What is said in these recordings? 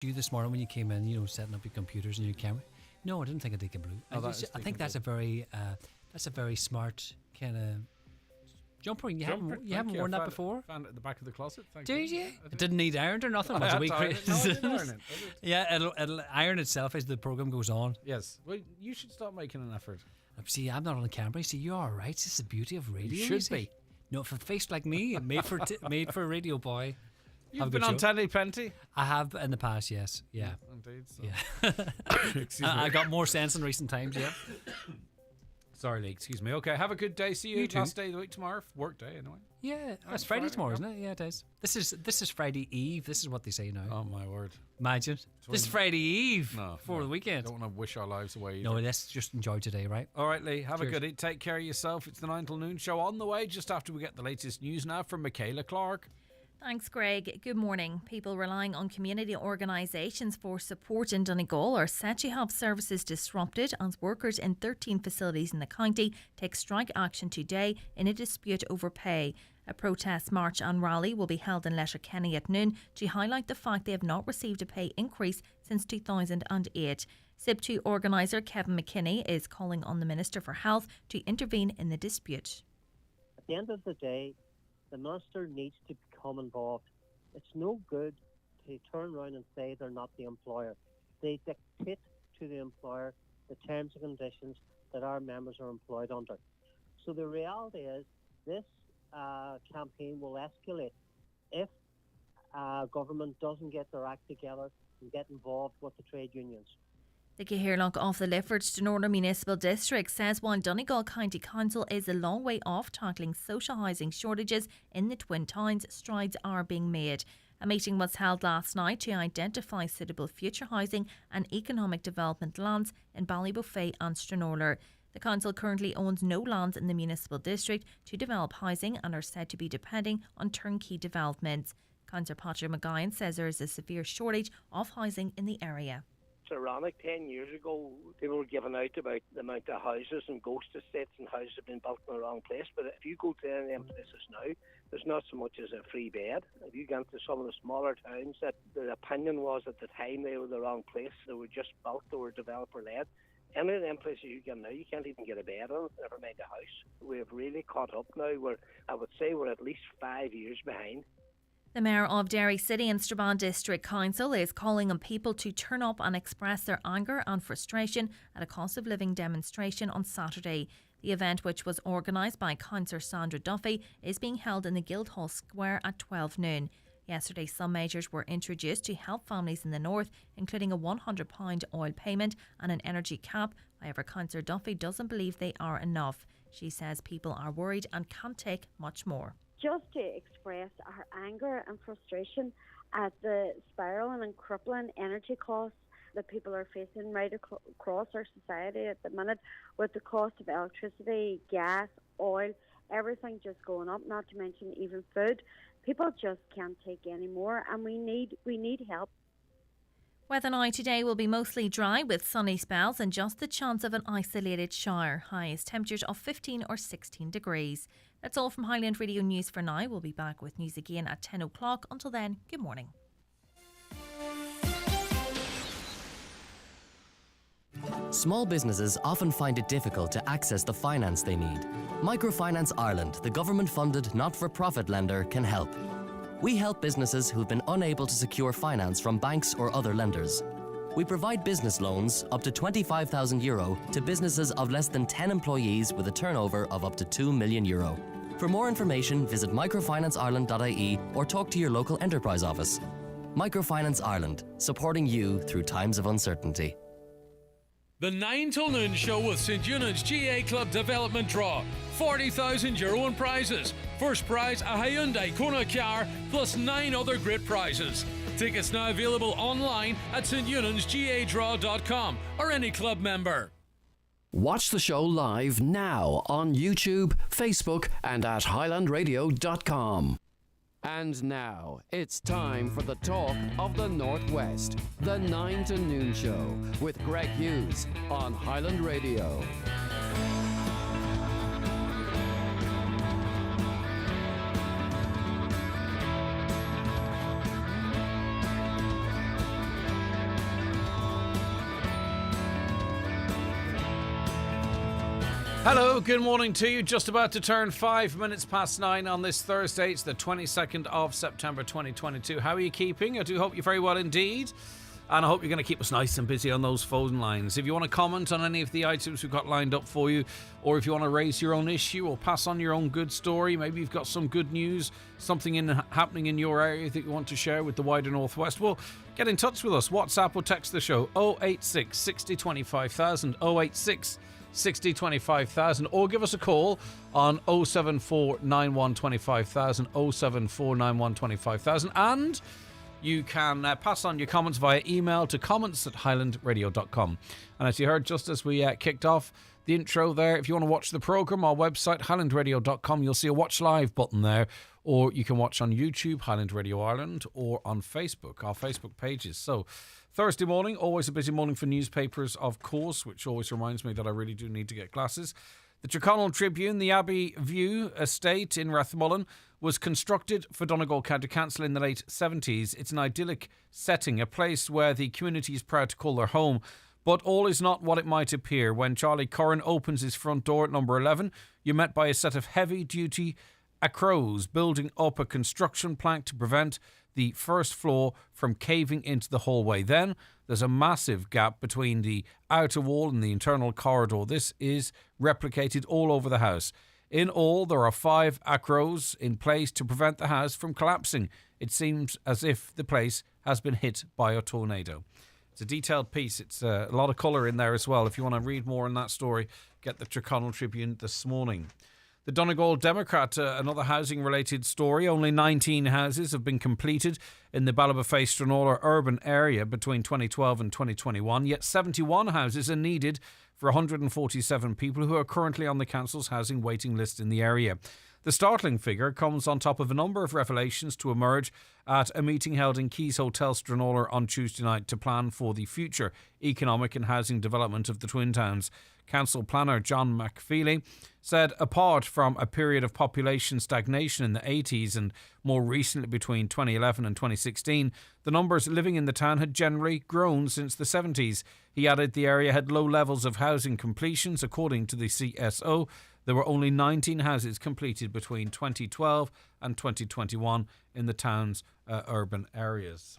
You this morning when you came in, setting up your computers and your camera. No, I didn't think of Deacon Blue. I think that's a very smart kind of jumper. You haven't worn that before. Found it at the back of the closet. Did you? It didn't need ironed or nothing. I didn't iron it. Yeah, it'll iron itself as the program goes on. Yes. Well, you should start making an effort. See, I'm not on the camera. See, you're all right. This is the beauty of radio. You should be. No, for a face like me, made for a radio boy. You've been on telly plenty. I have in the past, yes. Yeah. Indeed. So. Yeah. I got more sense in recent times, yeah. Sorry, Lee, excuse me. Okay, have a good day. See you last day of the week tomorrow. Work day, anyway. Yeah, it's Friday tomorrow, isn't it? Yeah, it is. This is Friday Eve. This is what they say now. Oh, my word. Imagine. This is Friday Eve before the weekend. Don't want to wish our lives away either. No, let's just enjoy today, right? All right, Lee, have a good day. Take care of yourself. It's the 9 till noon show on the way just after we get the latest news now from Michaela Clark. Thanks, Greg. Good morning. People relying on community organisations for support in Donegal are set to have services disrupted as workers in 13 facilities in the county take strike action today in a dispute over pay. A protest march and rally will be held in Letterkenny at noon to highlight the fact they have not received a pay increase since 2008. SIB2 organiser Kevin McKinney is calling on the Minister for Health to intervene in the dispute. At the end of the day, the Minister needs to become involved. It's no good to turn around and say they're not the employer. They dictate to the employer the terms and conditions that our members are employed under. So the reality is this campaign will escalate if government doesn't get their act together and get involved with the trade unions. The Cahirlock of the Lifford Stronora Municipal District says while Donegal County Council is a long way off tackling social housing shortages in the Twin Towns, strides are being made. A meeting was held last night to identify suitable future housing and economic development lands in Ballybuffet and Stronora. The council currently owns no lands in the municipal district to develop housing and are said to be depending on turnkey developments. Councillor Patrick McGuyan says there is a severe shortage of housing in the area. It's ironic. 10 years ago, people were giving out about the amount of houses and ghost estates and houses have been built in the wrong place. But if you go to any of them places now, there's not so much as a free bed. If you get to some of the smaller towns, that the opinion was at the time they were the wrong place. They were just built, they were developer-led. Any of them places you get now, you can't even get a bed on, never mind a house. We've really caught up now. I would say we're at least 5 years behind. The Mayor of Derry City and Strabane District Council is calling on people to turn up and express their anger and frustration at a cost of living demonstration on Saturday. The event, which was organised by Councillor Sandra Duffy, is being held in the Guildhall Square at 12 noon. Yesterday, some measures were introduced to help families in the north, including a £100 oil payment and an energy cap. However, Councillor Duffy doesn't believe they are enough. She says people are worried and can't take much more. Just to express our anger and frustration at the spiralling and crippling energy costs that people are facing right across our society at the minute, with the cost of electricity, gas, oil, everything just going up, not to mention even food. People just can't take any more, and we need help. Weather now today will be mostly dry with sunny spells and just the chance of an isolated shower. Highest temperatures of 15 or 16 degrees. That's all from Highland Radio News for now. We'll be back with news again at 10 o'clock. Until then, good morning. Small businesses often find it difficult to access the finance they need. Microfinance Ireland, the government-funded, not-for-profit lender, can help. We help businesses who've been unable to secure finance from banks or other lenders. We provide business loans up to €25,000 to businesses of less than 10 employees with a turnover of up to €2 million. For more information, visit microfinanceIreland.ie or talk to your local enterprise office. Microfinance Ireland, supporting you through times of uncertainty. The 9 till noon show with St Eunan's GA Club Development Draw. €40,000 in prizes. First prize, a Hyundai Kona car, plus 9 other great prizes. Tickets now available online at steunans.gadraw.com or any club member. Watch the show live now on YouTube, Facebook and at highlandradio.com. And now, it's time for the talk of the Northwest. The 9 to Noon Show with Greg Hughes on Highland Radio. Hello, good morning to you. Just about to turn 5 minutes past 9 on this Thursday. It's the 22nd of September 2022. How are you keeping? I do hope you're very well indeed. And I hope you're going to keep us nice and busy on those phone lines. If you want to comment on any of the items we've got lined up for you, or if you want to raise your own issue or pass on your own good story, maybe you've got some good news, something happening in your area that you want to share with the wider Northwest, well, get in touch with us. WhatsApp or text the show 086 60 25000, 086 60 25000, or give us a call on 074 91 25000, 074 91 25000, and you can pass on your comments via email to comments@highlandradio.com. And as you heard just as we kicked off the intro there, if you want to watch the programme, our website, highlandradio.com, you'll see a watch live button there, or you can watch on YouTube, Highland Radio Ireland, or on Facebook, our Facebook pages. So Thursday morning, always a busy morning for newspapers, of course, which always reminds me that I really do need to get glasses. The Tyrconnell Tribune, the Abbey View estate in Rathmullen, was constructed for Donegal County Council in the late 70s. It's an idyllic setting, a place where the community is proud to call their home. But all is not what it might appear. When Charlie Curran opens his front door at number 11, you're met by a set of heavy-duty acrows building up a construction plank to prevent the first floor from caving into the hallway. Then there's a massive gap between the outer wall and the internal corridor. This is replicated all over the house. In all, there are 5 acrows in place to prevent the house from collapsing. It seems as if the place has been hit by a tornado. It's a detailed piece. It's a lot of colour in there as well. If you want to read more on that story, get the Tyrconnell Tribune this morning. The Donegal Democrat, another housing-related story. Only 19 houses have been completed in the Ballabafay-Stranora urban area between 2012 and 2021, yet 71 houses are needed for 147 people who are currently on the council's housing waiting list in the area. The startling figure comes on top of a number of revelations to emerge at a meeting held in Keys Hotel Stranora on Tuesday night to plan for the future economic and housing development of the Twin Towns. Council planner John McFeely said apart from a period of population stagnation in the 80s and more recently between 2011 and 2016, the numbers living in the town had generally grown since the 70s. He added the area had low levels of housing completions. According to the CSO, there were only 19 houses completed between 2012 and 2021 in the town's urban areas.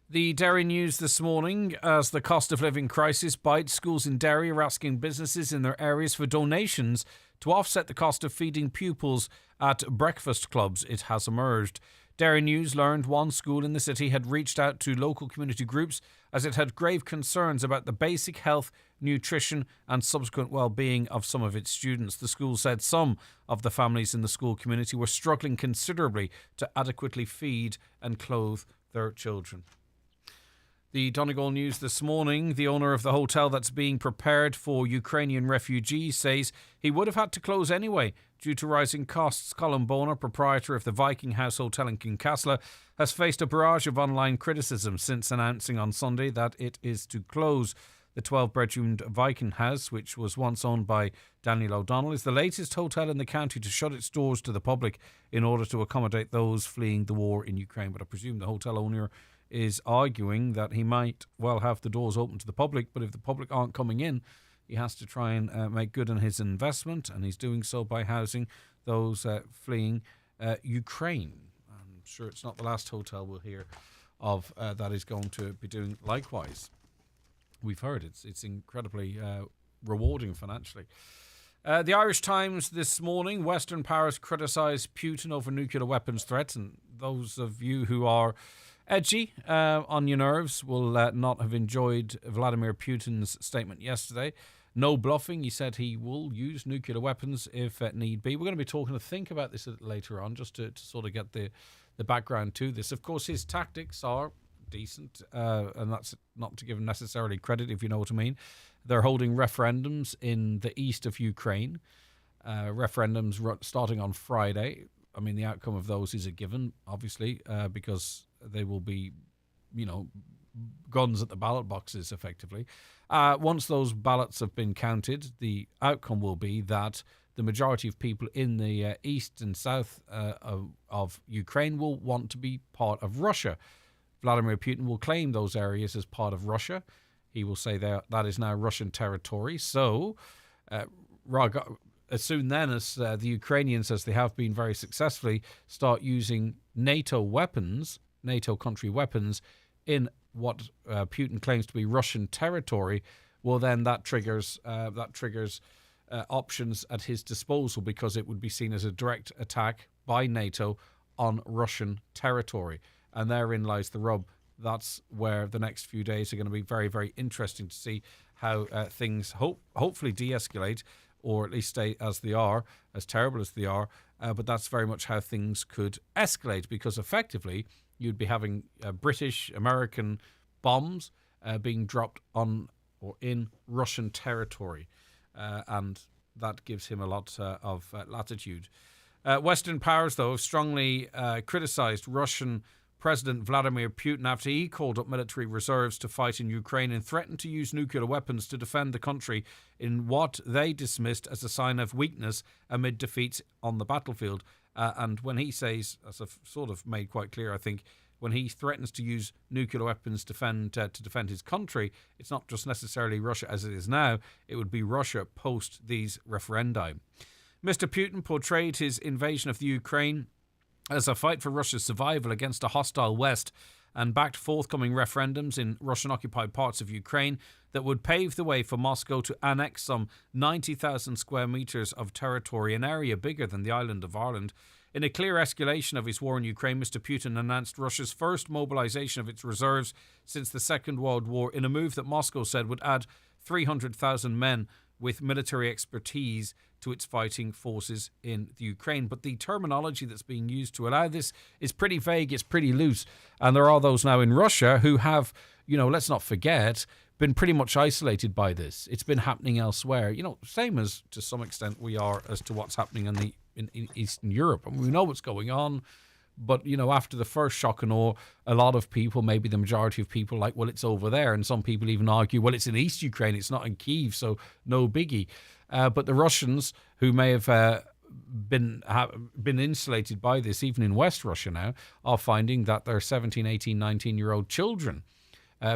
The Derry News this morning, as the cost of living crisis bites, schools in Derry are asking businesses in their areas for donations to offset the cost of feeding pupils at breakfast clubs, it has emerged. Derry News learned one school in the city had reached out to local community groups as it had grave concerns about the basic health, nutrition and subsequent well-being of some of its students. The school said some of the families in the school community were struggling considerably to adequately feed and clothe their children. The Donegal News this morning, the owner of the hotel that's being prepared for Ukrainian refugees says he would have had to close anyway due to rising costs. Colin Boner, proprietor of the Viking House Hotel in Kincasla, has faced a barrage of online criticism since announcing on Sunday that it is to close. The 12-bedroomed Viking House, which was once owned by Daniel O'Donnell, is the latest hotel in the county to shut its doors to the public in order to accommodate those fleeing the war in Ukraine. But I presume the hotel owner is arguing that he might well have the doors open to the public, but if the public aren't coming in, he has to try and make good on his investment, and he's doing so by housing those fleeing Ukraine. I'm sure it's not the last hotel we'll hear of that is going to be doing likewise. We've heard it's incredibly rewarding financially. The Irish Times this morning, Western powers criticise Putin over nuclear weapons threats, and those of you who are edgy on your nerves will not have enjoyed Vladimir Putin's statement yesterday. No bluffing. He said he will use nuclear weapons if need be. We're going to be talking to think about this a little later on, just to sort of get the background to this. Of course, his tactics are decent, and that's not to give him necessarily credit, if you know what I mean. They're holding referendums in the east of Ukraine, referendums starting on Friday. I mean, the outcome of those is a given, obviously, because they will be, guns at the ballot boxes, effectively. Once those ballots have been counted, the outcome will be that the majority of people in the east and south of Ukraine will want to be part of Russia. Vladimir Putin will claim those areas as part of Russia. He will say that is now Russian territory. So as soon then as the Ukrainians, as they have been very successfully, start using NATO weapons, NATO country weapons, in what Putin claims to be Russian territory, well, then that triggers options at his disposal, because it would be seen as a direct attack by NATO on Russian territory. And therein lies the rub. That's where the next few days are going to be very, very interesting to see how things hopefully de-escalate, or at least stay as they are, as terrible as they are. But that's very much how things could escalate, because effectively you'd be having British, American bombs being dropped on or in Russian territory. And that gives him a lot of latitude. Western powers, though, have strongly criticised Russian President Vladimir Putin after he called up military reserves to fight in Ukraine and threatened to use nuclear weapons to defend the country in what they dismissed as a sign of weakness amid defeats on the battlefield. And when he says, as I've sort of made quite clear, I think, when he threatens to use nuclear weapons to defend his country, it's not just necessarily Russia as it is now, it would be Russia post these referendi. Mr. Putin portrayed his invasion of the Ukraine as a fight for Russia's survival against a hostile West, and backed forthcoming referendums in Russian-occupied parts of Ukraine that would pave the way for Moscow to annex some 90,000 square metres of territory, an area bigger than the island of Ireland. In a clear escalation of his war in Ukraine, Mr. Putin announced Russia's first mobilisation of its reserves since the Second World War, in a move that Moscow said would add 300,000 men with military expertise to its fighting forces in the Ukraine. But the terminology that's being used to allow this is pretty vague, it's pretty loose. And there are those now in Russia who have, let's not forget, been pretty much isolated by this. It's been happening elsewhere. Same as, to some extent, we are as to what's happening in Eastern Europe. And we know what's going on. But, after the first shock and awe, a lot of people, maybe the majority of people, like, well, it's over there. And some people even argue, well, it's in East Ukraine, it's not in Kyiv, so no biggie. But the Russians, who may have been insulated by this, even in West Russia now, are finding that their 17, 18, 19-year-old children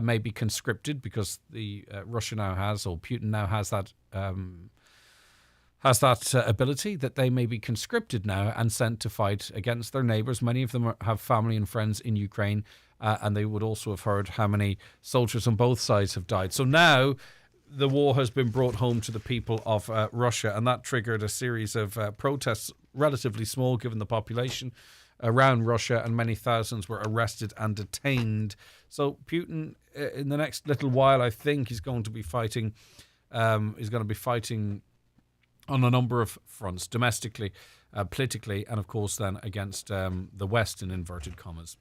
may be conscripted, because the Russia now has, or Putin now has that ability, that they may be conscripted now and sent to fight against their neighbours. Many of them have family and friends in Ukraine, and they would also have heard how many soldiers on both sides have died. So now the war has been brought home to the people of Russia, and that triggered a series of protests, relatively small given the population, around Russia, and many thousands were arrested and detained. So Putin, in the next little while, I think, is going to be fighting. On a number of fronts, domestically, politically, and of course then against the West, in inverted commas.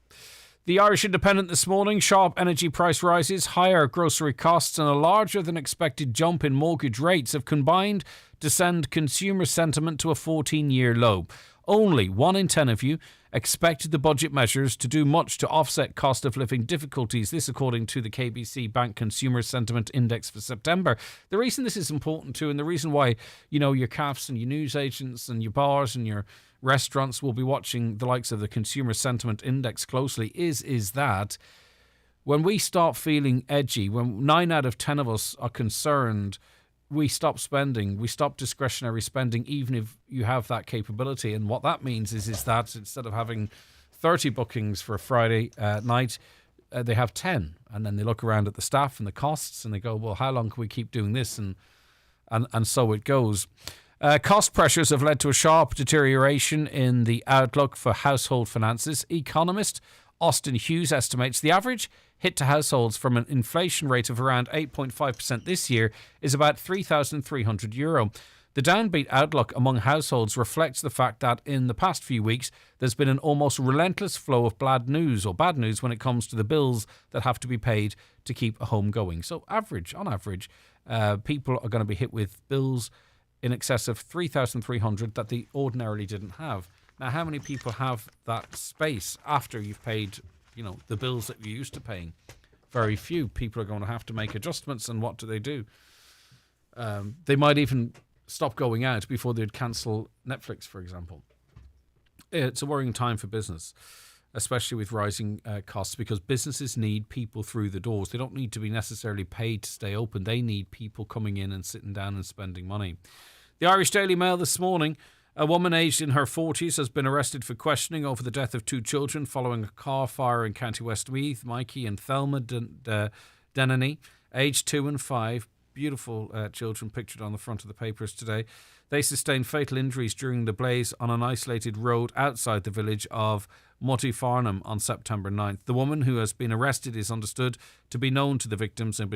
The Irish Independent this morning: sharp energy price rises, higher grocery costs, and a larger than expected jump in mortgage rates have combined to send consumer sentiment to a 14-year low. Only 1 in 10 of you expected the budget measures to do much to offset cost of living difficulties. This according to the KBC Bank Consumer Sentiment Index for September. The reason this is important too, and the reason why, your CAFs and your newsagents and your bars and your restaurants will be watching the likes of the Consumer Sentiment Index closely is that when we start feeling edgy, when 9 out of 10 of us are concerned, we stop spending, we stop discretionary spending, even if you have that capability. And what that means is that instead of having 30 bookings for a Friday night, they have 10. And then they look around at the staff and the costs and they go, well, how long can we keep doing this? And so it goes. Cost pressures have led to a sharp deterioration in the outlook for household finances. Economist Austin Hughes estimates the average hit to households from an inflation rate of around 8.5% this year is about €3,300. The downbeat outlook among households reflects the fact that in the past few weeks there's been an almost relentless flow of bad news when it comes to the bills that have to be paid to keep a home going. So on average, people are going to be hit with bills in excess of $3,300 that they ordinarily didn't have. Now, how many people have that space after you've paid, the bills that you're used to paying? Very few. People are going to have to make adjustments, and what do? They might even stop going out before they'd cancel Netflix, for example. It's a worrying time for business. especially with rising costs, because businesses need people through the doors. They don't need to be necessarily paid to stay open. They need people coming in and sitting down and spending money. The Irish Daily Mail this morning: a woman aged in her 40s has been arrested for questioning over the death of 2 children following a car fire in County Westmeath. Mikey and Thelma Denany, aged 2 and 5, beautiful children pictured on the front of the papers today. They sustained fatal injuries during the blaze on an isolated road outside the village of Mutty Farnham on September 9th. The woman who has been arrested is understood to be known to the victims and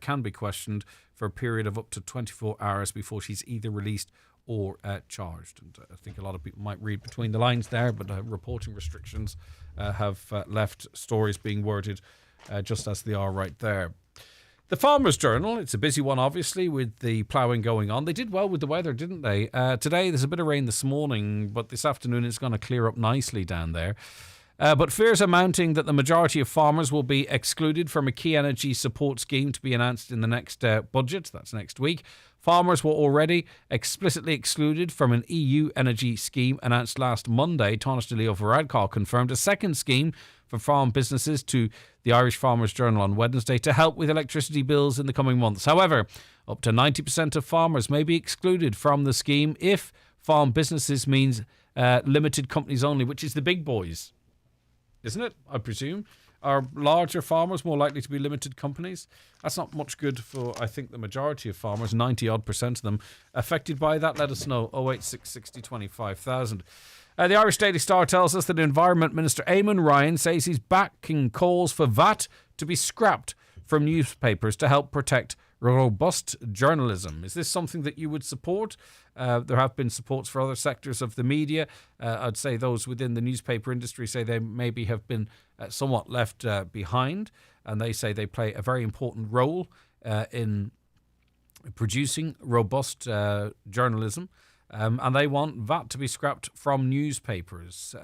can be questioned for a period of up to 24 hours before she's either released or charged. And I think a lot of people might read between the lines there, but reporting restrictions have left stories being worded just as they are right there. The Farmers' Journal, it's a busy one, obviously, with the ploughing going on. They did well with the weather, didn't they? Today, there's a bit of rain this morning, but this afternoon it's going to clear up nicely down there. But fears are mounting that the majority of farmers will be excluded from a key energy support scheme to be announced in the next budget. That's next week. Farmers were already explicitly excluded from an EU energy scheme announced last Monday. Tánaiste Leo Varadkar confirmed a second scheme for farm businesses to the Irish Farmers' Journal on Wednesday to help with electricity bills in the coming months. However, up to 90% of farmers may be excluded from the scheme if farm businesses means limited companies only, which is the big boys, isn't it? I presume. Are larger farmers more likely to be limited companies? That's not much good for, I think, the majority of farmers, 90-odd% of them. Affected by that, let us know, 086 60 25,000. The Irish Daily Star tells us that Environment Minister Eamon Ryan says he's backing calls for VAT to be scrapped from newspapers to help protect robust journalism. Is this something that you would support? There have been supports for other sectors of the media. I'd say those within the newspaper industry say they maybe have been somewhat left behind, and they say they play a very important role in producing robust journalism. And they want VAT to be scrapped from newspapers.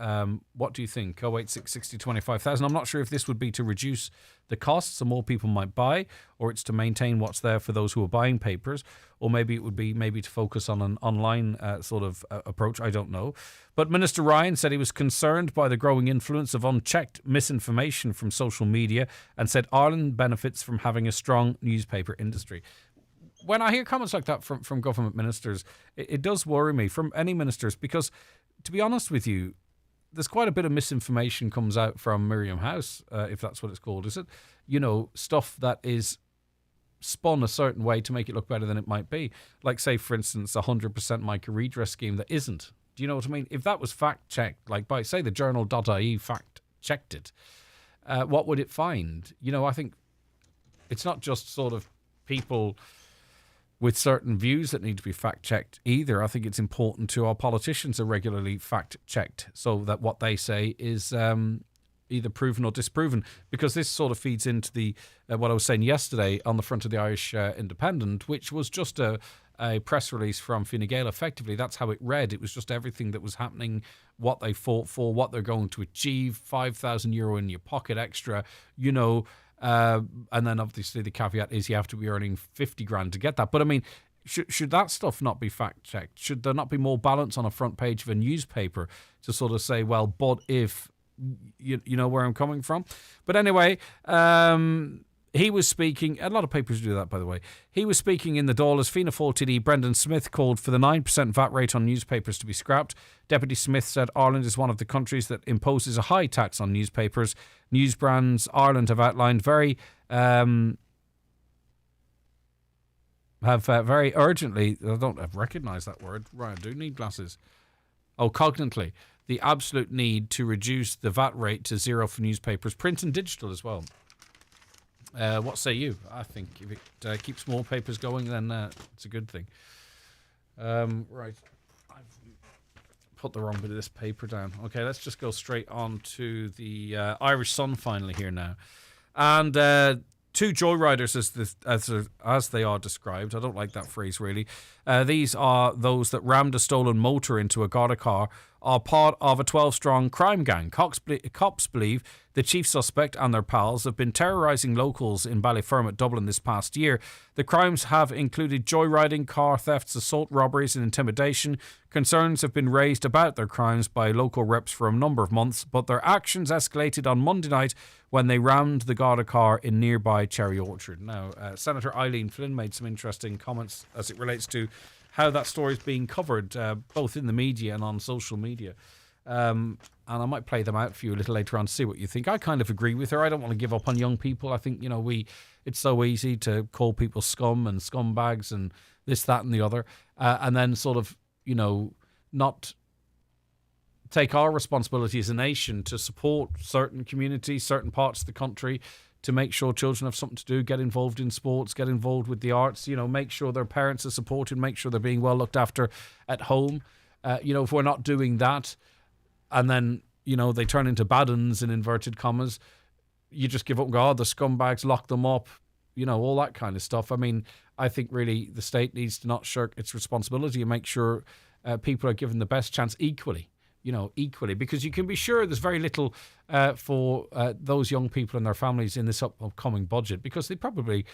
What do you think? 086 60 25,000. I'm not sure if this would be to reduce the costs so more people might buy, or it's to maintain what's there for those who are buying papers, or maybe it would be to focus on an online sort of approach. I don't know. But Minister Ryan said he was concerned by the growing influence of unchecked misinformation from social media and said Ireland benefits from having a strong newspaper industry. When I hear comments like that from government ministers, it does worry me, from any ministers, because, to be honest with you, there's quite a bit of misinformation comes out from Miriam House, if that's what it's called, is it? You know, stuff that is spun a certain way to make it look better than it might be. Like, say, for instance, 100% Mica redress scheme that isn't. Do you know what I mean? If that was fact-checked, like by, say, the journal.ie fact-checked it, what would it find? You know, I think it's not just sort of people with certain views that need to be fact-checked either. I think it's important to our politicians are regularly fact-checked so that what they say is either proven or disproven, because this sort of feeds into the what I was saying yesterday on the front of the Irish Independent, which was just a press release from Fine Gael. Effectively, that's how it read. It was just everything that was happening, what they fought for, what they're going to achieve, €5,000 in your pocket extra, you know. And then obviously the caveat is you have to be earning 50 grand to get that. But I mean, should that stuff not be fact checked? Should there not be more balance on a front page of a newspaper to sort of say, well, but if you know where I'm coming from? But anyway, he was speaking, a lot of papers do that, by the way. He was speaking in the Dáil as Fianna Fáil TD Brendan Smith called for the 9% VAT rate on newspapers to be scrapped. Deputy Smith said Ireland is one of the countries that imposes a high tax on newspapers. News brands Ireland have outlined very urgently, I don't recognise that word, right, I do need glasses. Cognitely, the absolute need to reduce the VAT rate to zero for newspapers, print and digital as well. What say you? I think if it keeps more papers going, then it's a good thing. Right. I've put the wrong bit of this paper down. Okay, let's just go straight on to the Irish Sun finally here now. And two joyriders, as they are described. I don't like that phrase, really. These are those that rammed a stolen motor into a Garda car are part of a 12-strong crime gang. Cops believe the chief suspect and their pals have been terrorising locals in Ballyfermot, Dublin this past year. The crimes have included joyriding, car thefts, assault, robberies and intimidation. Concerns have been raised about their crimes by local reps for a number of months, but their actions escalated on Monday night when they rammed the Garda car in nearby Cherry Orchard. Now, Senator Eileen Flynn made some interesting comments as it relates to how that story is being covered, both in the media and on social media. And I might play them out for you a little later on to see what you think. I kind of agree with her. I don't want to give up on young people. I think, it's so easy to call people scum and scumbags and this, that and the other. And then sort of, not take our responsibility as a nation to support certain communities, certain parts of the country, to make sure children have something to do, get involved in sports, get involved with the arts, make sure their parents are supported, make sure they're being well looked after at home. If we're not doing that and then, they turn into bad uns in inverted commas, you just give up and go, oh, the scumbags, lock them up, all that kind of stuff. I mean, I think really the state needs to not shirk its responsibility and make sure people are given the best chance equally, because you can be sure there's very little for those young people and their families in this upcoming budget, because they probably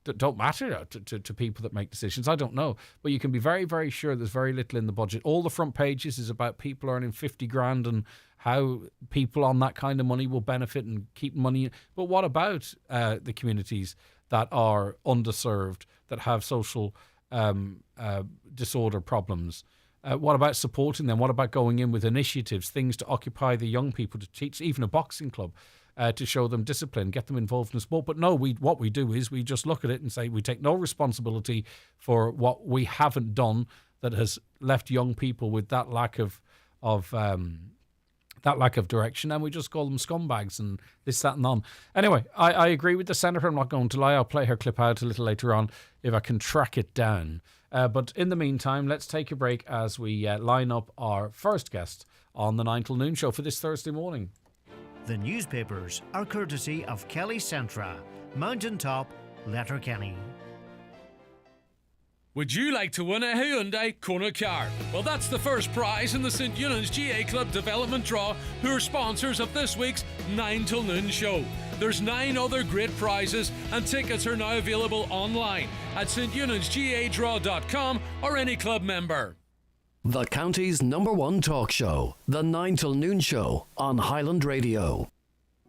don't matter to people that make decisions. I don't know. But you can be very, very sure there's very little in the budget. All the front pages is about people earning 50 grand and how people on that kind of money will benefit and keep money. But what about the communities that are underserved, that have social disorder problems? What about supporting them? What about going in with initiatives, things to occupy the young people, to teach, even a boxing club, to show them discipline, get them involved in sport? But no, what we do is we just look at it and say we take no responsibility for what we haven't done that has left young people with that lack of direction, and we just call them scumbags and this, that and on. Anyway, I agree with the Senator. I'm not going to lie. I'll play her clip out a little later on if I can track it down. But in the meantime, let's take a break as we line up our first guest on the 9 till noon show for this Thursday morning. The newspapers are courtesy of Kelly Centra, Mountaintop, Letterkenny. Would you like to win a Hyundai Kona car? Well, that's the first prize in the St. Eunan's GA Club Development Draw, who are sponsors of this week's 9 till noon show. There's 9 other great prizes, and tickets are now available online at steunan'sgadraw.com or any club member. The county's #1 talk show, the 9 till noon show on Highland Radio.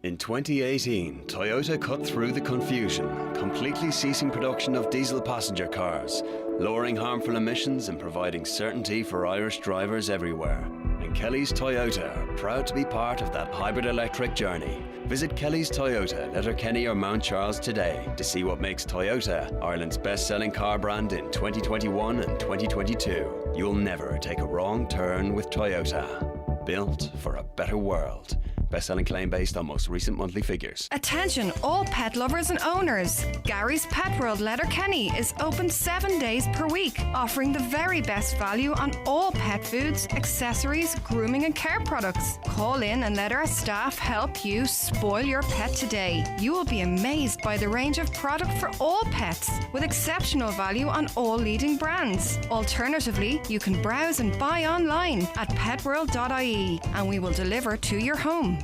In 2018, Toyota cut through the confusion, completely ceasing production of diesel passenger cars, lowering harmful emissions and providing certainty for Irish drivers everywhere. And Kelly's Toyota are proud to be part of that hybrid electric journey. Visit Kelly's Toyota, Letterkenny or Mount Charles today to see what makes Toyota Ireland's best-selling car brand in 2021 and 2022. You'll never take a wrong turn with Toyota. Built for a better world. Best-selling claim based on most recent monthly figures. Attention all pet lovers and owners. Gary's Pet World Letterkenny is open 7 days per week, offering the very best value on all pet foods, accessories, grooming and care products. Call in and let our staff help you spoil your pet today. You will be amazed by the range of product for all pets, with exceptional value on all leading brands. Alternatively, you can browse and buy online at petworld.ie and we will deliver to your home.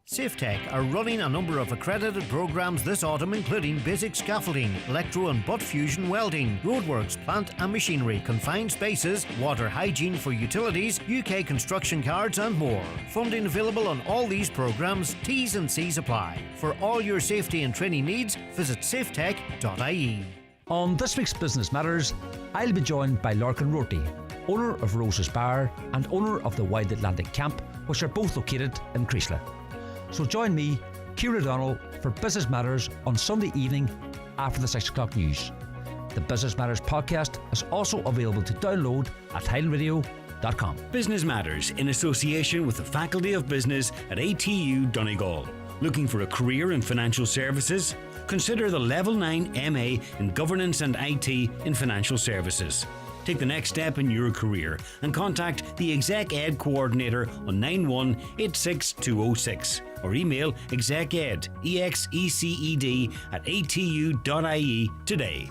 SafeTech are running a number of accredited programs this autumn, including basic scaffolding, electro and butt fusion welding, roadworks, plant and machinery, confined spaces, water hygiene for utilities, UK construction cards and more. Funding available on all these programs. T's and C's apply. For all your safety and training needs, visit safetech.ie. On this week's Business Matters, I'll be joined by Larkin Rorty, owner of Rose's Bar and owner of the Wild Atlantic Camp, which are both located in Creeslough. So join me, Ciara Donnell, for Business Matters on Sunday evening after the 6 o'clock news. The Business Matters podcast is also available to download at highlandradio.com. Business Matters in association with the Faculty of Business at ATU Donegal. Looking for a career in financial services? Consider the Level 9 MA in Governance and IT in Financial Services. Take the next step in your career and contact the Exec Ed Coordinator on 9186206 or email execed, EXECED at atu.ie today.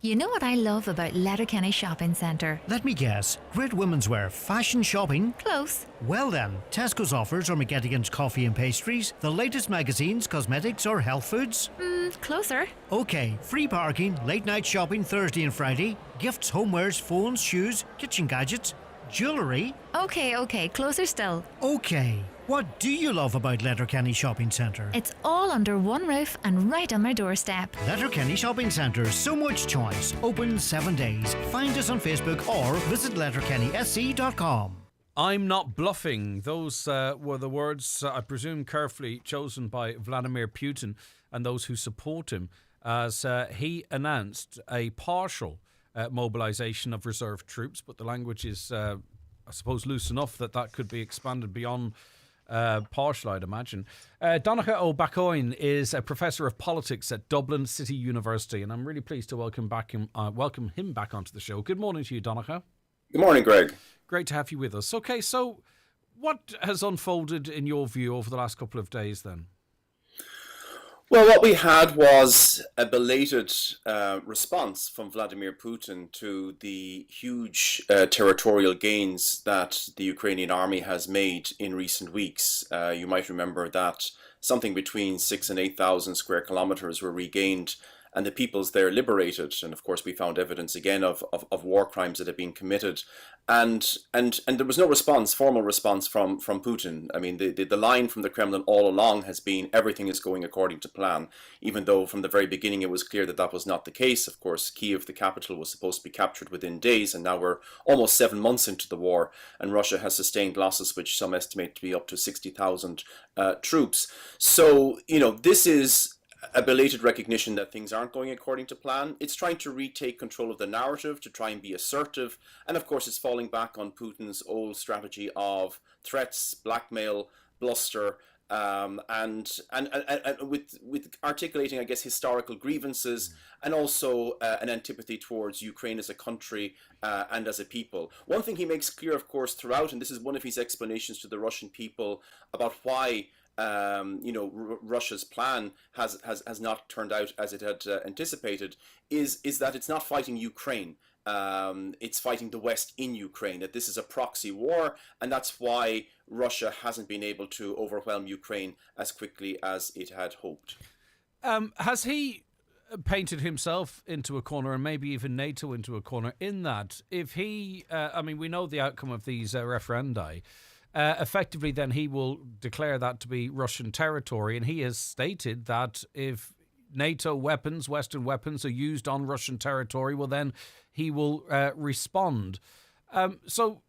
You know what I love about Letterkenny Shopping Centre? Let me guess. Great women's wear, fashion shopping? Close. Well then, Tesco's offers or McGettigan's coffee and pastries, the latest magazines, cosmetics or health foods? Closer. Okay, free parking, late night shopping Thursday and Friday, gifts, homewares, phones, shoes, kitchen gadgets, jewellery. Okay, closer still. Okay. What do you love about Letterkenny Shopping Centre? It's all under one roof and right on my doorstep. Letterkenny Shopping Centre, so much choice. Open 7 days. Find us on Facebook or visit letterkennysc.com. I'm not bluffing. Those were the words, I presume, carefully chosen by Vladimir Putin and those who support him, as he announced a partial mobilisation of reserve troops, but the language is, I suppose, loose enough that could be expanded beyond partial, I'd imagine. Donnacha O'Bacoin is a professor of politics at Dublin City University, and I'm really pleased to welcome him back onto the show. Good morning to you, Donnacha. Good morning, Greg. Great to have you with us. Okay, so what has unfolded in your view over the last couple of days then? Well, what we had was a belated response from Vladimir Putin to the huge territorial gains that the Ukrainian army has made in recent weeks. You might remember that something between 6,000 and 8,000 square kilometers were regained and the peoples there liberated. And of course, we found evidence again of war crimes that had been committed. And there was no formal response from Putin. I mean, the line from the Kremlin all along has been everything is going according to plan, even though from the very beginning it was clear that was not the case. Of course, Kyiv, the capital, was supposed to be captured within days, and now we're almost 7 months into the war, and Russia has sustained losses which some estimate to be up to 60,000 troops. So, this is a belated recognition that things aren't going according to plan. It's trying to retake control of the narrative, to try and be assertive. And of course, it's falling back on Putin's old strategy of threats, blackmail, bluster, and with articulating, I guess, historical grievances and also an antipathy towards Ukraine as a country and as a people. One thing he makes clear, of course, throughout, and this is one of his explanations to the Russian people about why Russia's plan has not turned out as it had anticipated, is that it's not fighting Ukraine. It's fighting the West in Ukraine, that this is a proxy war, and that's why Russia hasn't been able to overwhelm Ukraine as quickly as it had hoped. Has he painted himself into a corner, and maybe even NATO into a corner, in that if he, we know the outcome of these referendi, effectively then he will declare that to be Russian territory, and he has stated that if NATO weapons, Western weapons, are used on Russian territory, well then he will respond. So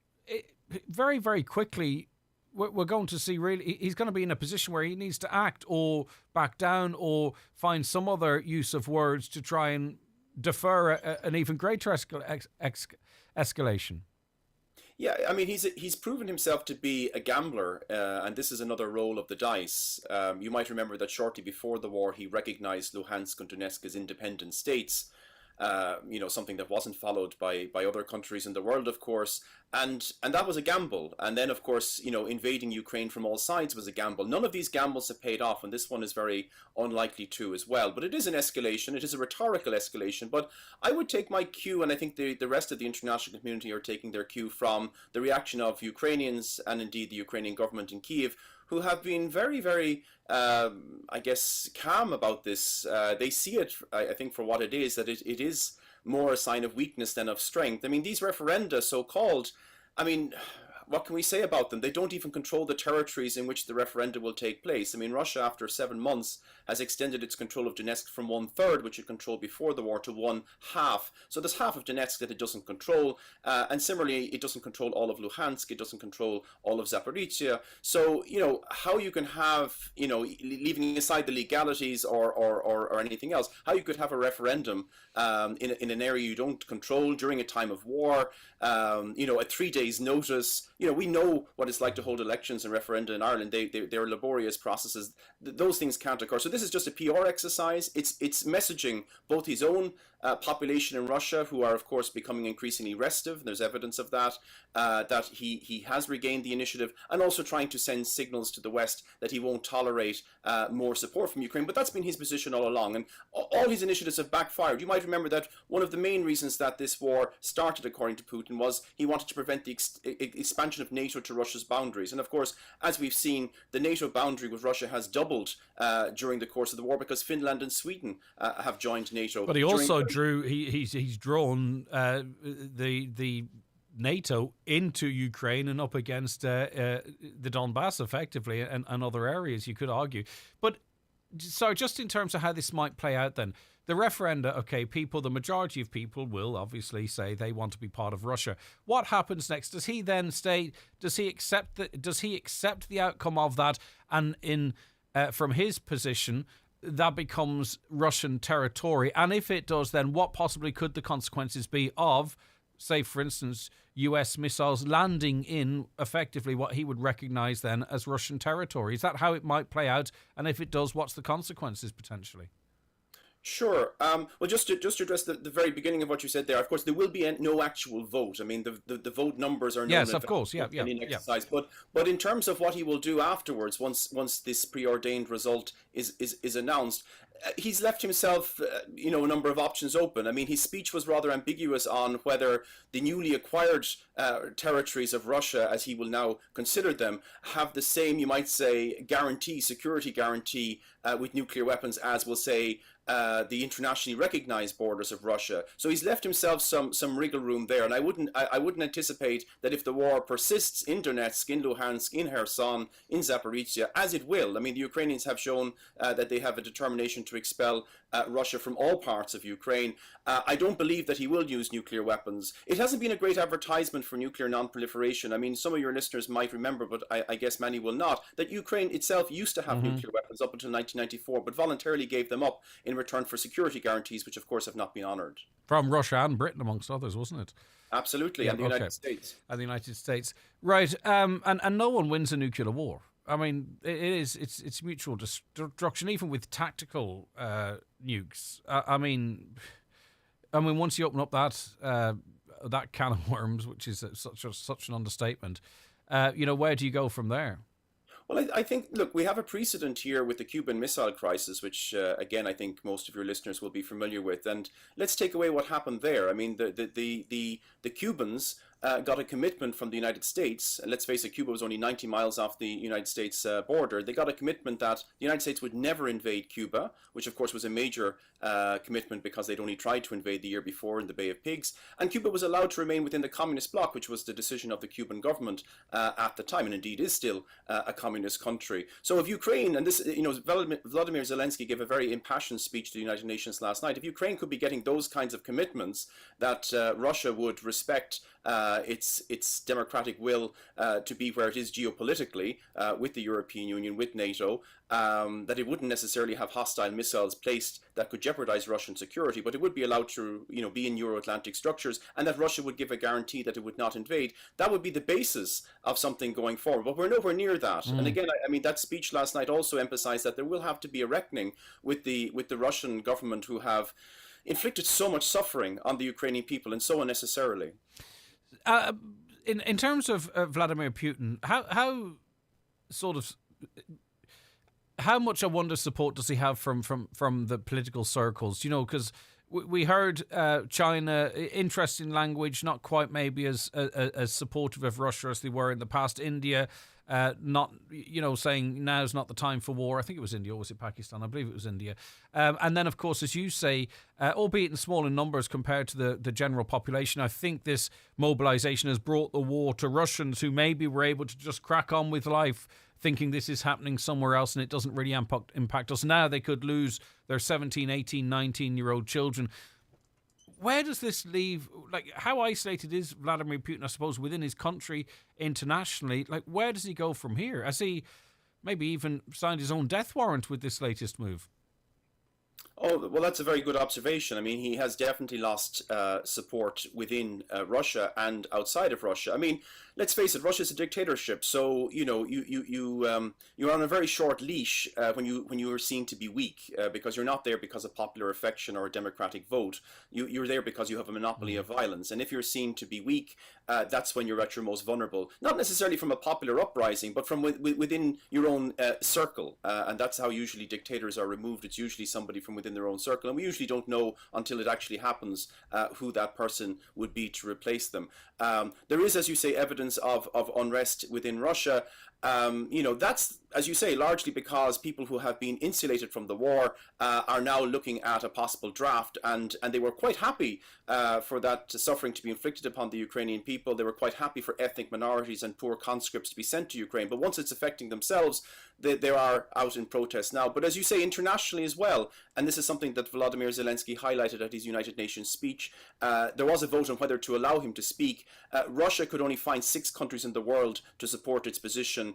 very, very quickly we're going to see, really, he's going to be in a position where he needs to act or back down or find some other use of words to try and defer an even greater escalation. Yeah, I mean, he's proven himself to be a gambler, and this is another roll of the dice. You might remember that shortly before the war, he recognized Luhansk and Donetsk as independent states, something that wasn't followed by other countries in the world, of course, and that was a gamble. And then, of course, invading Ukraine from all sides was a gamble. None of these gambles have paid off, and this one is very unlikely to as well. But it is an escalation. It is a rhetorical escalation. But I would take my cue, and I think the rest of the international community are taking their cue from the reaction of Ukrainians and indeed the Ukrainian government in Kyiv, who have been very, very, calm about this. They see it, I think, for what it is, that it is more a sign of weakness than of strength. I mean, these referenda, so-called, what can we say about them? They don't even control the territories in which the referenda will take place. I mean, Russia, after 7 months, has extended its control of Donetsk from 1/3, which it controlled before the war, to 1/2. So there's half of Donetsk that it doesn't control. And similarly, it doesn't control all of Luhansk. It doesn't control all of Zaporizhia. So, how you can have, leaving aside the legalities or anything else, how you could have a referendum in an area you don't control during a time of war, at 3 days' notice, we know what it's like to hold elections and referenda in Ireland. They're laborious processes. Those things can't occur. So this is just a PR exercise. It's messaging both his own population in Russia, who are, of course, becoming increasingly restive. There's evidence of that, that he has regained the initiative, and also trying to send signals to the West that he won't tolerate more support from Ukraine. But that's been his position all along. And all his initiatives have backfired. You might remember that one of the main reasons that this war started, according to Putin, was he wanted to prevent the expansion of NATO to Russia's boundaries. And of course, as we've seen, the NATO boundary with Russia has doubled during the course of the war, because Finland and Sweden have joined NATO. But he also he's drawn the NATO into Ukraine and up against the Donbass, effectively, and other areas, you could argue. But so just in terms of how this might play out then, the referenda, okay, the majority of people will obviously say they want to be part of Russia. What happens next? Does he then stay? Does he accept the outcome of that? And from his position, that becomes Russian territory. And if it does, then what possibly could the consequences be of, say, for instance, US missiles landing in effectively what he would recognise then as Russian territory? Is that how it might play out? And if it does, what's the consequences potentially? Sure. Well, just to address the very beginning of what you said there, of course, there will be no actual vote. I mean, the vote numbers are known. Yes, of course. Yeah. Exercise. But in terms of what he will do afterwards, once this preordained result is announced, he's left himself, a number of options open. I mean, his speech was rather ambiguous on whether the newly acquired territories of Russia, as he will now consider them, have the same, you might say, security guarantee with nuclear weapons as, we'll say, the internationally recognized borders of Russia. So he's left himself some wriggle room there, and I wouldn't anticipate that if the war persists in Donetsk, in Luhansk, in Kherson, in Zaporizhia, as it will. I mean, the Ukrainians have shown that they have a determination to expel Russia from all parts of Ukraine. I don't believe that he will use nuclear weapons. It hasn't been a great advertisement for nuclear non-proliferation. I mean, some of your listeners might remember, but I guess many will not, that Ukraine itself used to have nuclear weapons up until 1994, but voluntarily gave them up in return for security guarantees, which of course have not been honoured. From Russia and Britain, amongst others, wasn't it? Absolutely, and the United States. And the United States. Right, and no one wins a nuclear war. I mean, it's mutual destruction, even with tactical nukes. I mean, once you open up that can of worms, which is such an understatement, where do you go from there? Well, I think, look, we have a precedent here with the Cuban Missile Crisis, which, again, I think most of your listeners will be familiar with. And let's take away what happened there. I mean, the Cubans got a commitment from the United States, and let's face it, Cuba was only 90 miles off the United States border. They got a commitment that the United States would never invade Cuba, which of course was a major commitment because they'd only tried to invade the year before in the Bay of Pigs. And Cuba was allowed to remain within the communist bloc, which was the decision of the Cuban government at the time, and indeed is still a communist country. So if Ukraine, and this, Vladimir Zelensky gave a very impassioned speech to the United Nations last night, if Ukraine could be getting those kinds of commitments that Russia would respect its democratic will to be where it is geopolitically with the European Union, with NATO, that it wouldn't necessarily have hostile missiles placed that could jeopardize Russian security, but it would be allowed to, be in Euro-Atlantic structures, and that Russia would give a guarantee that it would not invade. That would be the basis of something going forward, but we're nowhere near that. And again, I mean, that speech last night also emphasized that there will have to be a reckoning with the Russian government, who have inflicted so much suffering on the Ukrainian people, and so unnecessarily. In terms of Vladimir Putin, how much, I wonder, support does he have from the political circles? Because we heard China, interesting language, not quite maybe as supportive of Russia as they were in the past. India, not, saying now's not the time for war. I think it was India, or was it Pakistan? I believe it was India. And then, of course, as you say, albeit in smaller numbers compared to the general population, I think this mobilization has brought the war to Russians who maybe were able to just crack on with life, thinking this is happening somewhere else and it doesn't really impact us. Now they could lose their 17, 18, 19-year-old children. Where does this leave? Like, how isolated is Vladimir Putin, I suppose, within his country, internationally? Like, where does he go from here? Has he maybe even signed his own death warrant with this latest move? Oh, well, that's a very good observation. I mean, he has definitely lost support within Russia and outside of Russia. I mean, let's face it, Russia's a dictatorship, so you're on a very short leash when you are seen to be weak, because you're not there because of popular affection or a democratic vote. You're there because you have a monopoly of violence, and if you're seen to be weak, that's when you're at your most vulnerable. Not necessarily from a popular uprising, but from within your own circle, and that's how usually dictators are removed. It's usually somebody from within their own circle, and we usually don't know until it actually happens who that person would be to replace them. There is, as you say, evidence of unrest within Russia. That's, as you say, largely because people who have been insulated from the war are now looking at a possible draft, and they were quite happy for that suffering to be inflicted upon the Ukrainian people. They were quite happy for ethnic minorities and poor conscripts to be sent to Ukraine. But once it's affecting themselves, they are out in protest now. But as you say, internationally as well, and this is something that Volodymyr Zelensky highlighted at his United Nations speech, there was a vote on whether to allow him to speak. Russia could only find 6 countries in the world to support its position.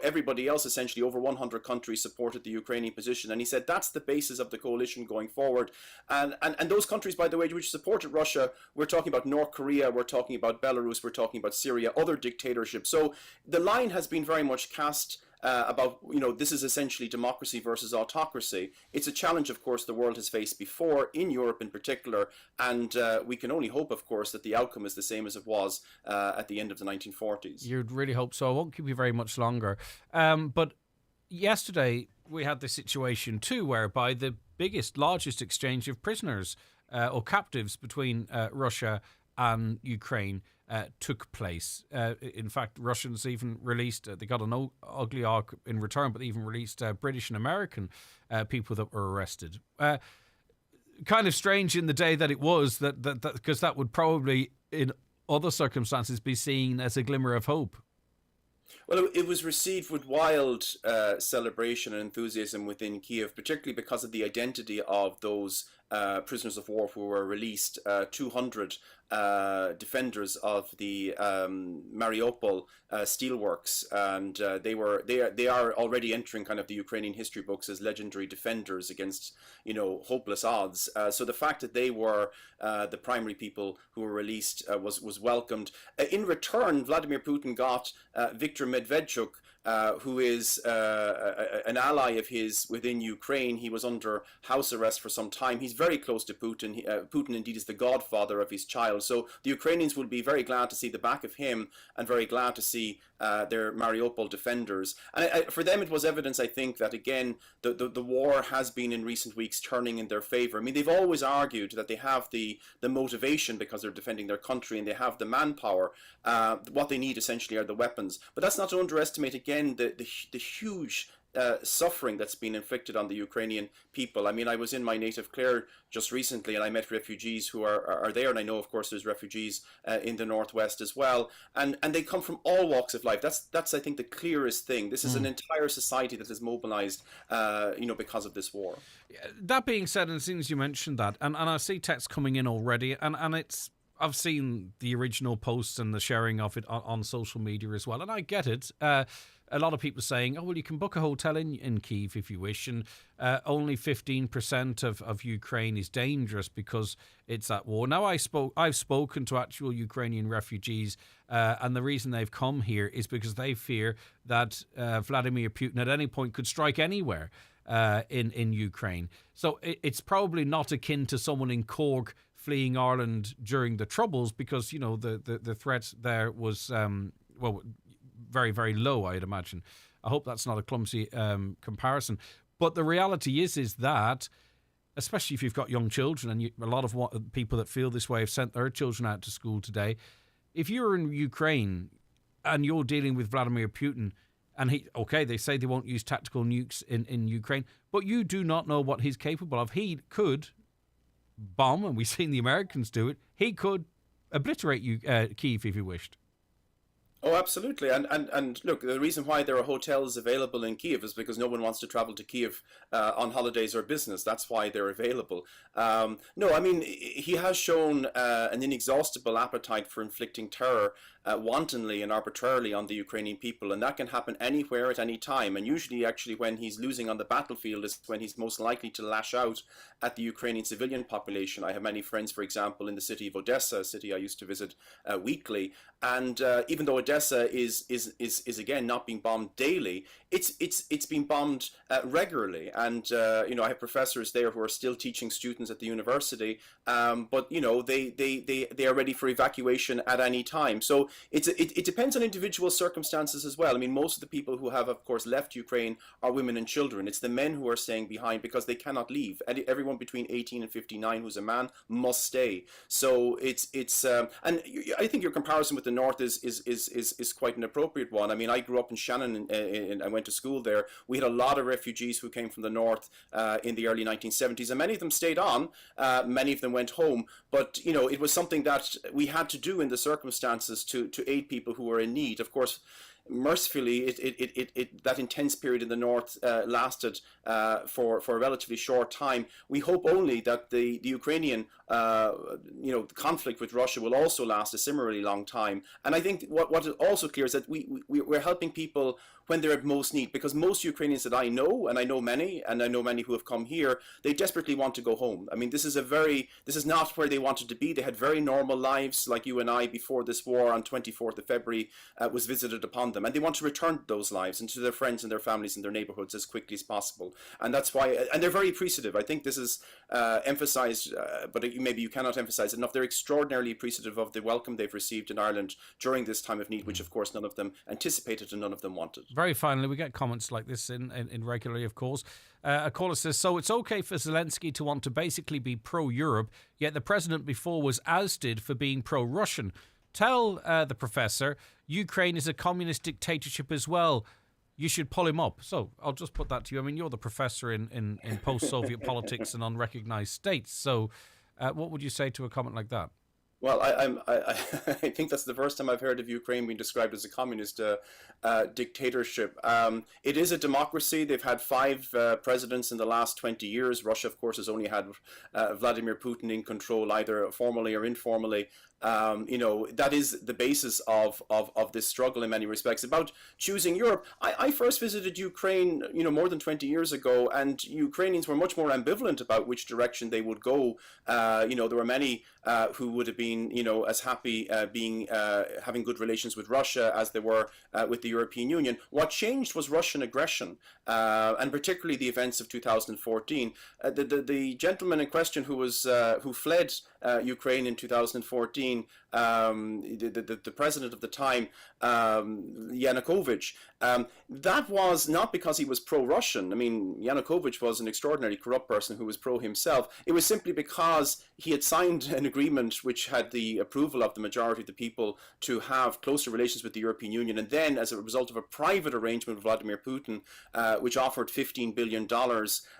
Everybody else, essentially over 100 countries, supported the Ukrainian position, and he said that's the basis of the coalition going forward. And those countries, by the way, which supported Russia, we're talking about North Korea, we're talking about Belarus, we're talking about Syria, other dictatorships. So the line has been very much cast about, this is essentially democracy versus autocracy. It's a challenge, of course, the world has faced before, in Europe in particular, and we can only hope, of course, that the outcome is the same as it was at the end of the 1940s. You'd really hope so. I won't keep you very much longer. But yesterday we had this situation too, whereby the largest exchange of prisoners or captives between Russia and Ukraine took place. In fact, Russians even released, they got an ugly arc in return, but they even released British and American people that were arrested. Kind of strange in the day that it was, that because that would probably, in other circumstances, be seen as a glimmer of hope. Well, it was received with wild celebration and enthusiasm within Kiev, particularly because of the identity of those prisoners of war who were released. 200 defenders of the Mariupol steelworks, and they are already entering kind of the Ukrainian history books as legendary defenders against hopeless odds. So the fact that they were the primary people who were released was welcomed. In return, Vladimir Putin got Viktor Medvedchuk, who is an ally of his within Ukraine. He was under house arrest for some time. He's very close to Putin. Putin indeed is the godfather of his child. So the Ukrainians will be very glad to see the back of him, and very glad to see their Mariupol defenders. And for them, it was evidence, I think, that again the war has been in recent weeks turning in their favor. I mean, they've always argued that they have the motivation because they're defending their country, and they have the manpower. What they need essentially are the weapons. But that's not to underestimate again the huge suffering that's been inflicted on the Ukrainian people. I mean, I was in my native Clare just recently, and I met refugees who are there, and I know, of course, there's refugees in the northwest as well, and they come from all walks of life. That's I think the clearest thing. This is an entire society that is mobilized, because of this war. That being said, and as soon as you mentioned that, and I see texts coming in already, and it's, I've seen the original posts and the sharing of it on social media as well, and I get it. A lot of people saying, oh, well, you can book a hotel in Kyiv if you wish, and only 15% of Ukraine is dangerous because it's at war. Now, I've spoken to actual Ukrainian refugees, and the reason they've come here is because they fear that Vladimir Putin at any point could strike anywhere in Ukraine. So it's probably not akin to someone in Cork fleeing Ireland during the Troubles, because, the threat there was, very, very low, I'd imagine. I hope that's not a clumsy comparison. But the reality is that, especially if you've got young children, and a lot of people that feel this way have sent their children out to school today, if you're in Ukraine and you're dealing with Vladimir Putin, and they say they won't use tactical nukes in Ukraine, but you do not know what he's capable of. He could bomb, and we've seen the Americans do it. He could obliterate Kyiv if he wished. Oh, absolutely. And look, the reason why there are hotels available in Kyiv is because no one wants to travel to Kyiv on holidays or business. That's why they're available. No, I mean, he has shown an inexhaustible appetite for inflicting terror. wantonly and arbitrarily on the Ukrainian people, and that can happen anywhere at any time. And usually, actually, when he's losing on the battlefield is when he's most likely to lash out at the Ukrainian civilian population. I have many friends, for example, in the city of Odessa, a city I used to visit weekly, and even though Odessa is again not being bombed daily, it's being bombed regularly. And I have professors there who are still teaching students at the university, but they are ready for evacuation at any time. So it depends on individual circumstances as well. I mean, most of the people who have, of course, left Ukraine are women and children. It's the men who are staying behind because they cannot leave. Everyone between 18 and 59 who's a man must stay. So and I think your comparison with the north is quite an appropriate one. I mean, I grew up in Shannon, and I went to school there. We had a lot of refugees who came from the north in the early 1970s, and many of them stayed on. Many of them went home, but it was something that we had to do in the circumstances to aid people who were in need. Of course, mercifully, that intense period in the north lasted for a relatively short time. We hope only that the Ukrainian conflict with Russia will also last a similarly long time. And I think what is also clear is that we're helping people when they're at most need, because most Ukrainians that I know, and I know many who have come here, they desperately want to go home. I mean, this is not where they wanted to be. They had very normal lives like you and I before this war on 24th of February was visited upon them, and they want to return to those lives and to their friends and their families and their neighborhoods as quickly as possible. And that's why, and they're very appreciative. I think this is emphasized, but maybe you cannot emphasize enough. They're extraordinarily appreciative of the welcome they've received in Ireland during this time of need, which of course none of them anticipated and none of them wanted. Very finally, we get comments like this in regularly, of course. A caller says, so it's okay for Zelensky to want to basically be pro-Europe, yet the president before was ousted for being pro-Russian. Tell the professor, Ukraine is a communist dictatorship as well. You should pull him up. So I'll just put that to you. I mean, you're the professor in post-Soviet politics and unrecognized states. So what would you say to a comment like that? Well, I think that's the first time I've heard of Ukraine being described as a communist dictatorship. It is a democracy. They've had 5 presidents in the last 20 years. Russia, of course, has only had Vladimir Putin in control, either formally or informally. That is the basis of this struggle in many respects. About choosing Europe, I first visited Ukraine, more than 20 years ago, and Ukrainians were much more ambivalent about which direction they would go. There were many who would have been, as happy having good relations with Russia as they were with the European Union. What changed was Russian aggression, and particularly the events of 2014. The gentleman in question who fled Ukraine in 2014, the president of the time, Yanukovych, that was not because he was pro-Russian. I mean, Yanukovych was an extraordinarily corrupt person who was pro himself. It was simply because he had signed an agreement which had the approval of the majority of the people to have closer relations with the European Union, and then as a result of a private arrangement with Vladimir Putin, which offered $15 billion,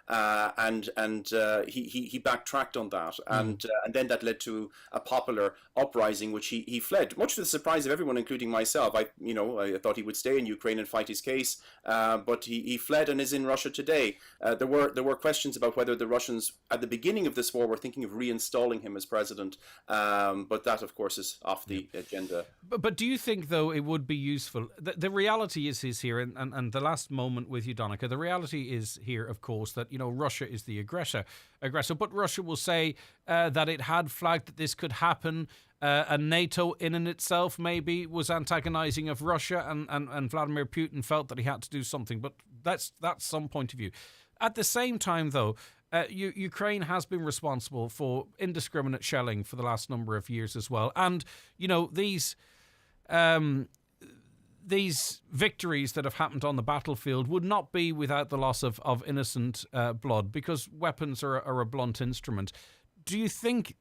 and he backtracked on that, and then that led to a popular uprising, which he fled, much to the surprise of everyone, including myself. I thought he would stay in Ukraine and fight his case, but he fled and is in Russia today. There were questions about whether the Russians at the beginning of this war were thinking of reinstalling him as president, but that, of course, is off the agenda. But do you think, though, it would be useful? The reality is here, and the last moment with you, Donncha, the reality is here, of course, that Russia is the aggressor, but Russia will say that it had flagged that this could happen. And NATO in and itself maybe was antagonizing of Russia, and Vladimir Putin felt that he had to do something. But that's some point of view. At the same time, though, Ukraine has been responsible for indiscriminate shelling for the last number of years as well. And, these victories that have happened on the battlefield would not be without the loss of innocent blood, because weapons are a blunt instrument. Do you think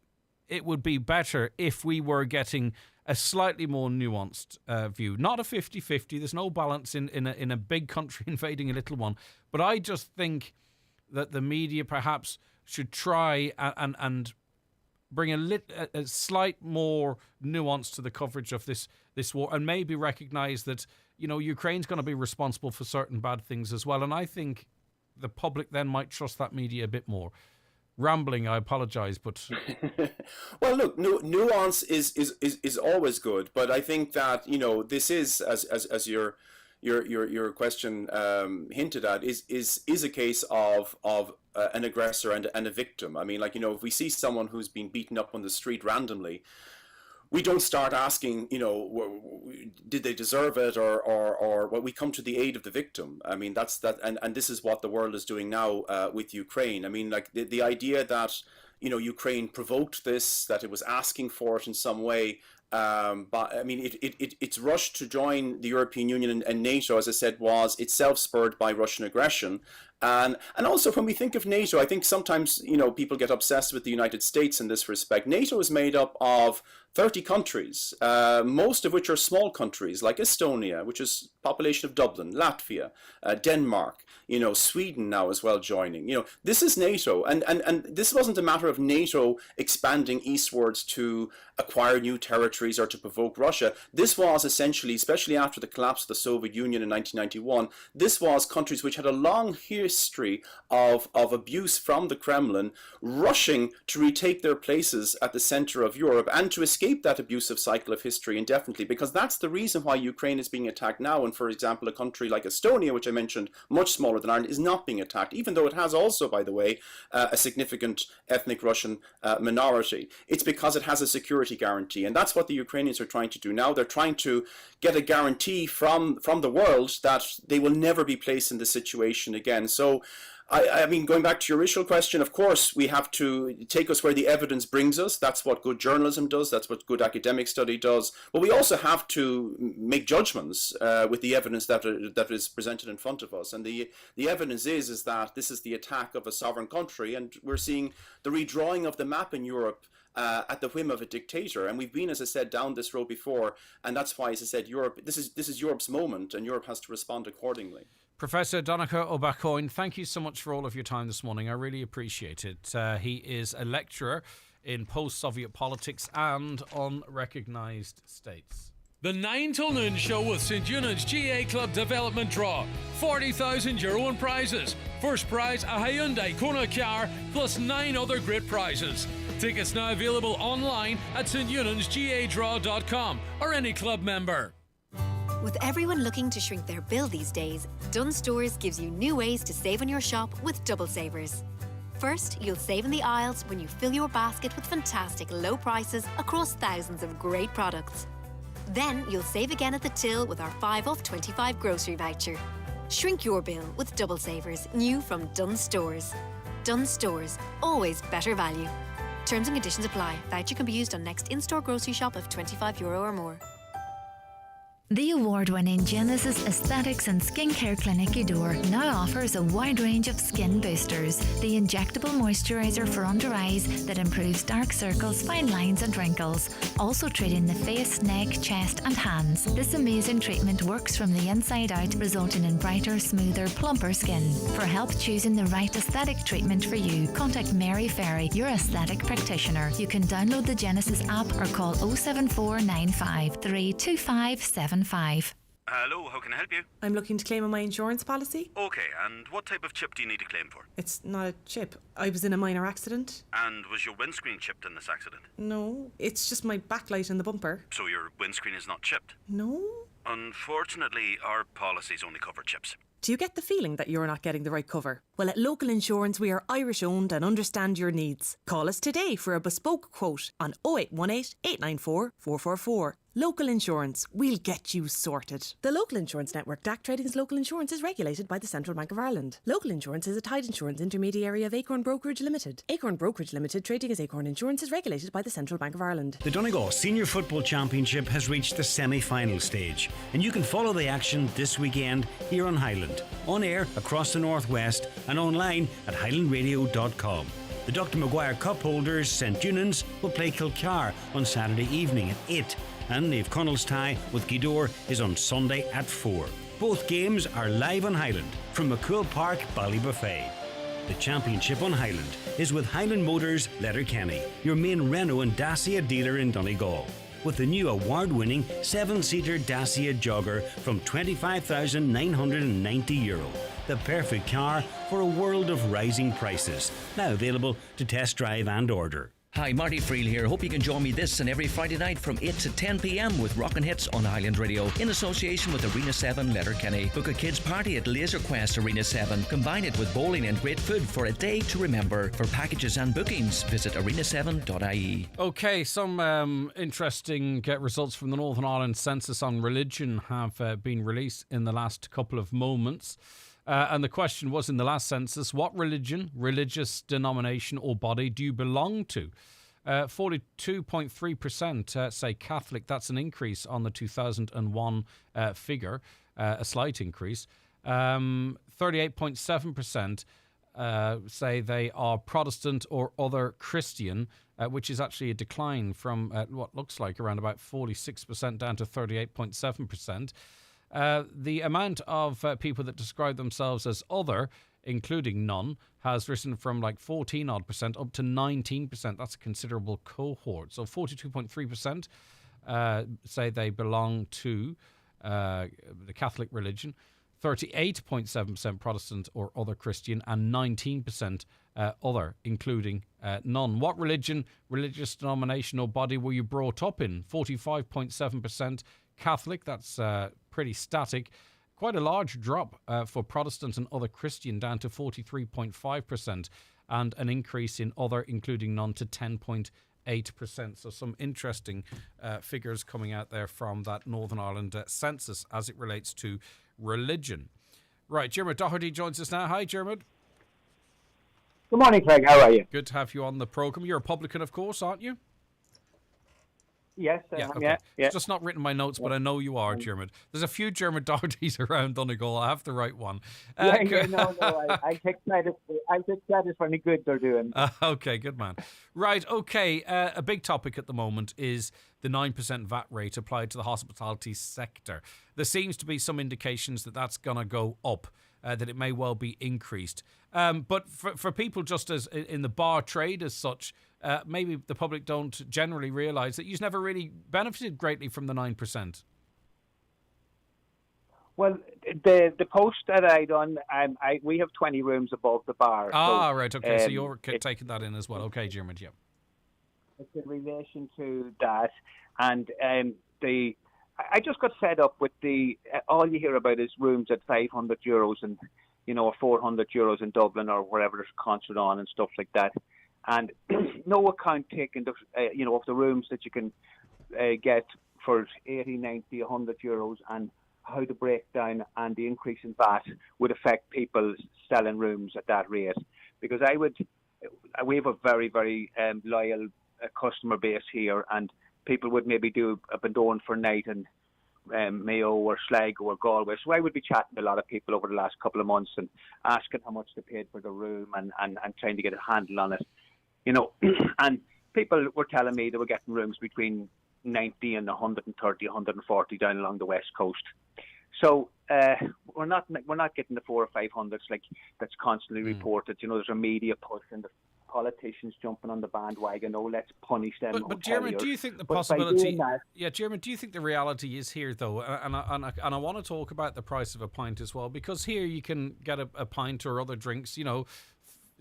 it would be better if we were getting a slightly more nuanced view? Not a 50-50. There's no balance in a big country invading a little one. But I just think that the media perhaps should try and bring a slight more nuance to the coverage of this war, and maybe recognise that Ukraine's going to be responsible for certain bad things as well. And I think the public then might trust that media a bit more. rambling. I apologise, but well, look, nuance is always good, but I think that this is as your question hinted at is a case of an aggressor and a victim. I mean, if we see someone who's been beaten up on the street randomly, we don't start asking, did they deserve it, or well, we come to the aid of the victim. I mean, that's that, and this is what the world is doing now with Ukraine. I mean, the idea that Ukraine provoked this, that it was asking for it in some way. But I mean, its rush to join the European Union and NATO, as I said, was itself spurred by Russian aggression. And also, when we think of NATO, I think sometimes people get obsessed with the United States in this respect. NATO is made up of 30 countries, most of which are small countries like Estonia, which is population of Dublin, Latvia, Denmark, Sweden now as well joining. This is NATO, and this wasn't a matter of NATO expanding eastwards to acquire new territories or to provoke Russia. This was essentially, especially after the collapse of the Soviet Union in 1991, this was countries which had a long history of abuse from the Kremlin, rushing to retake their places at the center of Europe and to escape that abusive cycle of history indefinitely, because that's the reason why Ukraine is being attacked now. And for example, a country like Estonia, which I mentioned, much smaller than Ireland, is not being attacked, even though it has also, by the way, a significant ethnic Russian minority. It's because it has a security guarantee, and that's what the Ukrainians are trying to do now. They're trying to get a guarantee from the world that they will never be placed in this situation again. So I mean, going back to your initial question, of course, we have to take us where the evidence brings us. That's what good journalism does. That's what good academic study does. But we also have to make judgments with the evidence that is presented in front of us. And the evidence is that this is the attack of a sovereign country, and we're seeing the redrawing of the map in Europe at the whim of a dictator. And we've been, as I said, down this road before, and that's why, as I said, Europe. This is Europe's moment, and Europe has to respond accordingly. Professor Donncha O'Bacoin, thank you so much for all of your time this morning. I really appreciate it. He is a lecturer in post-Soviet politics and unrecognised states. The 9 till noon show with St Eunan's GA Club Development Draw. €40,000 in prizes. First prize, a Hyundai Kona car, plus 9 other great prizes. Tickets now available online at steunans.gadraw.com or any club member. With everyone looking to shrink their bill these days, Dunnes Stores gives you new ways to save on your shop with double savers. First, you'll save in the aisles when you fill your basket with fantastic low prices across thousands of great products. Then you'll save again at the till with our 5 off 25 grocery voucher. Shrink your bill with double savers, new from Dunnes Stores. Dunnes Stores, always better value. Terms and conditions apply. Voucher can be used on next in-store grocery shop of €25 or more. The award-winning Genesis Aesthetics and Skincare Clinic Udor now offers a wide range of skin boosters. The injectable moisturiser for under eyes that improves dark circles, fine lines and wrinkles. Also treating the face, neck, chest and hands. This amazing treatment works from the inside out, resulting in brighter, smoother, plumper skin. For help choosing the right aesthetic treatment for you, contact Mary Ferry, your aesthetic practitioner. You can download the Genesis app or call 07495 32575. Hello, how can I help you? I'm looking to claim on my insurance policy. Okay, and what type of chip do you need to claim for? It's not a chip. I was in a minor accident. And was your windscreen chipped in this accident? No, it's just my backlight and the bumper. So your windscreen is not chipped? No. Unfortunately, our policies only cover chips. Do you get the feeling that you're not getting the right cover? Well, at Local Insurance, we are Irish owned and understand your needs. Call us today for a bespoke quote on 0818 894 444. Local Insurance, we'll get you sorted. The Local Insurance Network, DAC Trading's Local Insurance, is regulated by the Central Bank of Ireland. Local Insurance is a tied insurance intermediary of Acorn Brokerage Limited. Acorn Brokerage Limited, trading as Acorn Insurance, is regulated by the Central Bank of Ireland. The Donegal Senior Football Championship has reached the semi-final stage, and you can follow the action this weekend here on Highland, on air across the Northwest and online at highlandradio.com. The Dr. Maguire Cup holders, St Eunan's, will play Kilcar on Saturday evening at 8. And Naomh Connell's tie with Gweedore is on Sunday at 4. Both games are live on Highland from McCool Park, Ballybuffet. The championship on Highland is with Highland Motors Letterkenny, your main Renault and Dacia dealer in Donegal, with the new award-winning 7-seater Dacia Jogger from €25,990. the perfect car for a world of rising prices. Now available to test drive and order. Hi, Marty Friel here. Hope you can join me this and every Friday night from 8 to 10 p.m. with Rockin' Hits on Highland Radio in association with Arena 7 Letterkenny. Book a kids' party at Laser Quest Arena 7. Combine it with bowling and great food for a day to remember. For packages and bookings, visit arena7.ie. Okay, some interesting results from the Northern Ireland Census on religion have been released in the last couple of moments. And the question was in the last census, what religion, religious denomination or body do you belong to? 42.3% say Catholic. That's an increase on the 2001 figure, a slight increase. 38.7% say they are Protestant or other Christian, which is actually a decline from what looks like around about 46% down to 38.7%. The amount of people that describe themselves as other, including none, has risen from like 14% up to 19%. That's a considerable cohort. So 42.3% say they belong to the Catholic religion, 38.7% Protestant or other Christian, and 19% other, including none. What religion, religious denomination or body were you brought up in? 45.7% Catholic. That's pretty static. Quite a large drop for Protestant and other Christian, down to 43.5%, and an increase in other, including none, to 10.8%. So some interesting figures coming out there from that Northern Ireland census as it relates to religion. Right, Dermot Doherty joins us now. Hi, Dermot. Good morning, Craig. How are you? Good to have you on the programme. You're a publican, of course, aren't you? Yes, okay. It's just not written in my notes, but I know you are, Dermot. There's a few Dermot Dohertys around Donegal. I have the right one. No, I take credit for any good they're doing. Okay, good man. Right, okay. A big topic at the moment is the 9% VAT rate applied to the hospitality sector. There seems to be some indications that that's going to go up, that it may well be increased. But for people just as in the bar trade as such, maybe the public don't generally realise that you've never really benefited greatly from the 9%. Well, the post that I done, we have 20 rooms above the bar. Right, okay. So you're taking that in as well. Okay, Dermot, yeah. It's in relation to that. And I just got fed up with all you hear about is rooms at €500 and, or €400 in Dublin or wherever there's a concert on and stuff like that. And no account taken, of the rooms that you can get for 80, 90, €100, and how the breakdown and the increase in VAT would affect people selling rooms at that rate. Because we have a very, very loyal customer base here, and people would maybe do a Bandone for night and Mayo or Sligo or Galway. So I would be chatting to a lot of people over the last couple of months and asking how much they paid for the room and trying to get a handle on it. And people were telling me they were getting rooms between 90 and 130, 140 down along the west coast. So we're not getting the 400 or 500s like that's constantly reported. There's a media push and the politicians jumping on the bandwagon. Oh, let's punish them. But Dermot, do you think the possibility? Dermot, do you think the reality is here though? And I want to talk about the price of a pint as well, because here you can get a pint or other drinks,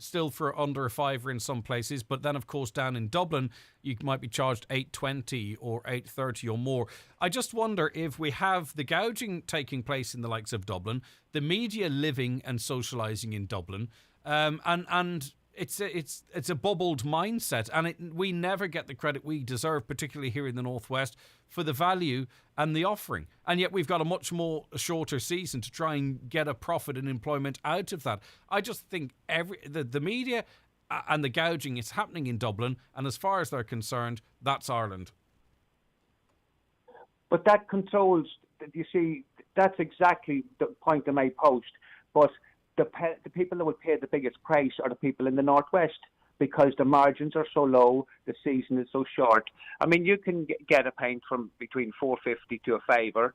still for under a £5 in some places, but then of course down in Dublin you might be charged $8.20 or $8.30 or more. I just wonder if we have the gouging taking place in the likes of Dublin, the media living and socialising in Dublin, and it's a bubbled mindset, and we never get the credit we deserve, particularly here in the Northwest, for the value and the offering. And yet we've got a much more shorter season to try and get a profit and employment out of that. I just think the media and the gouging is happening in Dublin, and as far as they're concerned, that's Ireland. But that controls, you see, that's exactly the point of my post. But the people that would pay the biggest price are the people in the Northwest, because the margins are so low, the season is so short. I mean, you can get a pint from between $4.50 to $5.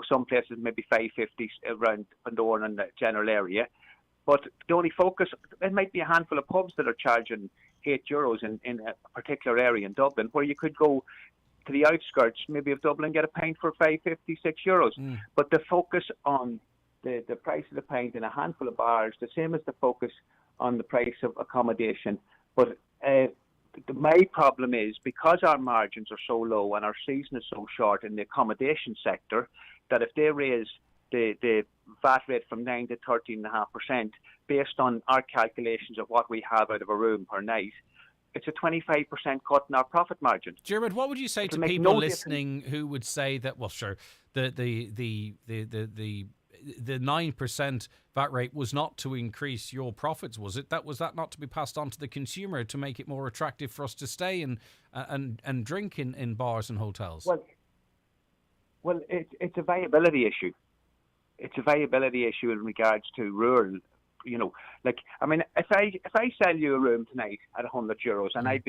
Some places maybe $5.50 around Bandone and the general area. But the only focus, it might be a handful of pubs that are charging €8 in a particular area in Dublin, where you could go to the outskirts maybe of Dublin and get a pint for €5.50, €6. But the focus on the price of the pint in a handful of bars, the same as the focus on the price of accommodation. But my problem is, because our margins are so low and our season is so short in the accommodation sector, that if they raise the VAT rate from 9 to 13.5%, based on our calculations of what we have out of a room per night, it's a 25% cut in our profit margin. Dermot, what would you say to people listening who would say that, well, sure, the 9% VAT rate was not to increase your profits, was it? Was that not to be passed on to the consumer to make it more attractive for us to stay and drink in bars and hotels? Well, it's a viability issue. It's a viability issue in regards to rural. If I sell you a room tonight at €100, and that'd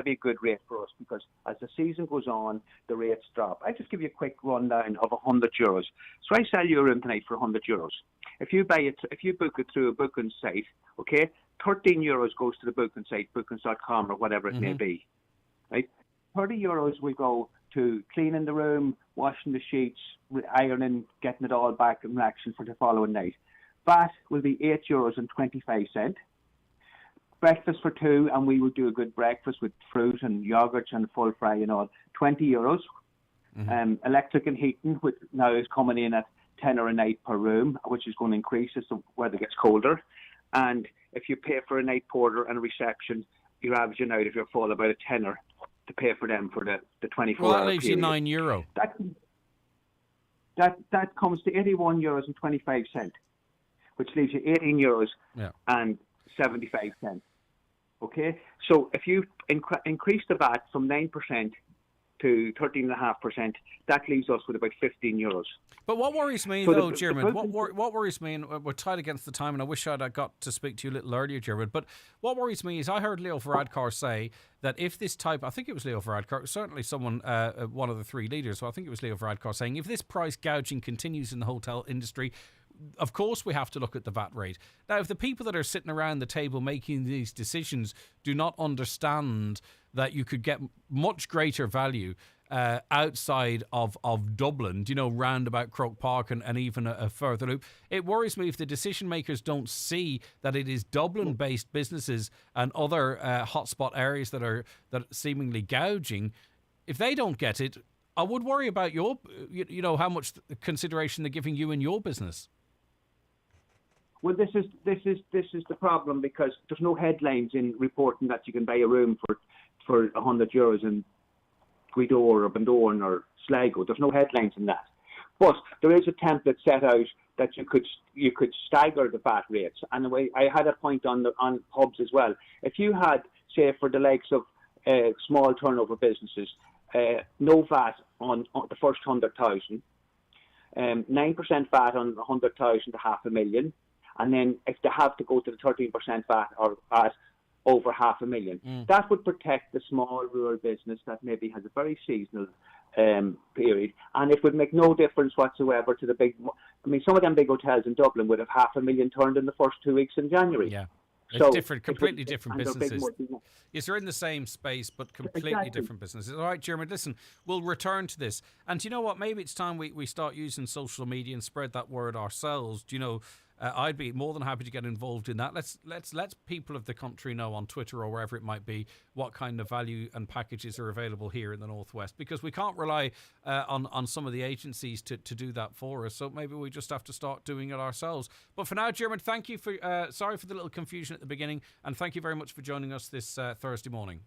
be a good rate for us, because as the season goes on, the rates drop. I just give you a quick rundown of €100. So I sell you a room tonight for €100. If you book it through a booking site, okay, €13 goes to the booking site, bookings.com or whatever it may be, right? €30 will go to cleaning the room, washing the sheets, ironing, getting it all back in action for the following night. VAT will be €8.25. Breakfast for two, and we will do a good breakfast with fruit and yogurts and full fry and all, €20. Electric and heating, which now is coming in at €10 a night per room, which is going to increase as the weather gets colder. And if you pay for a night porter and a reception, you're averaging out, if you're full, about €10 to pay for them for the 24-hour period. Well, that leaves you €9. That comes to €81.25, which leaves you €18 and 75 cents. Okay, so if you increase the VAT from 9% to 13.5%, that leaves us with about €15. But what worries me, though, Dermot, what worries me, and we're tied against the time, and I wish I'd got to speak to you a little earlier, Dermot, but what worries me is I heard Leo Varadkar say that if this type, I think it was Leo Varadkar, certainly someone, one of the three leaders, so I think it was Leo Varadkar saying, if this price gouging continues in the hotel industry, of course we have to look at the VAT rate. Now, if the people that are sitting around the table making these decisions do not understand that you could get much greater value outside of Dublin, round about Croke Park and even a further loop, it worries me if the decision makers don't see that it is Dublin-based businesses and other hotspot areas that are seemingly gouging. If they don't get it, I would worry about your, how much consideration they're giving you in your business. Well, this is the problem, because there's no headlines in reporting that you can buy a room for €100 in Guido or Bundoran or Sligo. There's no headlines in that. But there is a template set out that you could stagger the VAT rates. And I had a point on pubs as well. If you had, say, for the likes of small turnover businesses, no VAT on the first 100,000, 9% VAT on 100,000 to $500,000, and then if they have to go to the 13% VAT or VAT over $500,000, that would protect the small rural business that maybe has a very seasonal period, and it would make no difference whatsoever to the big. I mean, some of them big hotels in Dublin would have $500,000 turned in the first 2 weeks in January. Yeah. It's completely different businesses. Yes, they're in the same space, but completely different businesses. All right, Dermot, listen, we'll return to this. And do you know what? Maybe it's time we start using social media and spread that word ourselves. Do you know, I'd be more than happy to get involved in that. Let's people of the country know on Twitter or wherever it might be what kind of value and packages are available here in the Northwest, because we can't rely on some of the agencies to do that for us. So maybe we just have to start doing it ourselves. But for now, Dermot, thank you for sorry for the little confusion at the beginning, and thank you very much for joining us this Thursday morning.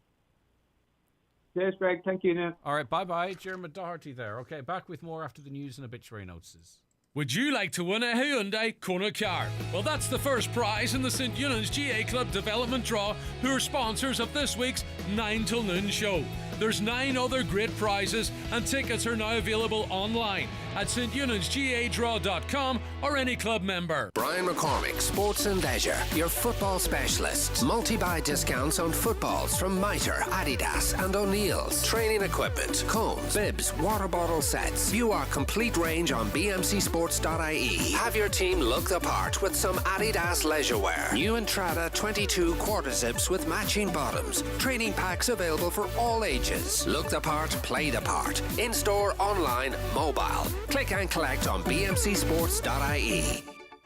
Cheers, Greg. Thank you. Now. All right, bye-bye. Dermot Doherty there. Okay, back with more after the news and obituary notices. Would you like to win a Hyundai Kona car? Well, that's the first prize in the St. Eunan's GA Club Development Draw, who are sponsors of this week's 9 till noon show. There's 9 other great prizes, and tickets are now available online at stunansgadraw.com or any club member. Brian McCormick, Sports and Leisure, your football specialist. Multi-buy discounts on footballs from Mitre, Adidas and O'Neill's. Training equipment, combs, bibs, water bottle sets. View our complete range on bmcsports.ie. Have your team look the part with some Adidas leisure wear. New Entrada 22 quarter zips with matching bottoms. Training packs available for all ages matches. Look the part, play the part. In-store, online, mobile. Click and collect on bmcsports.ie.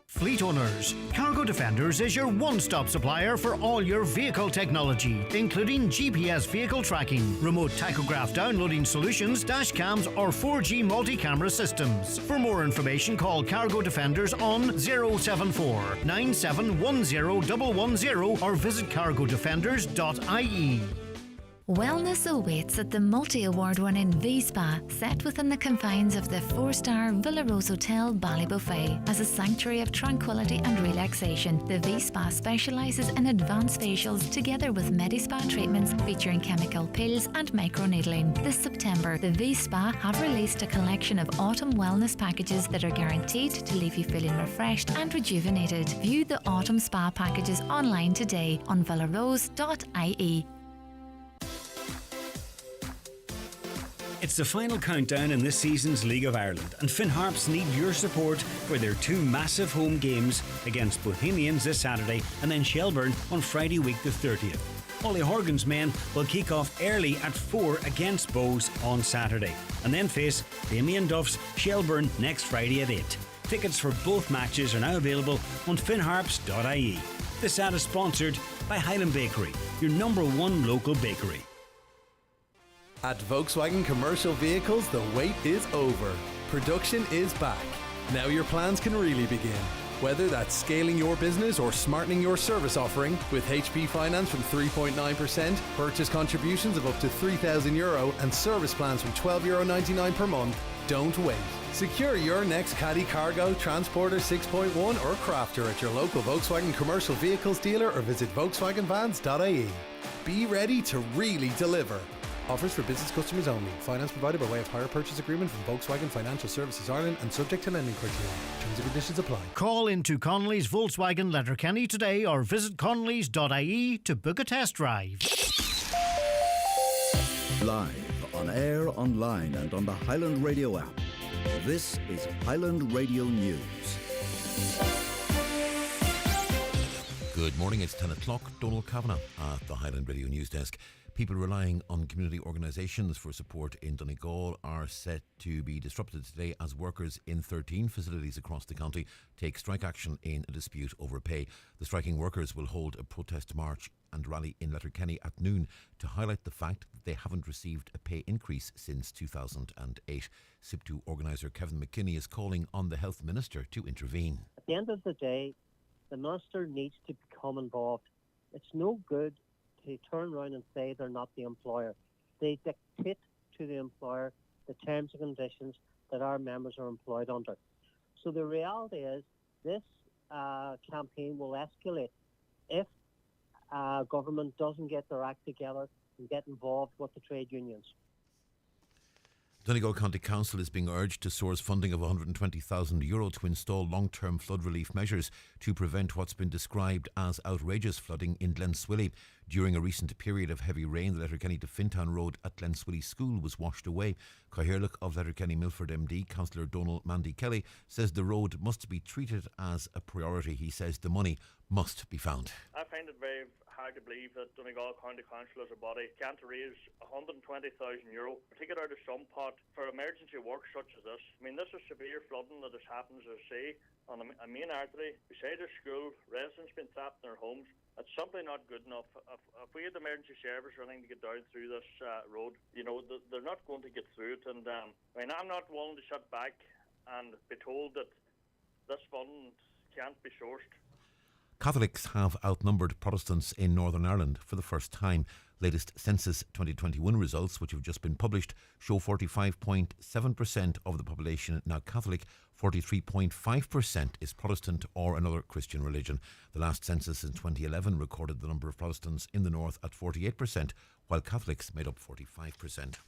Fleet owners, Cargo Defenders is your one-stop supplier for all your vehicle technology, including GPS vehicle tracking, remote tachograph downloading solutions, dash cams or 4G multi-camera systems. For more information, call Cargo Defenders on 074 9710 110 or visit cargodefenders.ie. Wellness awaits at the multi-award-winning V-Spa, set within the confines of the 4-star Villa Rose Hotel Ballybuffet. As a sanctuary of tranquility and relaxation, the V-Spa specialises in advanced facials together with Medi-Spa treatments featuring chemical pills and microneedling. This September, the V-Spa have released a collection of autumn wellness packages that are guaranteed to leave you feeling refreshed and rejuvenated. View the autumn spa packages online today on villarose.ie. It's the final countdown in this season's League of Ireland, and Finn Harps need your support for their two massive home games against Bohemians this Saturday and then Shelburne on Friday week the 30th. Ollie Horgan's men will kick off early at 4 against Bows on Saturday and then face Damien Duff's Shelburne next Friday at 8. Tickets for both matches are now available on finnharps.ie. This ad is sponsored by Highland Bakery, your #1 local bakery. At Volkswagen Commercial Vehicles, the wait is over. Production is back. Now your plans can really begin. Whether that's scaling your business or smartening your service offering, with HP Finance from 3.9%, purchase contributions of up to €3,000 and service plans from €12.99 per month, don't wait. Secure your next Caddy, Cargo, Transporter 6.1 or Crafter at your local Volkswagen Commercial Vehicles dealer or visit volkswagenvans.ie. Be ready to really deliver. Offers for business customers only. Finance provided by way of hire purchase agreement from Volkswagen Financial Services Ireland and subject to lending criteria. Terms and conditions apply. Call into Connolly's Volkswagen Letterkenny today or visit connellys.ie to book a test drive. Live, on air, online and on the Highland Radio app. This is Highland Radio News. Good morning, it's 10 o'clock. Donald Kavanagh at the Highland Radio News Desk. People relying on community organisations for support in Donegal are set to be disrupted today as workers in 13 facilities across the county take strike action in a dispute over pay. The striking workers will hold a protest march and rally in Letterkenny at noon to highlight the fact that they haven't received a pay increase since 2008. SIPTU organiser Kevin McKinney is calling on the Health Minister to intervene. At the end of the day, the Minister needs to become involved. It's no good to turn around and say they're not the employer. They dictate to the employer the terms and conditions that our members are employed under. So the reality is this campaign will escalate if government doesn't get their act together and get involved with the trade unions. Donegal County Council is being urged to source funding of €120,000 to install long-term flood relief measures to prevent what's been described as outrageous flooding in Glenswilly. During a recent period of heavy rain, the Letterkenny to Fintown Road at Glenswilly School was washed away. Caherlick of Letterkenny Milford MD, Councillor Donald Mandy Kelly, says the road must be treated as a priority. He says the money must be found. I find it very hard to believe that Donegal County Council as a body can't raise €120,000, take it out of some pot for emergency work such as this. I mean, this is severe flooding that has happened, as I say, on a main artery beside a school, residents been trapped in their homes. It's simply not good enough. If we had emergency service running to get down through this road, you know, they're not going to get through it. And I mean, I'm not willing to sit back and be told that this fund can't be sourced. Catholics have outnumbered Protestants in Northern Ireland for the first time. Latest Census 2021 results, which have just been published, show 45.7% of the population now Catholic, 43.5% is Protestant or another Christian religion. The last census in 2011 recorded the number of Protestants in the north at 48%, while Catholics made up 45%.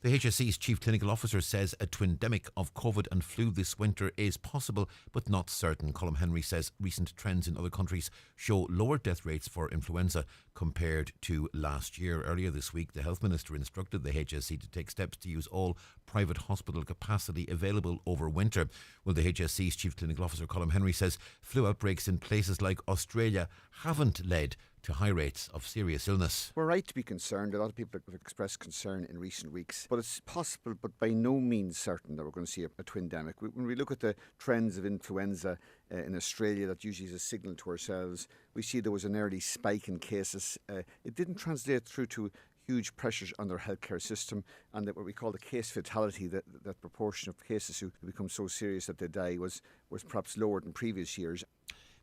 The HSE's Chief Clinical Officer says a twindemic of COVID and flu this winter is possible but not certain. Colm Henry says recent trends in other countries show lower death rates for influenza compared to last year. Earlier this week, the Health Minister instructed the HSE to take steps to use all private hospital capacity available over winter. Well, the HSE's Chief Clinical Officer Colm Henry says flu outbreaks in places like Australia haven't led to high rates of serious illness. We're right to be concerned. A lot of people have expressed concern in recent weeks, but it's possible, but by no means certain, that we're going to see a twindemic. When we look at the trends of influenza in Australia, that usually is a signal to ourselves. We see there was an early spike in cases. It didn't translate through to huge pressures on their healthcare system, and that what we call the case fatality, that proportion of cases who become so serious that they die, was perhaps lower than previous years.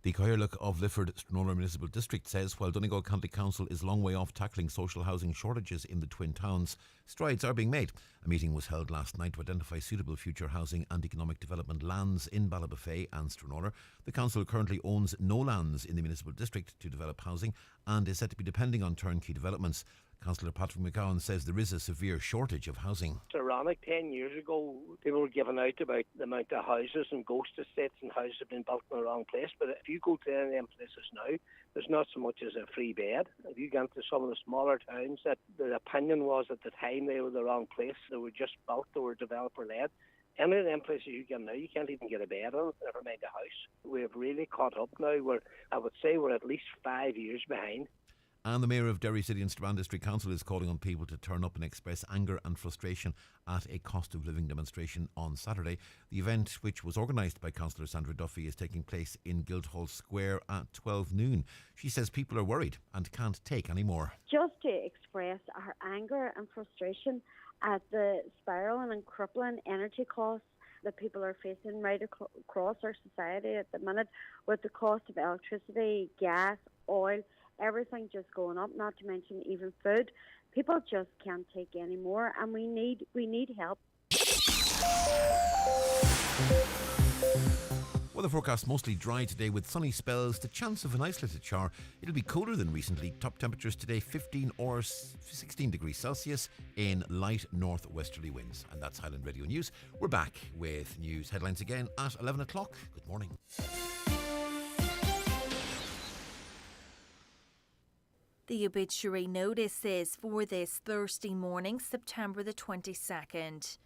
The Caoirleach of Lifford-Strathmore Municipal District says while Donegal County Council is a long way off tackling social housing shortages in the twin towns, strides are being made. A meeting was held last night to identify suitable future housing and economic development lands in Ballybofey and Strathmore. The council currently owns no lands in the municipal district to develop housing and is said to be depending on turnkey developments. Councillor Patrick McGowan says there is a severe shortage of housing. It's ironic. 10 years ago, people were giving out about the amount of houses and ghost estates and houses have been built in the wrong place. But if you go to any of them places now, there's not so much as a free bed. If you get to some of the smaller towns, that the opinion was at the time they were the wrong place. They were just built, they were developer-led. Any of them places you get now, you can't even get a bed on, never mind a house. We've really caught up now. I would say we're at least 5 years behind. And the Mayor of Derry City and Strabane District Council is calling on people to turn up and express anger and frustration at a cost of living demonstration on Saturday. The event, which was organised by Councillor Sandra Duffy, is taking place in Guildhall Square at 12 noon. She says people are worried and can't take any more. Just to express our anger and frustration at the spiralling and crippling energy costs that people are facing right across our society at the minute, with the cost of electricity, gas, oil, everything just going up, not to mention even food. People just can't take any more, and we need help. Weather forecast mostly dry today with sunny spells, the chance of an isolated shower. It'll be colder than recently. Top temperatures today 15 or 16 degrees Celsius in light northwesterly winds. And that's Highland Radio News. We're back with news headlines again at 11 o'clock. Good morning. The obituary notices for this Thursday morning, September the 22nd.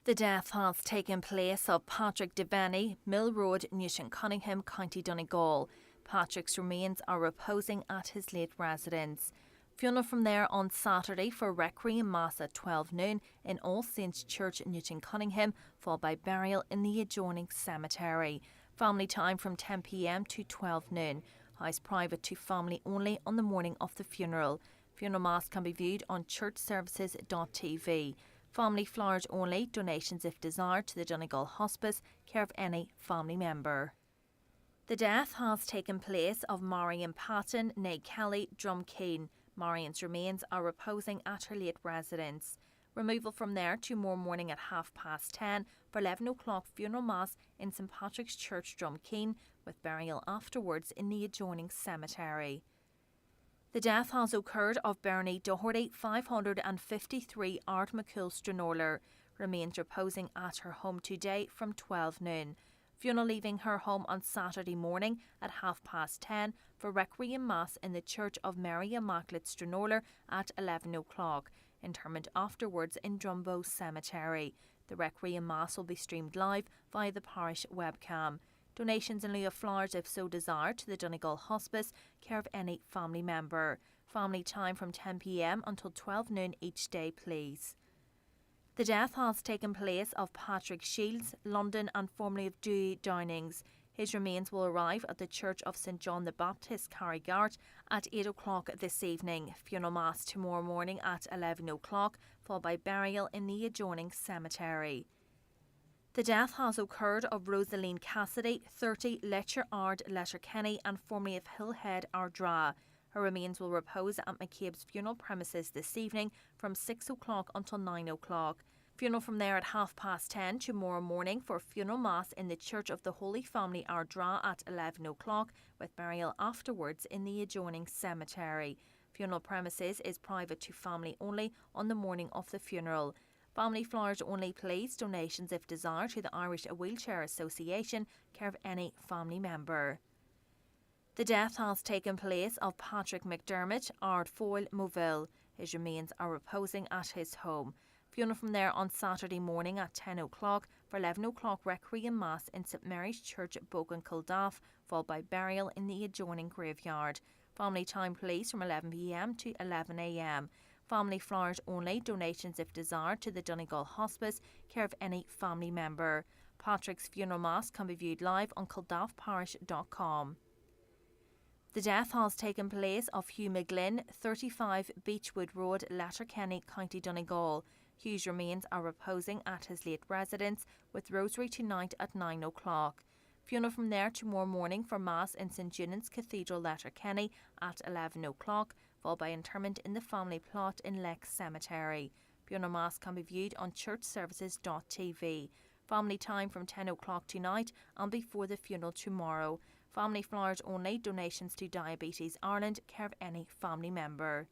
The death has taken place of Patrick Devaney, Mill Road, Newton Cunningham, County Donegal. Patrick's remains are reposing at his late residence. Funeral from there on Saturday for Requiem Mass at 12 noon in All Saints Church, Newton Cunningham, followed by burial in the adjoining cemetery. Family time from 10 p.m. to 12 noon. House private to family only on the morning of the funeral. Funeral mass can be viewed on churchservices.tv. Family flowers only, donations if desired to the Donegal Hospice, care of any family member. The death has taken place of Marion Patton, née Kelly, Drumkeen. Marion's remains are reposing at her late residence. Removal from there tomorrow morning at 10:30 for 11 o'clock funeral mass in St Patrick's Church, Drumkeen, with burial afterwards in the adjoining cemetery. The death has occurred of Bernie Doherty, 553 Ard McCool Stranorler. Remains reposing at her home today from 12 noon. Funeral leaving her home on Saturday morning at 10:30 for Requiem Mass in the Church of Mary Immaculate Stranorler at 11 o'clock. Interment afterwards in Drumbo Cemetery. The Requiem Mass will be streamed live via the parish webcam. Donations in lieu of flowers, if so desired, to the Donegal Hospice, care of any family member. Family time from 10 p.m. until 12 noon each day, please. The death has taken place of Patrick Shields, London, and formerly of Dewey Downings. His remains will arrive at the Church of St John the Baptist, Carrigart, at 8 o'clock this evening. Funeral Mass tomorrow morning at 11 o'clock, followed by burial in the adjoining cemetery. The death has occurred of Rosaline Cassidy, 30, Letcher Ard, Letterkenny, and formerly of Hillhead, Ardra. Her remains will repose at McCabe's funeral premises this evening from 6 o'clock until 9 o'clock. Funeral from there at 10:30 tomorrow morning for funeral mass in the Church of the Holy Family Ardra at 11 o'clock, with burial afterwards in the adjoining cemetery. Funeral premises is private to family only on the morning of the funeral. Family flowers only, please. Donations if desired to the Irish Wheelchair Association, care of any family member. The death has taken place of Patrick McDermott, Ardfoyle, Moville. His remains are reposing at his home. Funeral from there on Saturday morning at 10 o'clock for 11 o'clock Requiem Mass in St Mary's Church, Bogan Kildaff, followed by burial in the adjoining graveyard. Family time please from 11 p.m. to 11 a.m. Family flowers only, donations if desired to the Donegal Hospice, care of any family member. Patrick's funeral mass can be viewed live on kildaffparish.com. The death has taken place of Hugh McGlynn, 35 Beechwood Road, Letterkenny, County Donegal. Hughes' remains are reposing at his late residence, with rosary tonight at 9 o'clock. Funeral from there tomorrow morning for Mass in St Eunan's Cathedral, Letterkenny at 11 o'clock, followed by interment in the family plot in Lex Cemetery. Funeral Mass can be viewed on churchservices.tv. Family time from 10 o'clock tonight and before the funeral tomorrow. Family flowers only, donations to Diabetes Ireland, care of any family member.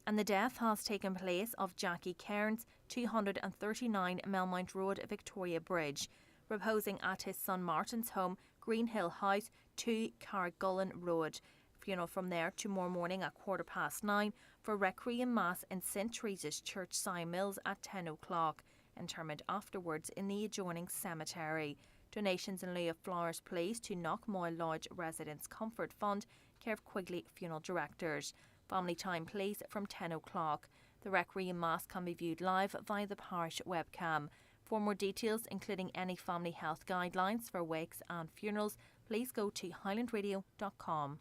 And the death has taken place of Jackie Cairns, 239 Melmount Road, Victoria Bridge, reposing at his son Martin's home, Greenhill House, 2 Carrigullen Road. Funeral from there tomorrow morning at 9:15 for Requiem Mass in St Teresa's Church, Sion Mills at 10 o'clock. Interment afterwards in the adjoining cemetery. Donations in lieu of flowers please to Knockmoy Lodge Residents Comfort Fund, care of Quigley Funeral Directors. Family time please from 10 o'clock. The Requiem Mass can be viewed live via the parish webcam. For more details, including any family health guidelines for wakes and funerals, please go to highlandradio.com.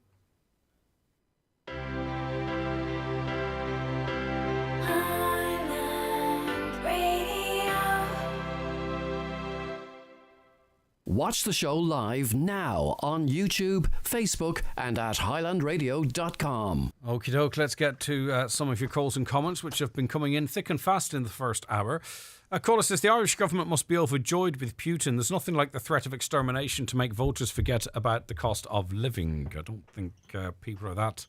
Watch the show live now on YouTube, Facebook and at highlandradio.com. Okie doke, let's get to some of your calls and comments which have been coming in thick and fast in the first hour. Caller says the Irish government must be overjoyed with Putin. There's nothing like the threat of extermination to make voters forget about the cost of living. I don't think people are that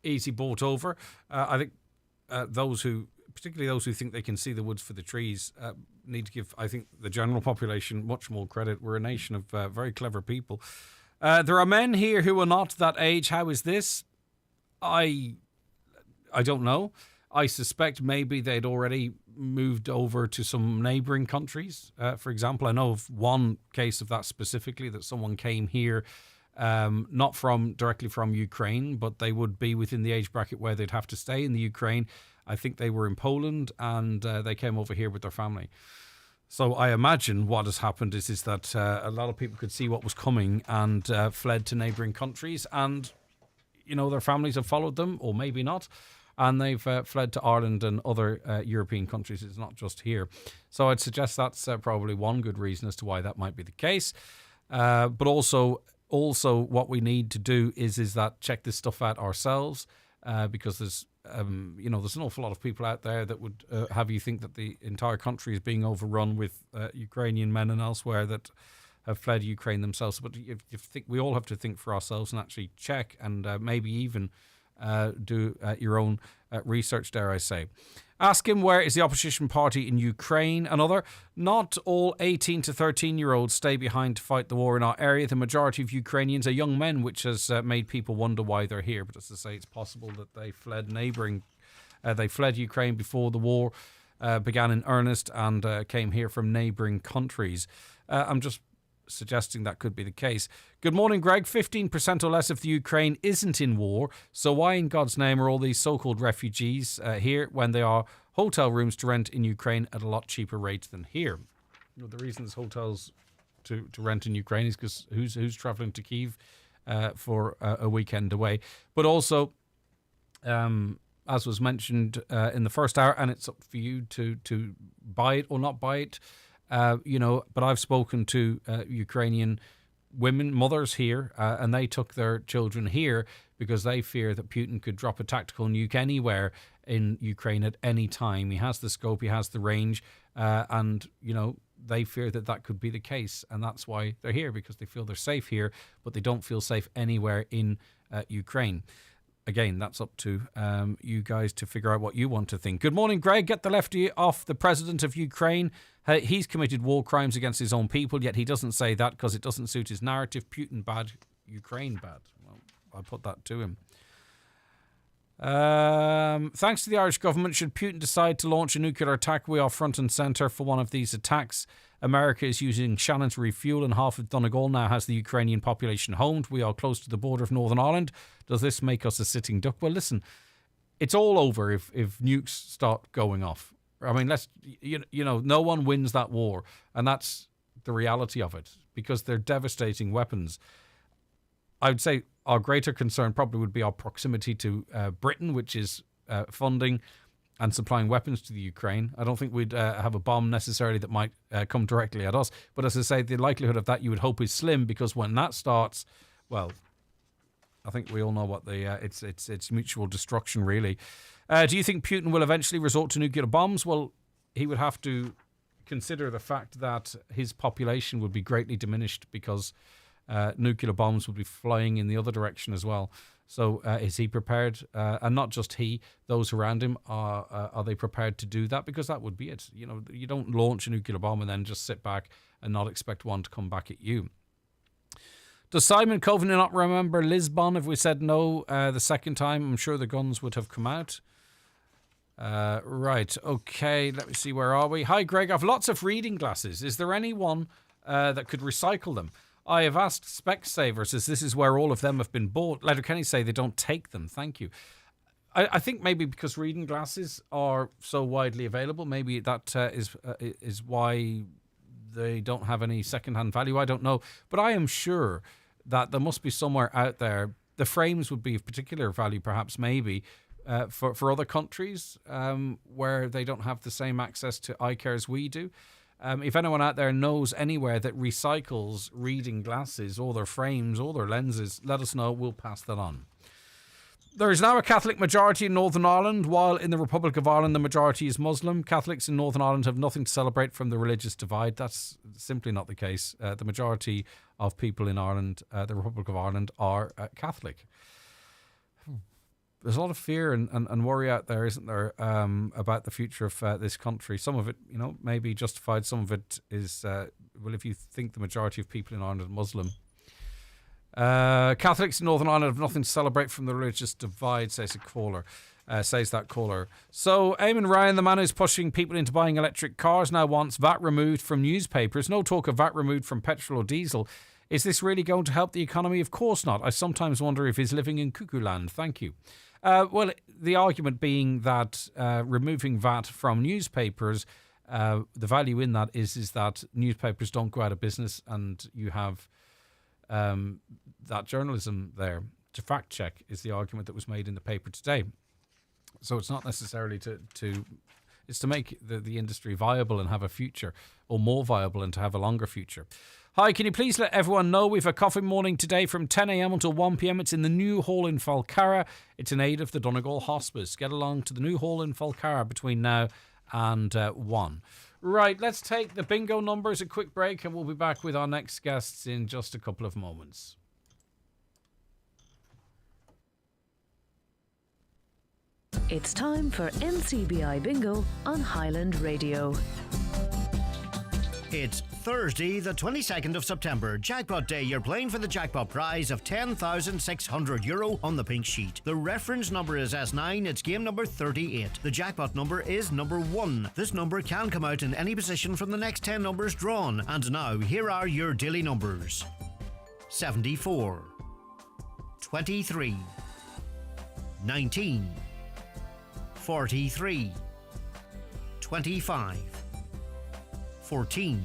easy bought over. I think particularly those who think they can see the woods for the trees, need to give, I think, the general population much more credit. We're a nation of very clever people. There are men here who are not that age. How is this? I don't know. I suspect maybe they'd already moved over to some neighbouring countries. For example, I know of one case of that specifically, that someone came here not directly from Ukraine, but they would be within the age bracket where they'd have to stay in the Ukraine. I think they were in Poland and they came over here with their family. So I imagine what has happened is that a lot of people could see what was coming and fled to neighbouring countries, and their families have followed them, or maybe not, and they've fled to Ireland and other European countries. It's not just here. So I'd suggest that's probably one good reason as to why that might be the case. But also what we need to do is that check this stuff out ourselves, because there's an awful lot of people out there that would have you think that the entire country is being overrun with Ukrainian men and elsewhere that have fled Ukraine themselves. But we all have to think for ourselves and actually check and maybe even do your own research, dare I say. Ask him, where is the opposition party in Ukraine? Another, not all 18 to 13-year-olds stay behind to fight the war in our area. The majority of Ukrainians are young men, which has made people wonder why they're here. But as I say, it's possible that they fled they fled Ukraine before the war began in earnest and came here from neighbouring countries. I'm just suggesting that could be the case. Good morning, Greg. 15% or less of the Ukraine isn't in war, so why in God's name are all these so-called refugees here when there are hotel rooms to rent in Ukraine at a lot cheaper rates than here? The reason there's hotels to rent in Ukraine is because who's travelling to Kyiv for a weekend away? But also, as was mentioned in the first hour, and it's up for you to buy it or not buy it, but I've spoken to Ukrainian women, mothers here, and they took their children here because they fear that Putin could drop a tactical nuke anywhere in Ukraine at any time. He has the scope, he has the range, and, they fear that could be the case. And that's why they're here, because they feel they're safe here, but they don't feel safe anywhere in Ukraine. Again, that's up to you guys to figure out what you want to think. Good morning, Greg. Get the lefty off the president of Ukraine. He's committed war crimes against his own people, yet he doesn't say that because it doesn't suit his narrative. Putin bad, Ukraine bad. Well, I'll put that to him. Thanks to the Irish government, should Putin decide to launch a nuclear attack, we are front and centre for one of these attacks. America is using Shannon to refuel, and half of Donegal now has the Ukrainian population homed. We are close to the border of Northern Ireland. Does this make us a sitting duck? Well, listen, it's all over if nukes start going off. I mean, no one wins that war, and that's the reality of it, because they're devastating weapons. I would say our greater concern probably would be our proximity to Britain, which is funding and supplying weapons to the Ukraine. I don't think we'd have a bomb necessarily that might come directly at us. But as I say, the likelihood of that you would hope is slim, because when that starts, well, I think we all know what it's mutual destruction, really. Do you think Putin will eventually resort to nuclear bombs? Well, he would have to consider the fact that his population would be greatly diminished, because nuclear bombs would be flying in the other direction as well. So is he prepared? And not just he, those around him, are they prepared to do that? Because that would be it. You don't launch a nuclear bomb and then just sit back and not expect one to come back at you. Does Simon Coveney not remember Lisbon? If we said no the second time, I'm sure the guns would have come out. Right, okay, let me see, where are we? Hi Greg, I've lots of reading glasses. Is there anyone that could recycle them? I have asked Specsavers, as this is where all of them have been bought. Letterkenny say they don't take them. Thank you. I think maybe because reading glasses are so widely available, maybe that is why they don't have any second-hand value. I don't know. But I am sure that there must be somewhere out there. The frames would be of particular value, perhaps, maybe, for other countries where they don't have the same access to eye care as we do. If anyone out there knows anywhere that recycles reading glasses or their frames or their lenses, let us know. We'll pass that on. There is now a Catholic majority in Northern Ireland, while in the Republic of Ireland the majority is Muslim. Catholics in Northern Ireland have nothing to celebrate from the religious divide. That's simply not the case. The majority of people in Ireland, the Republic of Ireland, are Catholic. There's a lot of fear and worry out there, isn't there, about the future of this country. Some of it, may be justified. Some of it is, if you think the majority of people in Ireland are Muslim. Catholics in Northern Ireland have nothing to celebrate from the religious divide, says that caller. So Eamon Ryan, the man who's pushing people into buying electric cars, now wants VAT removed from newspapers. No talk of VAT removed from petrol or diesel. Is this really going to help the economy? Of course not. I sometimes wonder if he's living in cuckoo land. Thank you. Well, the argument being that removing VAT from newspapers, the value in that is that newspapers don't go out of business, and you have that journalism there to fact check, is the argument that was made in the paper today. So it's not necessarily it's to make the industry viable and have a future, or more viable and to have a longer future. Hi, can you please let everyone know we've a coffee morning today from 10 a.m. until 1 p.m. It's in the new hall in Falcarra. It's in aid of the Donegal Hospice. Get along to the new hall in Falcarra between now and 1. Right, let's take the bingo numbers, a quick break, and we'll be back with our next guests in just a couple of moments. It's time for Ncbi Bingo on Highland Radio. It's Thursday, the 22nd of September, Jackpot Day. You're playing for the jackpot prize of €10,600 on the pink sheet. The reference number is S9. It's game number 38. The jackpot number is number 1. This number can come out in any position from the next 10 numbers drawn. And now, here are your daily numbers: 74, 23, 19, 43, 25, 14,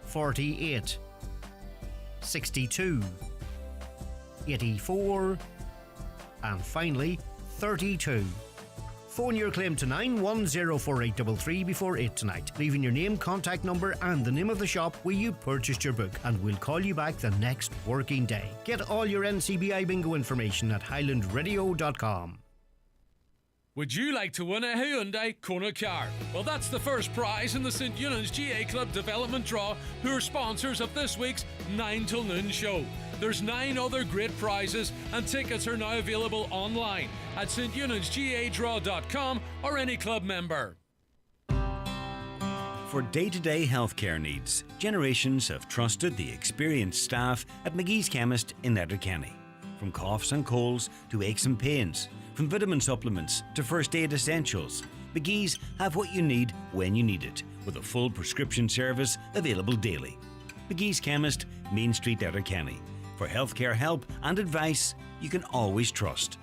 48, 62, 84, and finally 32. Phone your claim to 9104833 before 8 tonight, leaving your name, contact number and the name of the shop where you purchased your book, and we'll call you back the next working day. Get all your NCBI Bingo information at highlandradio.com. Would you like to win a Hyundai Kona car? Well, that's the first prize in the St. Eunan's GA Club Development Draw, who are sponsors of this week's 9 till noon show. There's 9 other great prizes, and tickets are now available online at stunansgadraw.com or any club member. For day-to-day healthcare needs, generations have trusted the experienced staff at McGee's Chemist in Letterkenny. From coughs and colds to aches and pains, from vitamin supplements to first aid essentials, McGee's have what you need when you need it, with a full prescription service available daily. McGee's Chemist, Main Street, Letterkenny. For healthcare help and advice you can always trust.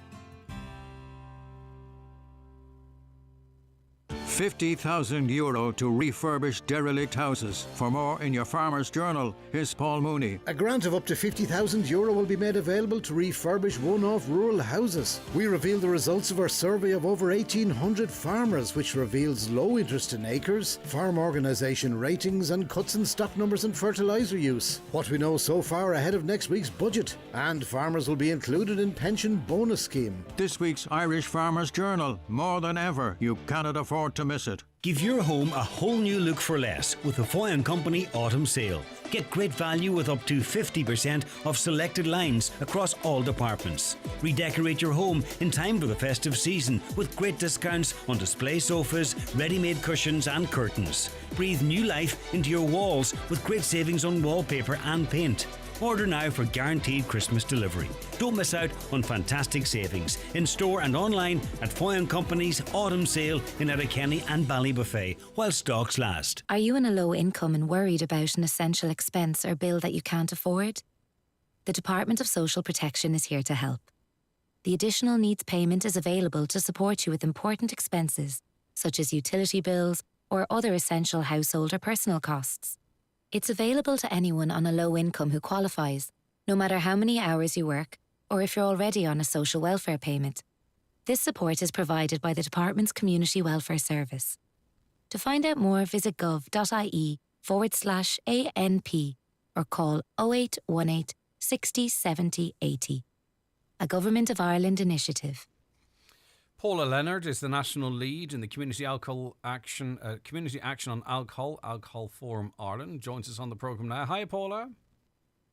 €50,000 to refurbish derelict houses. For more in your Farmer's Journal, here's Paul Mooney. A grant of up to €50,000 will be made available to refurbish one-off rural houses. We reveal the results of our survey of over 1,800 farmers, which reveals low interest in acres, farm organisation ratings and cuts in stock numbers and fertiliser use. What we know so far ahead of next week's budget. And farmers will be included in pension bonus scheme. This week's Irish Farmer's Journal. More than ever, you cannot afford to miss it. Give your home a whole new look for less with the Foy & Company Autumn Sale. Get great value with up to 50% off selected lines across all departments. Redecorate your home in time for the festive season with great discounts on display sofas, ready-made cushions and curtains. Breathe new life into your walls with great savings on wallpaper and paint. Order now for guaranteed Christmas delivery. Don't miss out on fantastic savings in store and online at Foy & Company's Autumn Sale in Letterkenny and Ballybuffet while stocks last. Are you on a low income and worried about an essential expense or bill that you can't afford? The Department of Social Protection is here to help. The additional needs payment is available to support you with important expenses such as utility bills or other essential household or personal costs. It's available to anyone on a low income who qualifies, no matter how many hours you work or if you're already on a social welfare payment. This support is provided by the Department's Community Welfare Service. To find out more, visit gov.ie/ANP or call 0818 60 70 80. A Government of Ireland initiative. Paula Leonard is the national lead in the Community Action on Alcohol Forum Ireland. Joins us on the programme now. Hi, Paula.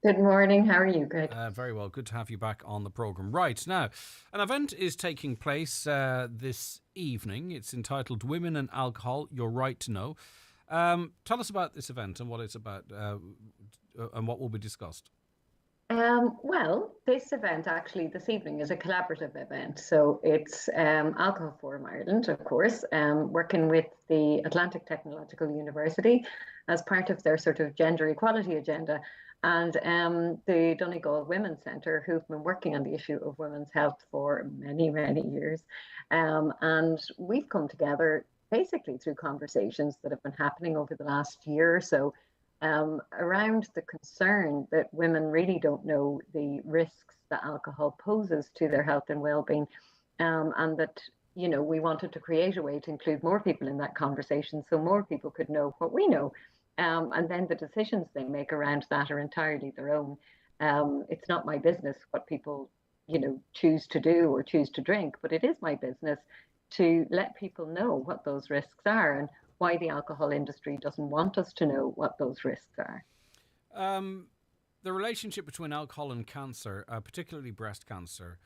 Good morning. How are you? Good. Very well. Good to have you back on the programme. Right, now, an event is taking place this evening. It's entitled Women and Alcohol, Your Right to Know. Tell us about this event and what it's about and what will be discussed. Well, this event actually this evening is a collaborative event. So it's Alcohol Forum Ireland, of course, working with the Atlantic Technological University as part of their sort of gender equality agenda, and the Donegal Women's Centre, who've been working on the issue of women's health for many, many years. And we've come together basically through conversations that have been happening over the last year or so, around the concern that women really don't know the risks that alcohol poses to their health and well-being, and that, you know, we wanted to create a way to include more people in that conversation so more people could know what we know, and then the decisions they make around that are entirely their own. It's not my business what people, you know, choose to do or choose to drink, but it is my business to let people know what those risks are and why the alcohol industry doesn't want us to know what those risks are. The relationship between alcohol and cancer, particularly breast cancer,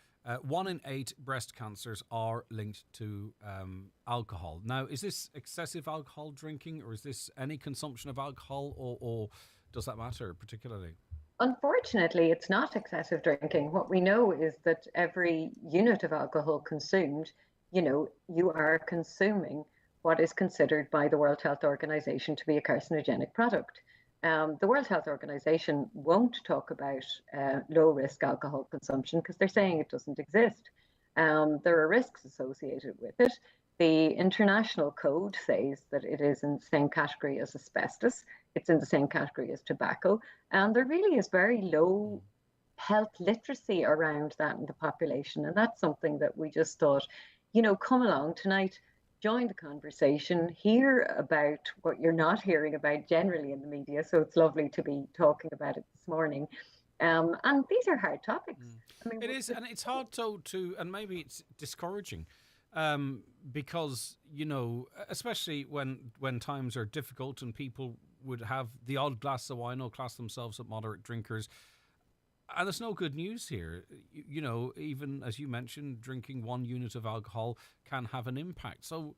1 in 8 breast cancers are linked to alcohol. Now, is this excessive alcohol drinking, or is this any consumption of alcohol, or does that matter particularly? Unfortunately, it's not excessive drinking. What we know is that every unit of alcohol consumed, you know, you are consuming what is considered by the World Health Organization to be a carcinogenic product. The World Health Organization won't talk about low-risk alcohol consumption because they're saying it doesn't exist. There are risks associated with it. The international code says that it is in the same category as asbestos. It's in the same category as tobacco. And there really is very low health literacy around that in the population. And that's something that we just thought, you know, come along tonight, join the conversation, hear about what you're not hearing about generally in the media. So it's lovely to be talking about it this morning. And these are hard topics. I mean, it is, and it's hard to, and maybe it's discouraging, because, you know, especially when times are difficult and people would have the odd glass of wine or class themselves as moderate drinkers. And there's no good news here. You know, even as you mentioned, drinking 1 unit of alcohol can have an impact. So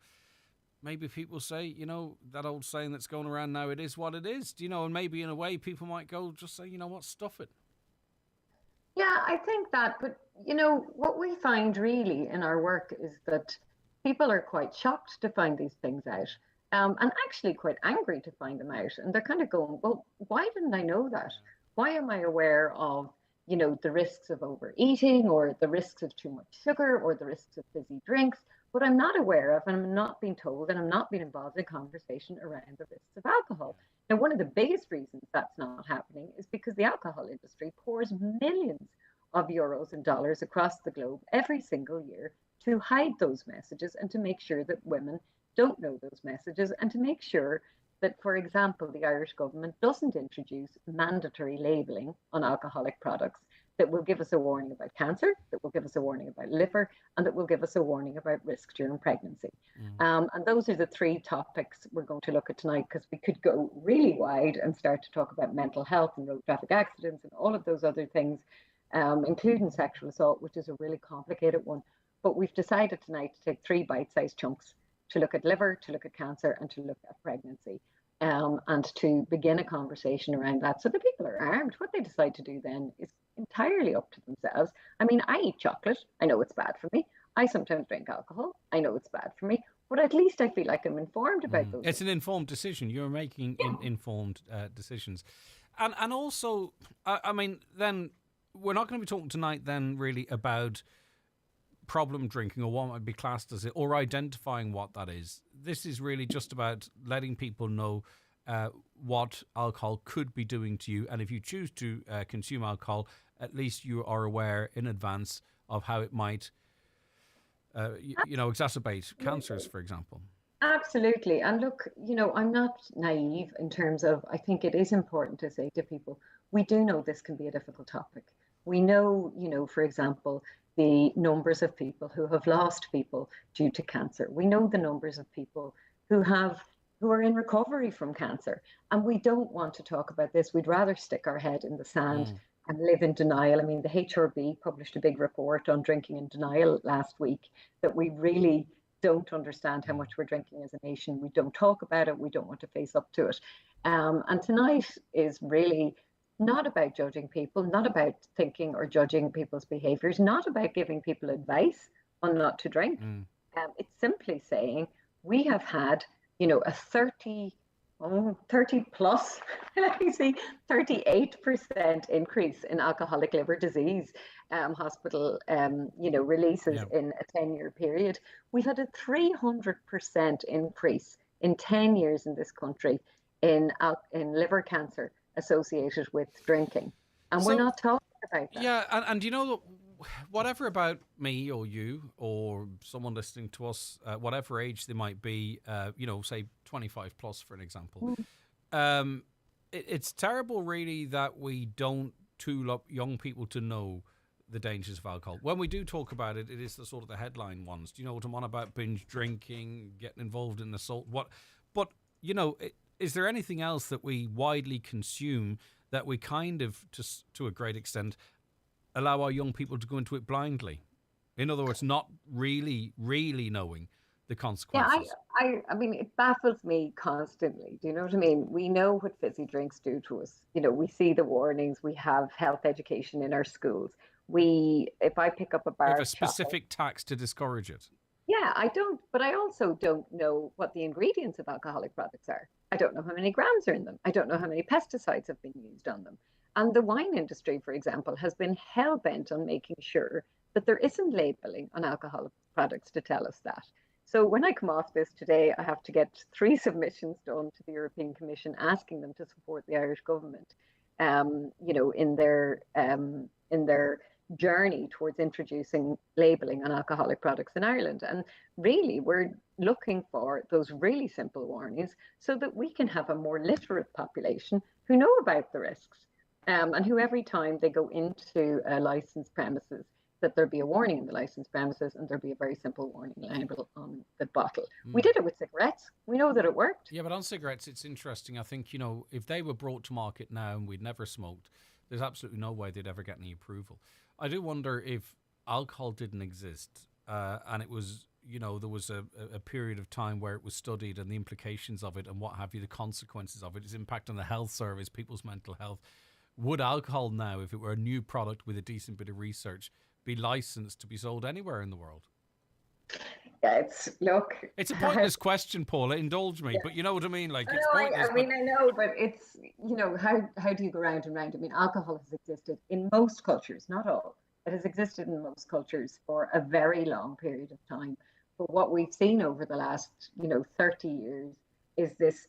maybe people say, you know, that old saying that's going around now, it is what it is. You know, and maybe in a way people might go, just say, you know what, stuff it. Yeah, I think that, but, you know, what we find really in our work is that people are quite shocked to find these things out. and actually quite angry to find them out. And they're kind of going, well, why didn't I know that? Why am I aware of, the risks of overeating or the risks of too much sugar or the risks of fizzy drinks? What I'm not aware of, and I'm not being told, and I'm not being involved in conversation around the risks of alcohol. Now, one of the biggest reasons that's not happening is because the alcohol industry pours millions of euros and dollars across the globe every single year to hide those messages and to make sure that women don't know those messages, and to make sure that, for example, the Irish government doesn't introduce mandatory labelling on alcoholic products that will give us a warning about cancer, that will give us a warning about liver, and that will give us a warning about risk during pregnancy. And those are the three topics we're going to look at tonight, because we could go really wide and start to talk about mental health and road traffic accidents and all of those other things, including sexual assault, which is a really complicated one. But we've decided tonight to take 3 bite-sized chunks to look at liver, to look at cancer, and to look at pregnancy, and to begin a conversation around that so that people are armed. What they decide to do then is entirely up to themselves. I mean, I eat chocolate. I know it's bad for me. I sometimes drink alcohol. I know it's bad for me. But at least I feel like I'm informed about those. It's an informed decision. You're making informed decisions. And also, I mean, then we're not going to be talking tonight then really about problem drinking or what might be classed as it, or identifying what that is. This is really just about letting people know what alcohol could be doing to you, and if you choose to consume alcohol, at least you are aware in advance of how it might exacerbate cancers, for example. Absolutely. And look, I'm not naive in terms of, I think it is important to say to people, we do know this can be a difficult topic. We know, for example, the numbers of people who have lost people due to cancer. We know the numbers of people who are in recovery from cancer. And we don't want to talk about this. We'd rather stick our head in the sand and live in denial. I mean, the HRB published a big report on drinking in denial last week, that we really don't understand how much we're drinking as a nation. We don't talk about it. We don't want to face up to it. And tonight is really not about judging people, not about thinking or judging people's behaviors, not about giving people advice on not to drink. It's simply saying we have had, a 30 plus, I see 38% increase in alcoholic liver disease hospital, releases in a 10-year period. We've had a 300% increase in 10 years in this country in liver cancer associated with drinking, and we're not talking about that. Yeah, and whatever about me or you or someone listening to us, whatever age they might be, say 25 plus, for an example, it's terrible, really, that we don't tool up young people to know the dangers of alcohol. When we do talk about it, it is the sort of the headline ones. Do you know what I'm on about? Binge drinking, getting involved in assault. But is there anything else that we widely consume that we kind of, to a great extent, allow our young people to go into it blindly? In other words, not really knowing the consequences. Yeah, I mean, it baffles me constantly. Do you know what I mean? We know what fizzy drinks do to us. We see the warnings. We have health education in our schools. If I pick up a bar, we have a specific tax to discourage it. Yeah, I don't, but I also don't know what the ingredients of alcoholic products are. I don't know how many grams are in them. I don't know how many pesticides have been used on them. And the wine industry, for example, has been hell-bent on making sure that there isn't labeling on alcoholic products to tell us that. So when I come off this today, I have to get 3 submissions done to the European Commission asking them to support the Irish government, in their journey towards introducing labeling on alcoholic products in Ireland. And really, we're looking for those really simple warnings so that we can have a more literate population who know about the risks, and who every time they go into a licensed premises, that there be a warning in the licensed premises and there be a very simple warning label on the bottle. We did it with cigarettes. We know that it worked. Yeah, but on cigarettes, it's interesting. I think, if they were brought to market now and we'd never smoked, there's absolutely no way they'd ever get any approval. I do wonder if alcohol didn't exist and it was, there was a period of time where it was studied and the implications of it and what have you, the consequences of it, its impact on the health service, people's mental health. Would alcohol now, if it were a new product with a decent bit of research, be licensed to be sold anywhere in the world? Yeah, It's a pointless question, Paula. Indulge me, but you know what I mean. Like, it's pointless. I know, but it's how do you go round and round? I mean, alcohol has existed in most cultures, not all. It has existed in most cultures for a very long period of time. But what we've seen over the last 30 years is this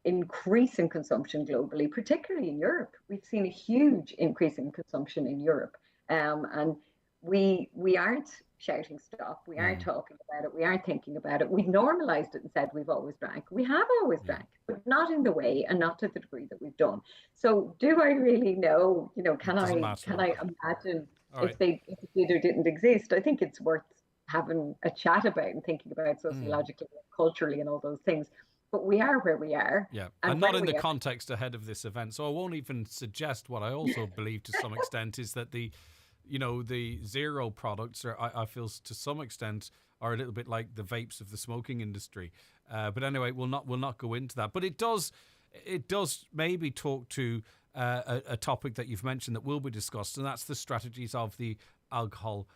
increase in consumption globally, particularly in Europe. We've seen a huge increase in consumption in Europe, and we aren't shouting stop. We aren't talking about it. We aren't thinking about it. We've normalized it and said we've always drank. We have always drank, but not in the way and not to the degree that we've done. So do I really know? Can I imagine if they did or didn't exist? I think it's worth having a chat about and thinking about sociologically, culturally, and all those things. But we are where we are. Yeah, and not in the context ahead of this event. So I won't even suggest what I also believe to some extent is that the zero products are, I feel to some extent, are a little bit like the vapes of the smoking industry. But anyway, we'll not go into that. But it does maybe talk to a topic that you've mentioned that will be discussed, and that's the strategies of the alcohol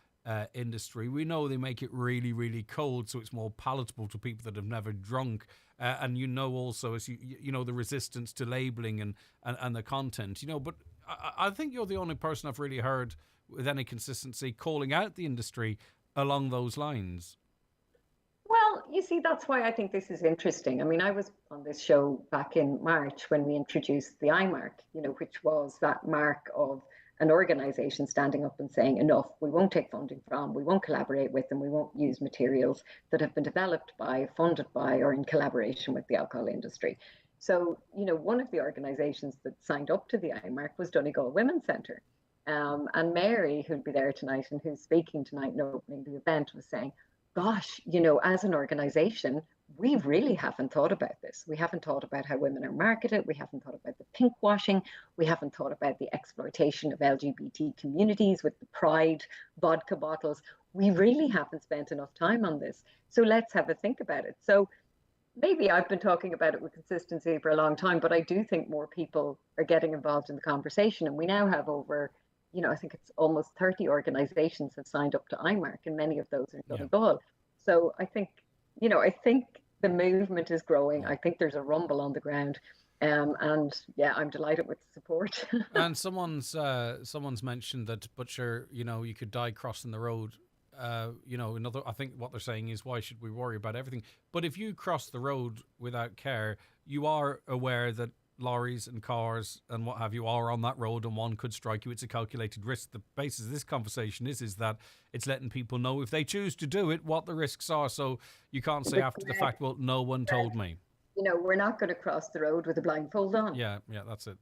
industry. We know they make it really, really cold, so it's more palatable to people that have never drunk. And also, as you know, the resistance to labelling and the content. But I think you're the only person I've really heard with any consistency calling out the industry along those lines. Well, you see, that's why I think this is interesting. I mean, I was on this show back in March when we introduced the IMark, which was that mark of an organisation standing up and saying, enough, we won't take funding from, we won't collaborate with, and we won't use materials that have been developed by, funded by, or in collaboration with the alcohol industry. So, one of the organisations that signed up to the IMark was Donegal Women's Centre. And Mary, who'll be there tonight and who's speaking tonight and opening the event, was saying, gosh, as an organisation, we really haven't thought about this. We haven't thought about how women are marketed. We haven't thought about the pink washing. We haven't thought about the exploitation of LGBT communities with the Pride vodka bottles. We really haven't spent enough time on this. So let's have a think about it. So maybe I've been talking about it with consistency for a long time, but I do think more people are getting involved in the conversation. And we now have over, I think it's almost 30 organizations have signed up to IMark, and many of those are Donegal. So I think the movement is growing. I think there's a rumble on the ground. And yeah, I'm delighted with the support. And someone's mentioned that, but sure, you could die crossing the road. I think what they're saying is, why should we worry about everything? But if you cross the road without care, you are aware that lorries and cars and what have you are on that road, and one could strike you. It's a calculated risk. The basis of this conversation is that it's letting people know, if they choose to do it, what the risks are. So you can't say after the fact, well, no one told me. We're not going to cross the road with a blindfold on. Yeah, that's it.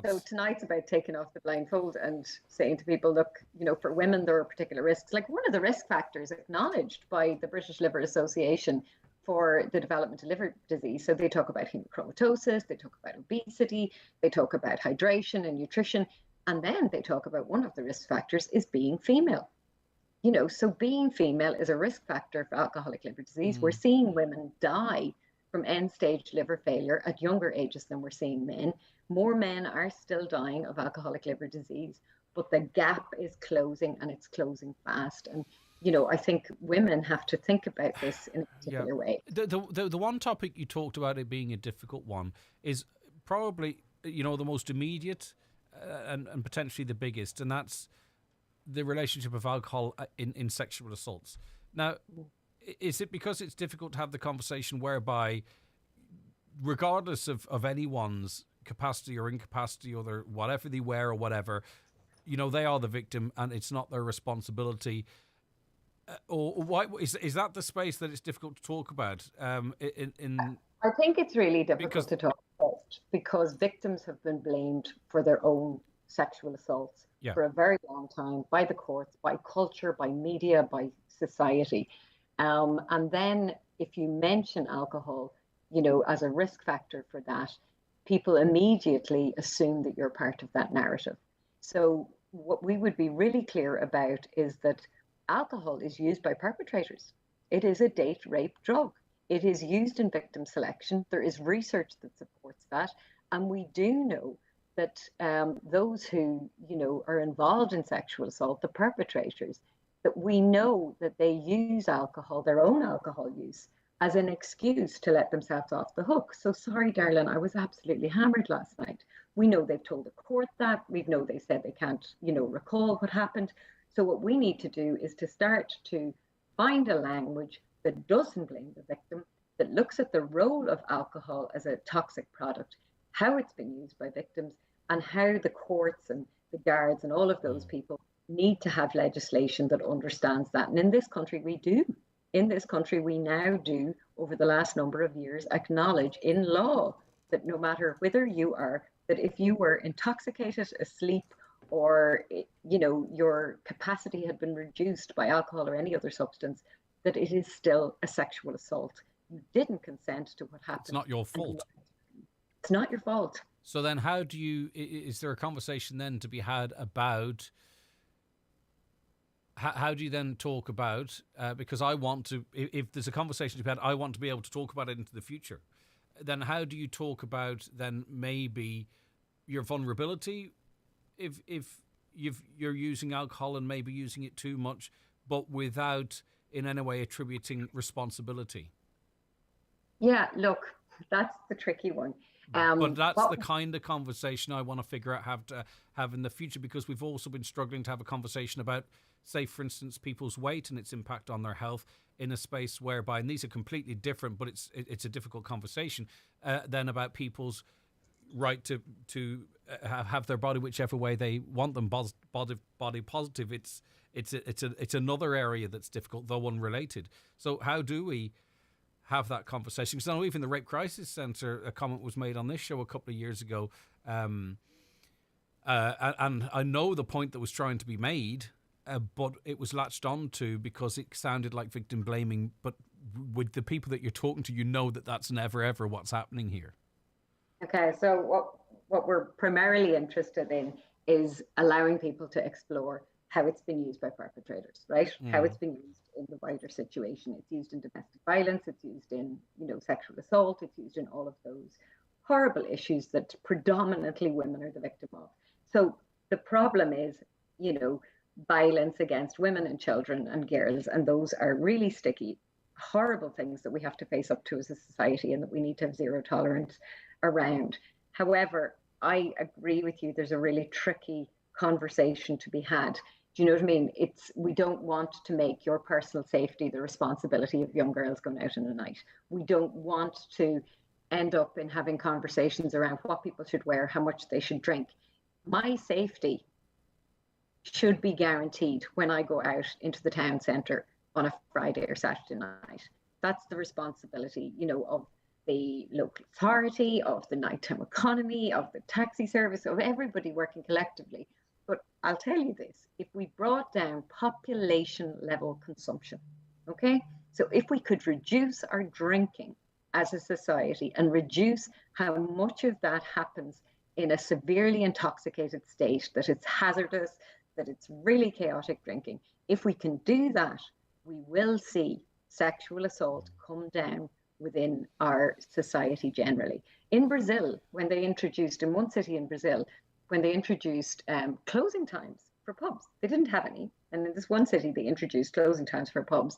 So tonight's about taking off the blindfold and saying to people, look, for women, there are particular risks. Like one of the risk factors acknowledged by the British Liver Association for the development of liver disease. So they talk about hemochromatosis, they talk about obesity, they talk about hydration and nutrition, and then they talk about one of the risk factors is being female. So being female is a risk factor for alcoholic liver disease. We're seeing women die from end-stage liver failure at younger ages than we're seeing men. More men are still dying of alcoholic liver disease, but the gap is closing, and it's closing fast. And I think women have to think about this in a particular way. The one topic you talked about it being a difficult one is probably, the most immediate and potentially the biggest, and that's the relationship of alcohol in sexual assaults. Now, is it because it's difficult to have the conversation whereby, regardless of anyone's capacity or incapacity or their whatever they wear or whatever, they are the victim and it's not their responsibility? Or why is that the space that it's difficult to talk about? I think it's really difficult to talk about because victims have been blamed for their own sexual assaults for a very long time by the courts, by culture, by media, by society. And then if you mention alcohol, as a risk factor for that, people immediately assume that you're part of that narrative. So what we would be really clear about is that alcohol is used by perpetrators. It is a date rape drug. It is used in victim selection. There is research that supports that. And we do know that those who, are involved in sexual assault, the perpetrators, that we know that they use alcohol, their own alcohol use, as an excuse to let themselves off the hook. So sorry, darling, I was absolutely hammered last night. We know they've told the court that. We know they said they can't, recall what happened. So what we need to do is to start to find a language that doesn't blame the victim, that looks at the role of alcohol as a toxic product, how it's been used by victims, and how the courts and the guards and all of those people need to have legislation that understands that. And in this country, we do. In this country, we now do, over the last number of years, acknowledge in law that no matter whither you are, that if you were intoxicated, asleep, or your capacity had been reduced by alcohol or any other substance, that it is still a sexual assault. You didn't consent to what happened. It's not your fault. It's not your fault. So then is there a conversation then to be had about, how do you then talk about, because I want to, if there's a conversation to be had, I want to be able to talk about it into the future. Then how do you talk about then maybe your vulnerability if you're using alcohol and maybe using it too much, but without in any way attributing responsibility? Yeah, look, that's the tricky one. But that's the kind of conversation I want to figure out how to have in the future, because we've also been struggling to have a conversation about, say, for instance, people's weight and its impact on their health in a space whereby, and these are completely different, but it's a difficult conversation, than about people's right to have their body whichever way they want them, body positive. It's another area that's difficult, though unrelated. So how do we have that conversation? Because I know even the Rape Crisis Centre, a comment was made on this show a couple of years ago, and I know the point that was trying to be made, but it was latched on to because it sounded like victim blaming. But with the people that you're talking to, you know that that's never ever what's happening here. Okay, so what we're primarily interested in is allowing people to explore how it's been used by perpetrators, right? How it's been used in the wider situation. It's used in domestic violence, it's used in, sexual assault, it's used in all of those horrible issues that predominantly women are the victim of. So the problem is, violence against women and children and girls, and those are really sticky, horrible things that we have to face up to as a society and that we need to have zero tolerance around. However, I agree with you, there's a really tricky conversation to be had. Do you know what I mean? We don't want to make your personal safety the responsibility of young girls going out in the night. We don't want to end up in having conversations around what people should wear, how much they should drink. My safety should be guaranteed when I go out into the town centre on a Friday or Saturday night. That's the responsibility, of the local authority, of the nighttime economy, of the taxi service, of everybody working collectively. But I'll tell you this, if we brought down population level consumption, okay? So if we could reduce our drinking as a society and reduce how much of that happens in a severely intoxicated state, that it's hazardous, that it's really chaotic drinking, if we can do that, we will see sexual assault come down within our society generally. In Brazil, when they introduced, in one city in Brazil, when they introduced closing times for pubs, they didn't have any. And in this one city, they introduced closing times for pubs.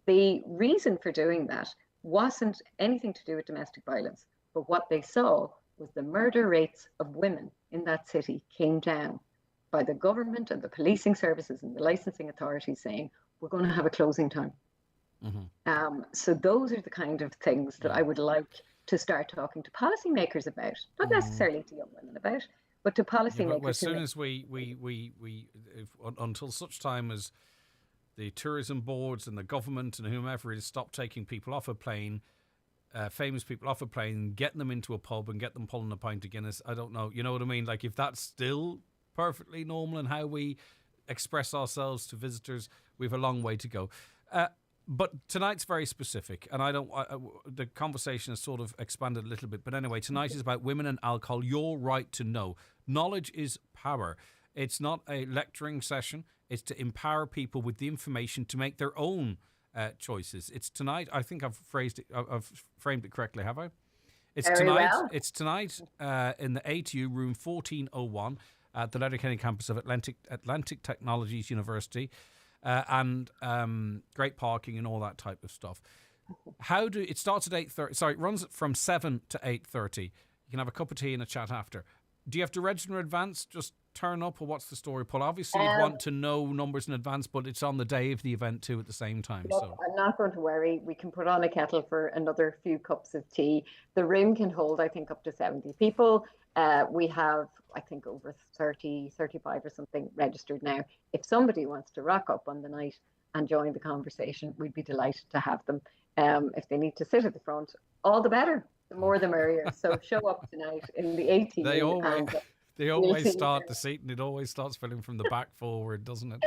The reason for doing that wasn't anything to do with domestic violence, but what they saw was the murder rates of women in that city came down by the government and the policing services and the licensing authorities saying, we're going to have a closing time. So those are the kind of things that I would like to start talking to policymakers about, not necessarily to young women about, but to policymakers. As soon as until such time as the tourism boards and the government and whomever it is stop taking people off a plane, famous people off a plane, getting them into a pub and get them pulling a pint of Guinness, I don't know. You know what I mean? Like, if that's still perfectly normal in how we express ourselves to visitors, we have a long way to go. But tonight's very specific, and the conversation has sort of expanded a little bit. But anyway, tonight is about women and alcohol, your right to know. Knowledge is power. It's not a lecturing session. It's to empower people with the information to make their own choices. It's tonight. I think I've framed it correctly, have I? It's very tonight. Well. It's tonight in the ATU room 1401 at the Letterkenny campus of Atlantic Technologies University. and great parking and all that type of stuff. It starts at 8:30? Sorry, it runs from 7 to 8:30. You can have a cup of tea and a chat after. Do you have to register in advance? Just turn up, or what's the story, Paul? Obviously, you'd want to know numbers in advance, but it's on the day of the event too at the same time. Look, So I'm not going to worry. We can put on a kettle for another few cups of tea. The room can hold, I think, up to 70 people. We have, I think, over 30, 35 or something registered now. If somebody wants to rock up on the night and join the conversation, we'd be delighted to have them. If they need to sit at the front, all the better. The more the merrier. So show up tonight in the ATU. They always start the seat, and it always starts filling from the back forward, doesn't it?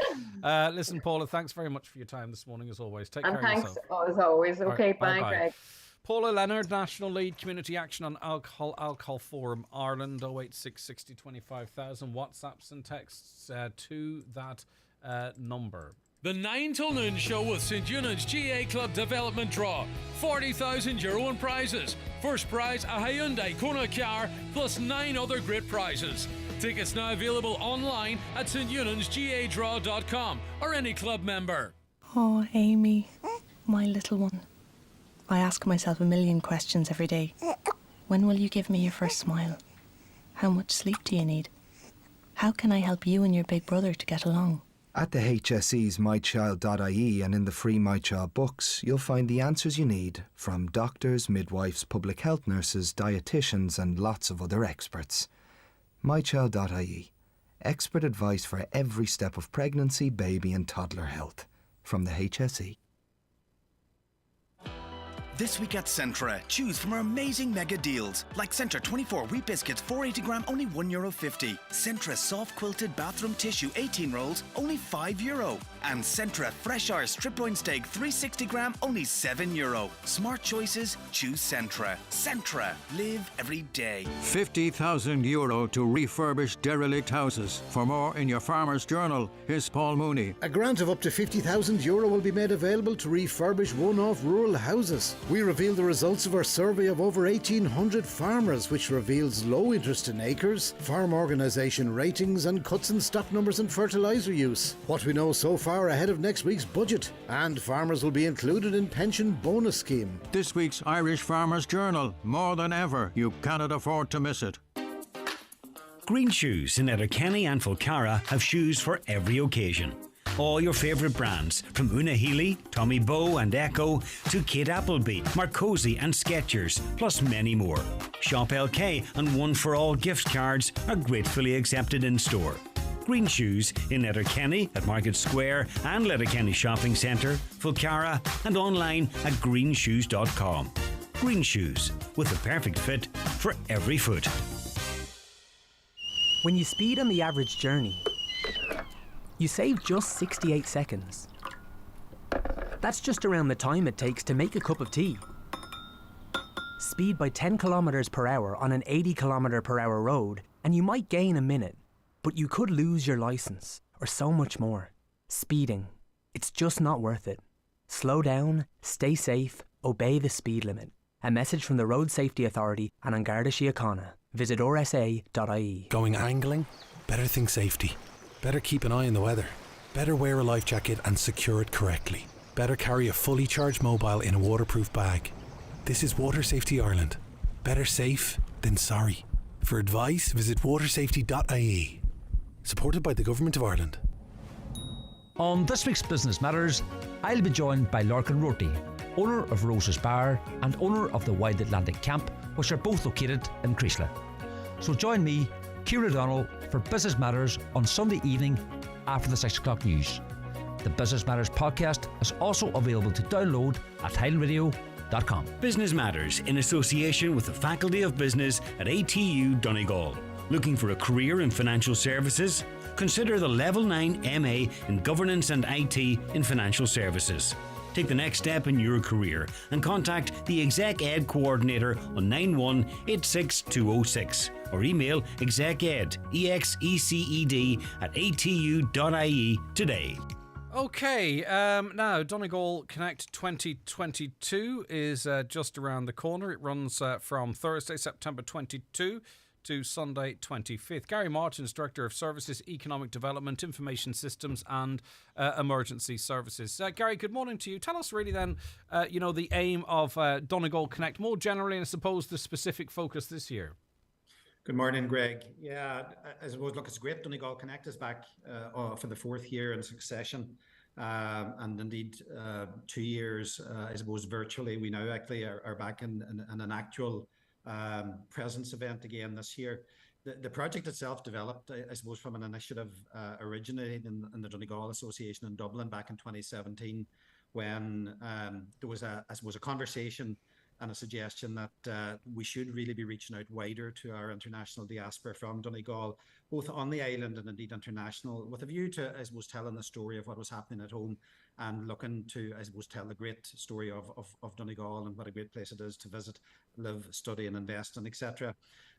Listen, Paula, thanks very much for your time this morning, as always. Take care of yourself. As always. Okay, right, bye, Greg. Paula Leonard, National Lead Community Action on Alcohol Forum Ireland, 086 60 25,000. WhatsApps and texts to that number. The 9 till noon show with St Eunan's GA Club Development Draw. €40,000 in prizes. First prize, a Hyundai Kona car, plus 9 other great prizes. Tickets now available online at steunансgadraw.com or any club member. Oh, Amy, my little one. I ask myself a million questions every day. When will you give me your first smile? How much sleep do you need? How can I help you and your big brother to get along? At the HSE's mychild.ie and in the free My Child books, you'll find the answers you need from doctors, midwives, public health nurses, dietitians and lots of other experts. mychild.ie. Expert advice for every step of pregnancy, baby and toddler health. From the HSE. This week at Centra, choose from our amazing mega deals. Like Centra 24 wheat biscuits, 480 gram, only €1.50. Centra soft quilted bathroom tissue, 18 rolls, only €5. And Centra fresh hour strip loin steak, 360 gram, only €7. Smart choices, choose Centra. Centra, live every day. €50,000 to refurbish derelict houses. For more in your Farmer's Journal, here's Paul Mooney. A grant of up to €50,000 will be made available to refurbish one-off rural houses. We reveal the results of our survey of over 1,800 farmers, which reveals low interest in acres, farm organisation ratings and cuts in stock numbers and fertiliser use. What we know so far ahead of next week's budget. And farmers will be included in pension bonus scheme. This week's Irish Farmer's Journal. More than ever, you cannot afford to miss it. Green Shoes in Letterkenny and Fulcara have shoes for every occasion. All your favourite brands, from Una Healy, Tommy Bow and Echo, to Kate Appleby, Marcosi and Skechers, plus many more. Shop LK and One for All gift cards are gratefully accepted in store. Green Shoes in Letterkenny at Market Square and Letterkenny Shopping Centre, Fulcara and online at greenshoes.com. Green Shoes, with the perfect fit for every foot. When you speed on the average journey, you save just 68 seconds. That's just around the time it takes to make a cup of tea. Speed by 10 kilometers per hour on an 80 kilometer per hour road, and you might gain a minute, but you could lose your license, or so much more. Speeding, it's just not worth it. Slow down, stay safe, obey the speed limit. A message from the Road Safety Authority and An Garda Síochána. Visit rsa.ie. Going angling? Better think safety. Better keep an eye on the weather. Better wear a life jacket and secure it correctly. Better carry a fully charged mobile in a waterproof bag. This is Water Safety Ireland. Better safe than sorry. For advice, visit watersafety.ie. Supported by the Government of Ireland. On this week's Business Matters, I'll be joined by Lorcan Rorty, owner of Rose's Bar and owner of the Wild Atlantic Camp, which are both located in Creeslough. So join me, Ciara O'Donnell, for Business Matters on Sunday evening after the 6 o'clock news. The Business Matters podcast is also available to download at highlandradio.com. Business Matters in association with the Faculty of Business at ATU Donegal. Looking for a career in financial services? Consider the Level 9 MA in Governance and IT in Financial Services. Take the next step in your career and contact the Exec Ed Coordinator on 9186206 or email execed, execed at atu.ie today. Okay, now Donegal Connect 2022 is just around the corner. It runs from Thursday, September 22 to Sunday 25th. Gary Martin's Director of Services, Economic Development, Information Systems and Emergency Services. Gary, good morning to you. Tell us really then, the aim of Donegal Connect more generally, and I suppose the specific focus this year. Good morning, Greg. Yeah, I suppose, look, it's great Donegal Connect is back for the fourth year in succession. And indeed, 2 years, I suppose, virtually. We now actually are back in an actual presence event again this year. The project itself developed, I suppose, from an initiative originated in the Donegal Association in Dublin back in 2017, when there was a conversation and a suggestion that we should really be reaching out wider to our international diaspora from Donegal, both on the island and indeed international, with a view to, I suppose, telling the story of what was happening at home and looking to, I suppose, tell the great story of Donegal and what a great place it is to visit, live, study and invest in, etc.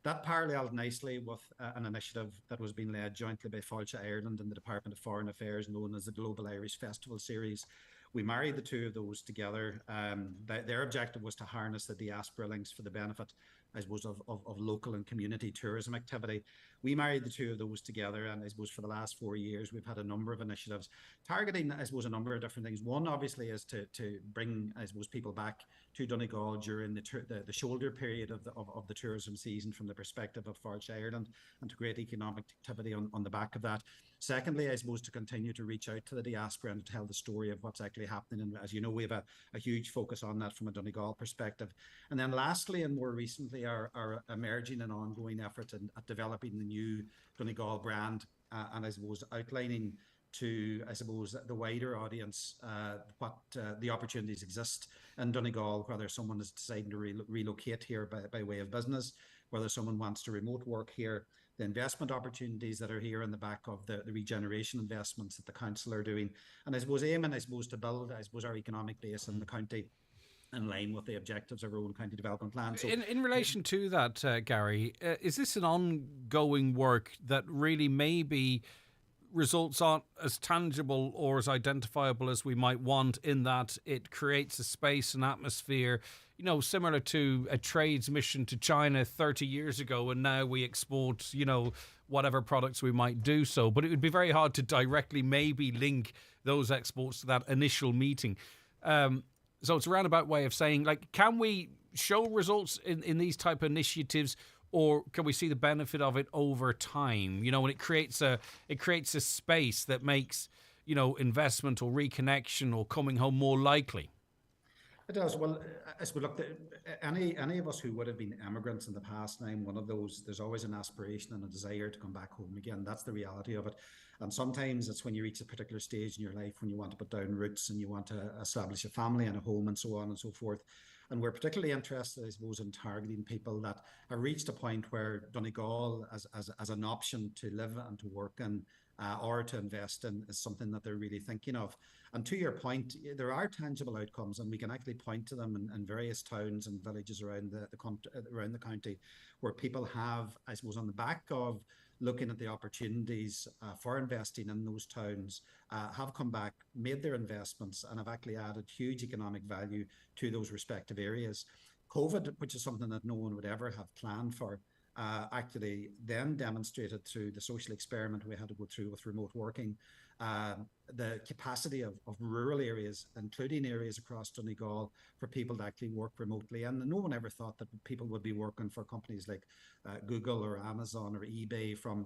That paralleled nicely with an initiative that was being led jointly by Fáilte Ireland and the Department of Foreign Affairs, known as the Global Irish Festival Series. We married the two of those together. Their objective was to harness the diaspora links for the benefit, I suppose, of local and community tourism activity. We married the two of those together, and I suppose for the last 4 years, we've had a number of initiatives targeting, I suppose, a number of different things. One, obviously, is to bring, I suppose, people back to Donegal during the shoulder period of the tourism season from the perspective of Fáilte Ireland, and to create economic activity on the back of that. Secondly, I suppose, to continue to reach out to the diaspora and to tell the story of what's actually happening. And as you know, we have a huge focus on that from a Donegal perspective. And then lastly, and more recently, our emerging and ongoing effort at developing the new Donegal brand, and I suppose outlining to, I suppose, the wider audience what the opportunities exist in Donegal, whether someone is deciding to relocate here by way of business, whether someone wants to remote work here, the investment opportunities that are here in the back of the regeneration investments that the council are doing. And I suppose aiming, I suppose, to build, I suppose, our economic base in the county in line with the objectives of our own county development plan. So, in relation to that, Gary, is this an ongoing work that really maybe results aren't as tangible or as identifiable as we might want, in that it creates a space and atmosphere, similar to a trades mission to China 30 years ago, and now we export, whatever products we might do so. But it would be very hard to directly maybe link those exports to that initial meeting. So it's a roundabout way of saying, can we show results in these type of initiatives, or can we see the benefit of it over time? And it creates a space that makes, investment or reconnection or coming home more likely. It does. Well, I suppose, look, any of us who would have been immigrants in the past, and I'm one of those, there's always an aspiration and a desire to come back home again. That's the reality of it. And sometimes it's when you reach a particular stage in your life when you want to put down roots and you want to establish a family and a home and so on and so forth. And we're particularly interested, I suppose, in targeting people that have reached a point where Donegal as an option to live and to work in or to invest in is something that they're really thinking of. And to your point, there are tangible outcomes, and we can actually point to them in various towns and villages around the county, where people have, I suppose, on the back of looking at the opportunities for investing in those towns, have come back, made their investments, and have actually added huge economic value to those respective areas. COVID, which is something that no one would ever have planned for, actually then demonstrated through the social experiment we had to go through with remote working, the capacity of rural areas, including areas across Donegal, for people to actually work remotely. And no one ever thought that people would be working for companies like Google or Amazon or eBay from,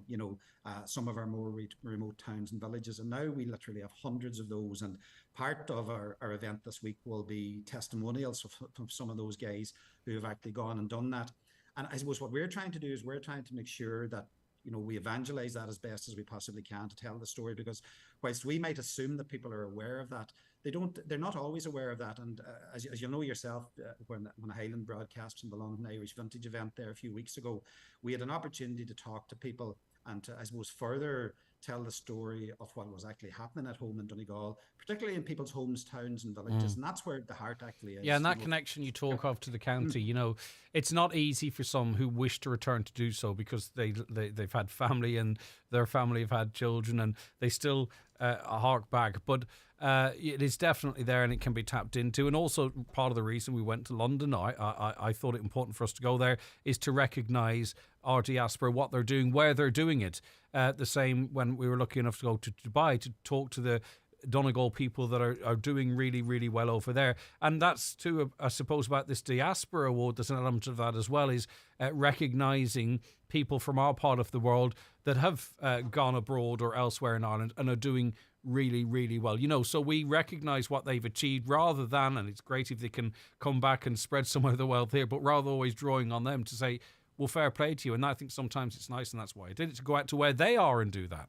some of our more remote towns and villages. And now we literally have hundreds of those. And part of our event this week will be testimonials from some of those guys who have actually gone and done that. And I suppose what we're trying to do is we're trying to make sure that we evangelize that as best as we possibly can to tell the story, because whilst we might assume that people are aware of that, they're not always aware of that. And as you know yourself, when Highland broadcast from the London Irish Vintage event there a few weeks ago, we had an opportunity to talk to people and to, I suppose, further tell the story of what was actually happening at home in Donegal, particularly in people's homes, towns and villages. And that's where the heart actually is. Yeah, and that connection you talk of to the county, you know, it's not easy for some who wish to return to do so because they've had family and their family have had children and they still hark back. But it is definitely there and it can be tapped into. And also part of the reason we went to London, I thought it important for us to go there, is to recognise our diaspora, what they're doing, where they're doing it. The same when we were lucky enough to go to Dubai to talk to the Donegal people that are doing really, really well over there. And that's too, I suppose, about this diaspora award. There's an element of that as well, is recognising people from our part of the world that have gone abroad or elsewhere in Ireland and are doing really, really well. You know, so we recognise what they've achieved rather than, and it's great if they can come back and spread some of the wealth here, but rather always drawing on them to say, well, fair play to you. And I think sometimes it's nice, and that's why I did it, to go out to where they are and do that.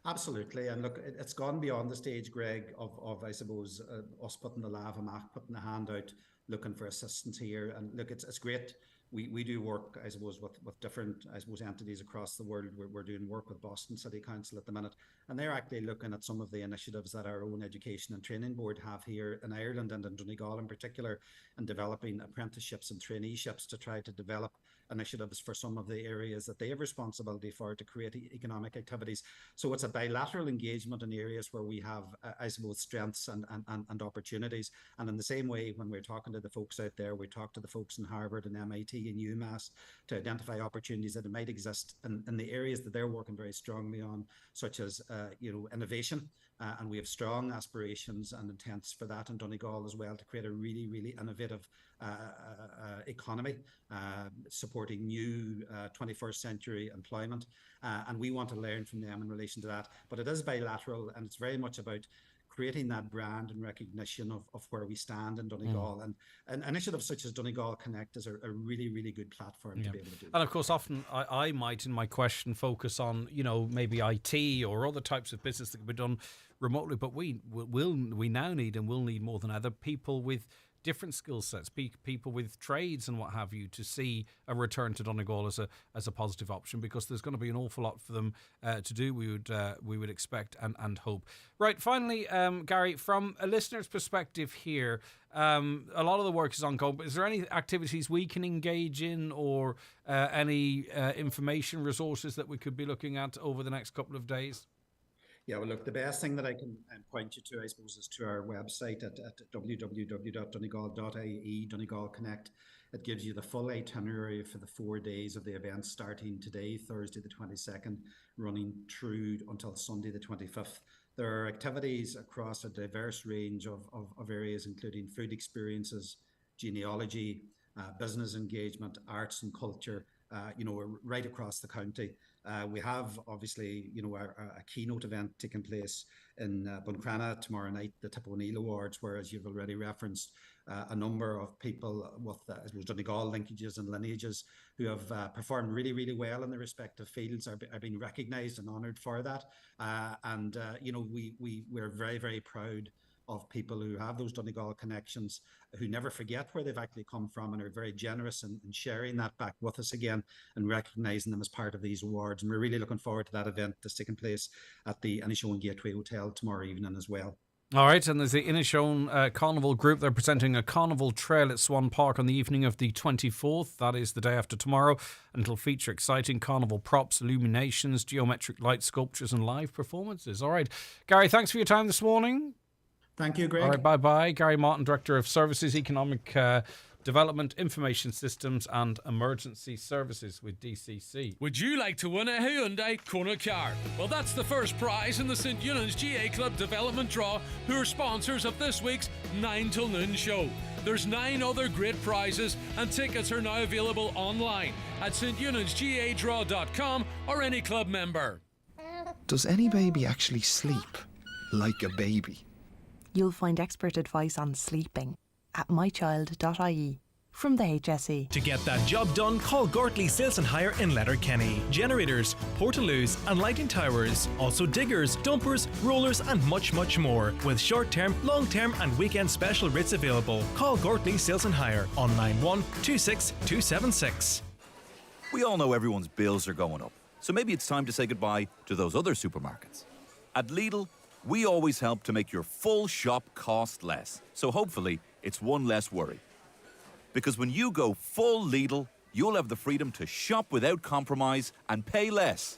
Absolutely. And look, it's gone beyond the stage, Greg, of I suppose, us putting the lavamach, putting the hand out, looking for assistance here. And look, it's great. We do work, I suppose, with different, I suppose, entities across the world. We're doing work with Boston City Council at the minute, and they're actually looking at some of the initiatives that our own Education and Training Board have here in Ireland and in Donegal in particular, and developing apprenticeships and traineeships to try to develop initiatives for some of the areas that they have responsibility for to create economic activities. So it's a bilateral engagement in areas where we have, I suppose, strengths and opportunities. And in the same way, when we're talking to the folks out there, we talk to the folks in Harvard and MIT and UMass to identify opportunities that might exist in the areas that they're working very strongly on, such as innovation. And we have strong aspirations and intents for that in Donegal as well, to create a really, really innovative economy, supporting new 21st century employment. And we want to learn from them in relation to that. But it is bilateral, and it's very much about creating that brand and recognition of where we stand in Donegal. And initiatives such as Donegal Connect is a really, really good platform to be able to do. And of course, often I might, in my question, focus on, maybe IT or other types of business that can be done remotely. But we now need and will need more than ever people with different skill sets, people with trades and what have you, to see a return to Donegal as a positive option, because there's going to be an awful lot for them to do, we would expect and hope. Right, finally, Gary, from a listener's perspective here, a lot of the work is ongoing, but is there any activities we can engage in, or any information resources that we could be looking at over the next couple of days? Yeah, well, look, the best thing that I can point you to, I suppose, is to our website at www.donegal.ie, Donegal Connect. It gives you the full itinerary for the 4 days of the event, starting today, Thursday the 22nd, running through until Sunday the 25th. There are activities across a diverse range of areas, including food experiences, genealogy, business engagement, arts and culture, right across the county. We have, obviously, a keynote event taking place in Buncrana tomorrow night, the Tip O'Neill Awards, where, as you've already referenced, a number of people with, I suppose, Donegal linkages and lineages who have performed really, really well in their respective fields are being recognised and honoured for that. We're very, very proud of people who have those Donegal connections, who never forget where they've actually come from, and are very generous in sharing that back with us again and recognising them as part of these awards. And we're really looking forward to that event that's taking place at the Inishowen Gateway Hotel tomorrow evening as well. All right, and there's the Inishowen Carnival Group. They're presenting a carnival trail at Swan Park on the evening of the 24th. That is the day after tomorrow, and it'll feature exciting carnival props, illuminations, geometric light sculptures and live performances. All right, Gary, thanks for your time this morning. Thank you, Greg. All right, bye-bye. Gary Martin, Director of Services, Economic Development, Information Systems and Emergency Services with DCC. Would you like to win a Hyundai Kona car? Well, that's the first prize in the St. Eunan's GA Club Development Draw, who are sponsors of this week's 9 till noon show. There's 9 other great prizes, and tickets are now available online at steunans.gadraw.com or any club member. Does any baby actually sleep like a baby? You'll find expert advice on sleeping at mychild.ie from the HSE. To get that job done, call Gortley Sales and Hire in Letterkenny. Generators, portaloos and lighting towers. Also diggers, dumpers, rollers and much, much more. With short-term, long-term and weekend special rates available. Call Gortley Sales and Hire on 91 26 276. We all know everyone's bills are going up. So maybe it's time to say goodbye to those other supermarkets. At Lidl, we always help to make your full shop cost less. So hopefully, it's one less worry. Because when you go full Lidl, you'll have the freedom to shop without compromise and pay less.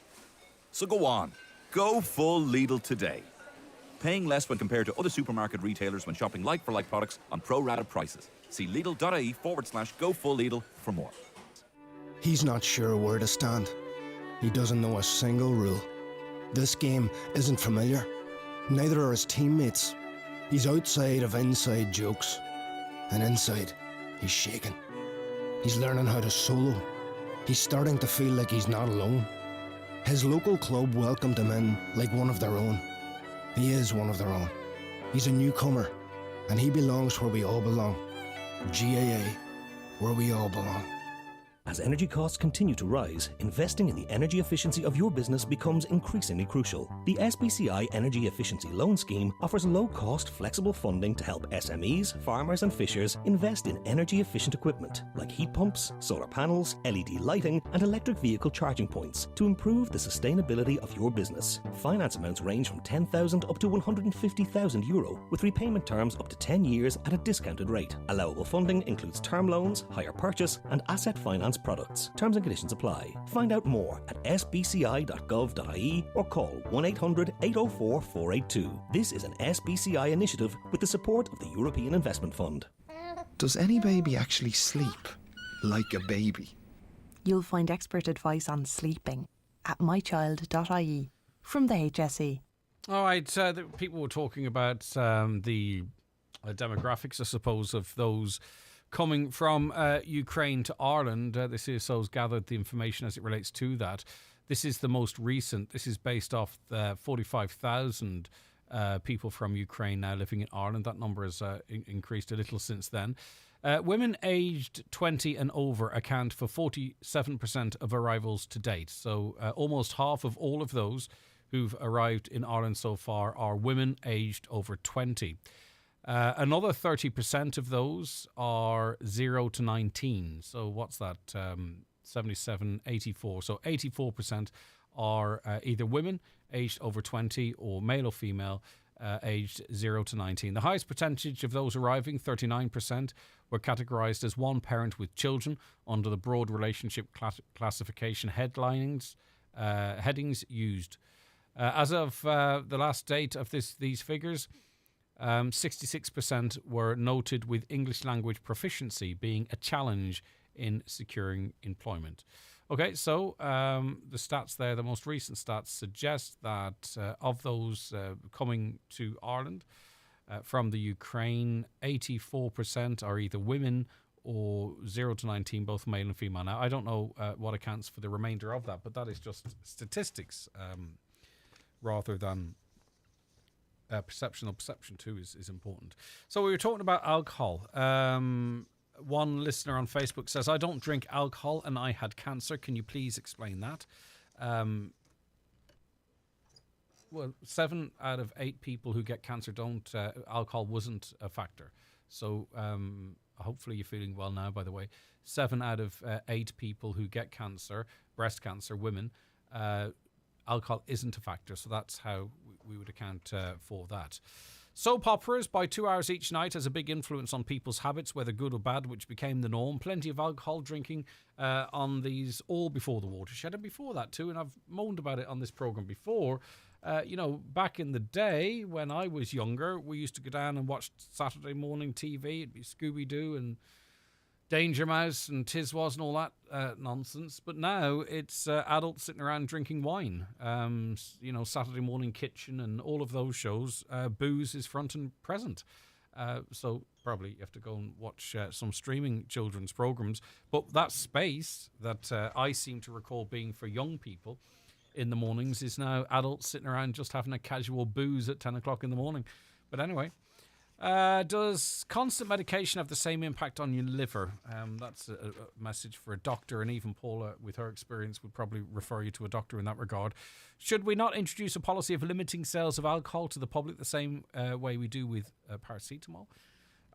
So go on, go full Lidl today. Paying less when compared to other supermarket retailers when shopping like-for-like products on pro-rata prices. See lidl.ie/go full Lidl for more. He's not sure where to stand. He doesn't know a single rule. This game isn't familiar. Neither are his teammates. He's outside of inside jokes. And inside, he's shaking. He's learning how to solo. He's starting to feel like he's not alone. His local club welcomed him in like one of their own. He is one of their own. He's a newcomer, and he belongs where we all belong. GAA, where we all belong. As energy costs continue to rise, investing in the energy efficiency of your business becomes increasingly crucial. The SBCI Energy Efficiency Loan Scheme offers low-cost, flexible funding to help SMEs, farmers and fishers invest in energy-efficient equipment like heat pumps, solar panels, LED lighting and electric vehicle charging points to improve the sustainability of your business. Finance amounts range from €10,000 up to €150,000 with repayment terms up to 10 years at a discounted rate. Allowable funding includes term loans, hire purchase and asset finance products. Terms and conditions apply. Find out more at sbci.gov.ie or call 1-800-804-482. This is an SBCI initiative with the support of the European Investment Fund. Does any baby actually sleep like a baby? You'll find expert advice on sleeping at mychild.ie from the HSE. All right, people were talking about the demographics, I suppose, of those coming from Ukraine to Ireland. The CSO's gathered the information as it relates to that. This is the most recent. This is based off the 45,000 people from Ukraine now living in Ireland. That number has increased a little since then. Women aged 20 and over account for 47% of arrivals to date. So almost half of all of those who've arrived in Ireland so far are women aged over 20. Another 30% of those are 0 to 19. So what's that? 77, 84. So 84% are either women aged over 20 or male or female aged 0 to 19. The highest percentage of those arriving, 39%, were categorised as one parent with children under the broad relationship classification headings used. As of the last date of these figures, 66% were noted with English language proficiency being a challenge in securing employment. Okay, so the stats there, the most recent stats suggest that of those coming to Ireland from the Ukraine, 84% are either women or 0 to 19, both male and female. Now, I don't know what accounts for the remainder of that, but that is just statistics rather than perception. Or perception too is important. So we were talking about alcohol. One listener on Facebook says, I don't drink alcohol and I had cancer. Can you please explain that? Well, 7 out of 8 people who get cancer don't. Alcohol wasn't a factor. So hopefully you're feeling well now, by the way. 7 out of 8 people who get cancer, breast cancer, women, alcohol isn't a factor. So that's how we would account for that. Soap operas by 2 hours each night has a big influence on people's habits, whether good or bad, which became the norm. Plenty of alcohol drinking on these all before the watershed and before that too. And I've moaned about it on this programme before. Back in the day when I was younger, we used to go down and watch Saturday morning TV. It'd be Scooby-Doo and Danger Mouse and Tiswas and all that nonsense. But now it's adults sitting around drinking wine. Saturday Morning Kitchen and all of those shows, booze is front and present. So probably you have to go and watch some streaming children's programs. But that space that I seem to recall being for young people in the mornings is now adults sitting around just having a casual booze at 10 o'clock in the morning. But anyway, does constant medication have the same impact on your liver? That's a message for a doctor, and even Paula, with her experience, would probably refer you to a doctor in that regard. Should we not introduce a policy of limiting sales of alcohol to the public the same way we do with paracetamol?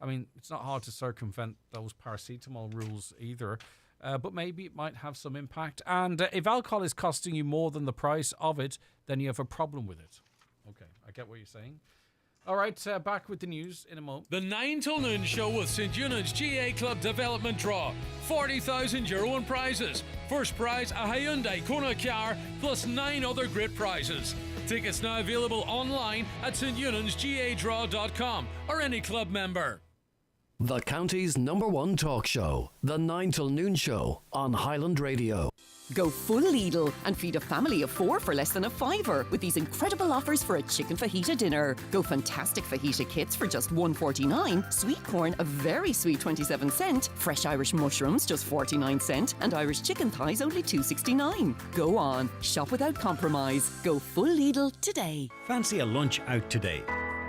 I mean, it's not hard to circumvent those paracetamol rules either. but maybe it might have some impact. And if alcohol is costing you more than the price of it, then you have a problem with it. Okay, I get what you're saying. All right, back with the news in a moment. The 9 till noon show with St Eunan's GA Club Development Draw. €40,000 in prizes. First prize, a Hyundai Kona car, plus 9 other great prizes. Tickets now available online at steunan'sgadraw.com or any club member. The county's #1 talk show, The 9 till noon show on Highland Radio. Go full Lidl and feed a family of 4 for less than a fiver with these incredible offers for a chicken fajita dinner. Go fantastic fajita kits for just $1.49, sweet corn a very sweet 27 cent, fresh Irish mushrooms just 49 cent, and Irish chicken thighs only $2.69. Go on, shop without compromise. Go full Lidl today. Fancy a lunch out today?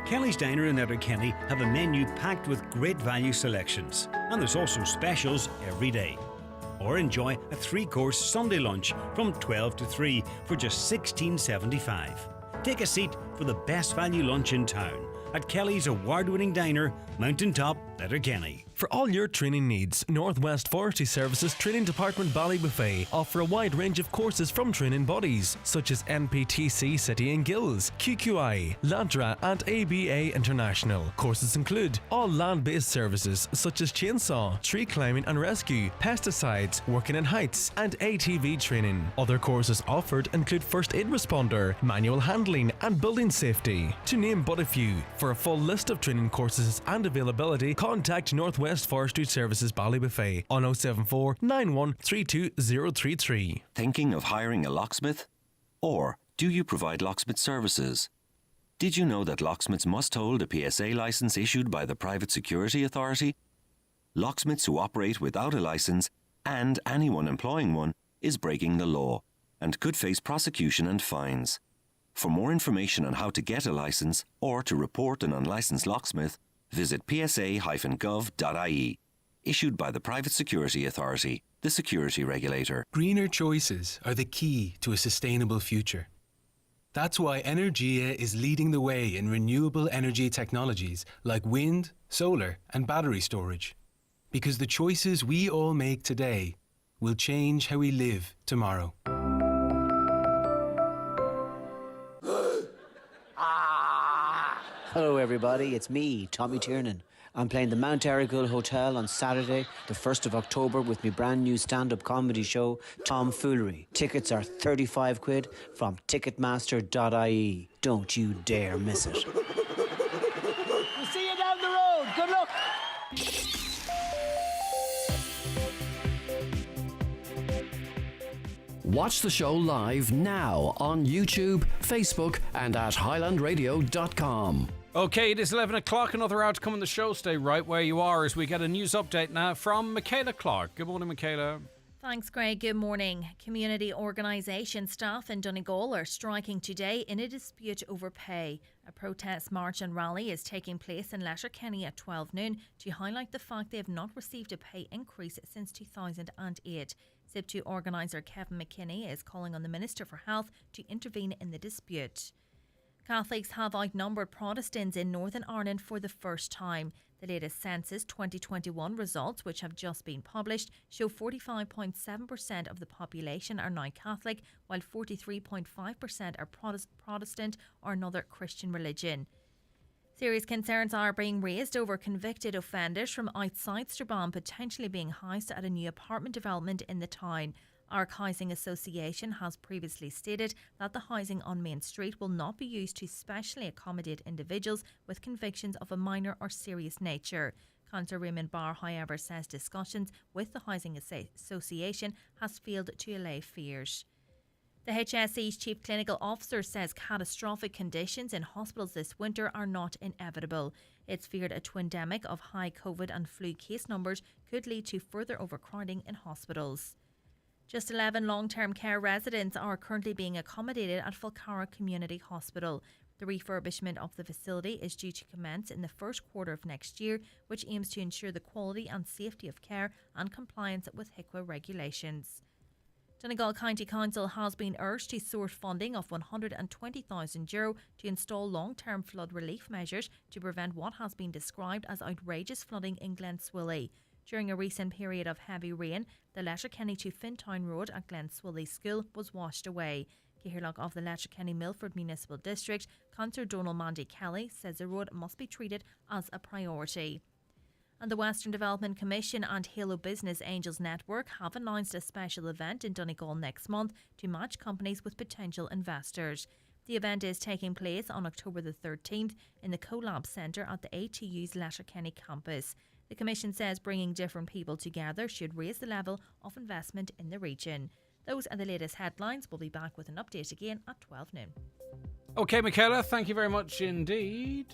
Kelly's Diner in Letterkenny have a menu packed with great value selections, and there's also specials every day. Or enjoy a 3-course Sunday lunch from 12 to 3 for just $16.75. Take a seat for the best value lunch in town at Kelly's award-winning diner, Mountaintop, Letterkenny. For all your training needs, Northwest Forestry Services Training Department Ballybuffet offer a wide range of courses from training bodies such as NPTC City and Guilds, QQI, LADRA and ABA International. Courses include all land-based services such as chainsaw, tree climbing and rescue, pesticides, working in heights and ATV training. Other courses offered include first aid responder, manual handling and building safety, to name but a few. For a full list of training courses and availability, contact Northwest Forestry Services Ballybuffet on 074 9132 033. Thinking of hiring a locksmith? Or do you provide locksmith services? Did you know that locksmiths must hold a PSA license issued by the Private Security Authority? Locksmiths who operate without a license, and anyone employing one, is breaking the law and could face prosecution and fines. For more information on how to get a license or to report an unlicensed locksmith, visit psa-gov.ie. Issued by the Private Security Authority, the security regulator. Greener choices are the key to a sustainable future. That's why Ncbi is leading the way in renewable energy technologies like wind, solar, and battery storage. Because the choices we all make today will change how we live tomorrow. Hello everybody, it's me, Tommy Tiernan. I'm playing the Mount Erigal Hotel on Saturday, the 1st of October with my brand new stand-up comedy show, Tom Foolery. Tickets are £35 from ticketmaster.ie. Don't you dare miss it. We'll see you down the road. Good luck. Watch the show live now on YouTube, Facebook and at highlandradio.com. Okay, it is 11 o'clock. Another outcome in the show. Stay right where you are as we get a news update now from Michaela Clark. Good morning, Michaela. Thanks, Greg. Good morning. Community organisation staff in Donegal are striking today in a dispute over pay. A protest march and rally is taking place in Letterkenny at 12 noon to highlight the fact they have not received a pay increase since 2008. SIP2 organiser Kevin McKinney is calling on the Minister for Health to intervene in the dispute. Catholics have outnumbered Protestants in Northern Ireland for the first time. The latest Census 2021 results, which have just been published, show 45.7% of the population are now Catholic, while 43.5% are Protestant or another Christian religion. Serious concerns are being raised over convicted offenders from outside Strabane potentially being housed at a new apartment development in the town. Arc Housing Association has previously stated that the housing on Main Street will not be used to specially accommodate individuals with convictions of a minor or serious nature. Councillor Raymond Barr, however, says discussions with the Housing Association has failed to allay fears. The HSE's Chief Clinical Officer says catastrophic conditions in hospitals this winter are not inevitable. It's feared a twindemic of high COVID and flu case numbers could lead to further overcrowding in hospitals. Just 11 long-term care residents are currently being accommodated at Falcara Community Hospital. The refurbishment of the facility is due to commence in the first quarter of next year, which aims to ensure the quality and safety of care and compliance with HIQA regulations. Donegal County Council has been urged to source funding of €120,000 to install long-term flood relief measures to prevent what has been described as outrageous flooding in Glenswilly. During a recent period of heavy rain, the Letterkenny to Fintown Road at Glen Swilly School was washed away. Cahirlock of the Letterkenny Milford Municipal District, Councillor Donald Mandy Kelly, says the road must be treated as a priority. And the Western Development Commission and Halo Business Angels Network have announced a special event in Donegal next month to match companies with potential investors. The event is taking place on October the 13th in the CoLab Centre at the ATU's Letterkenny campus. The Commission says bringing different people together should raise the level of investment in the region. Those are the latest headlines. We'll be back with an update again at 12 noon. OK, Michaela, thank you very much indeed.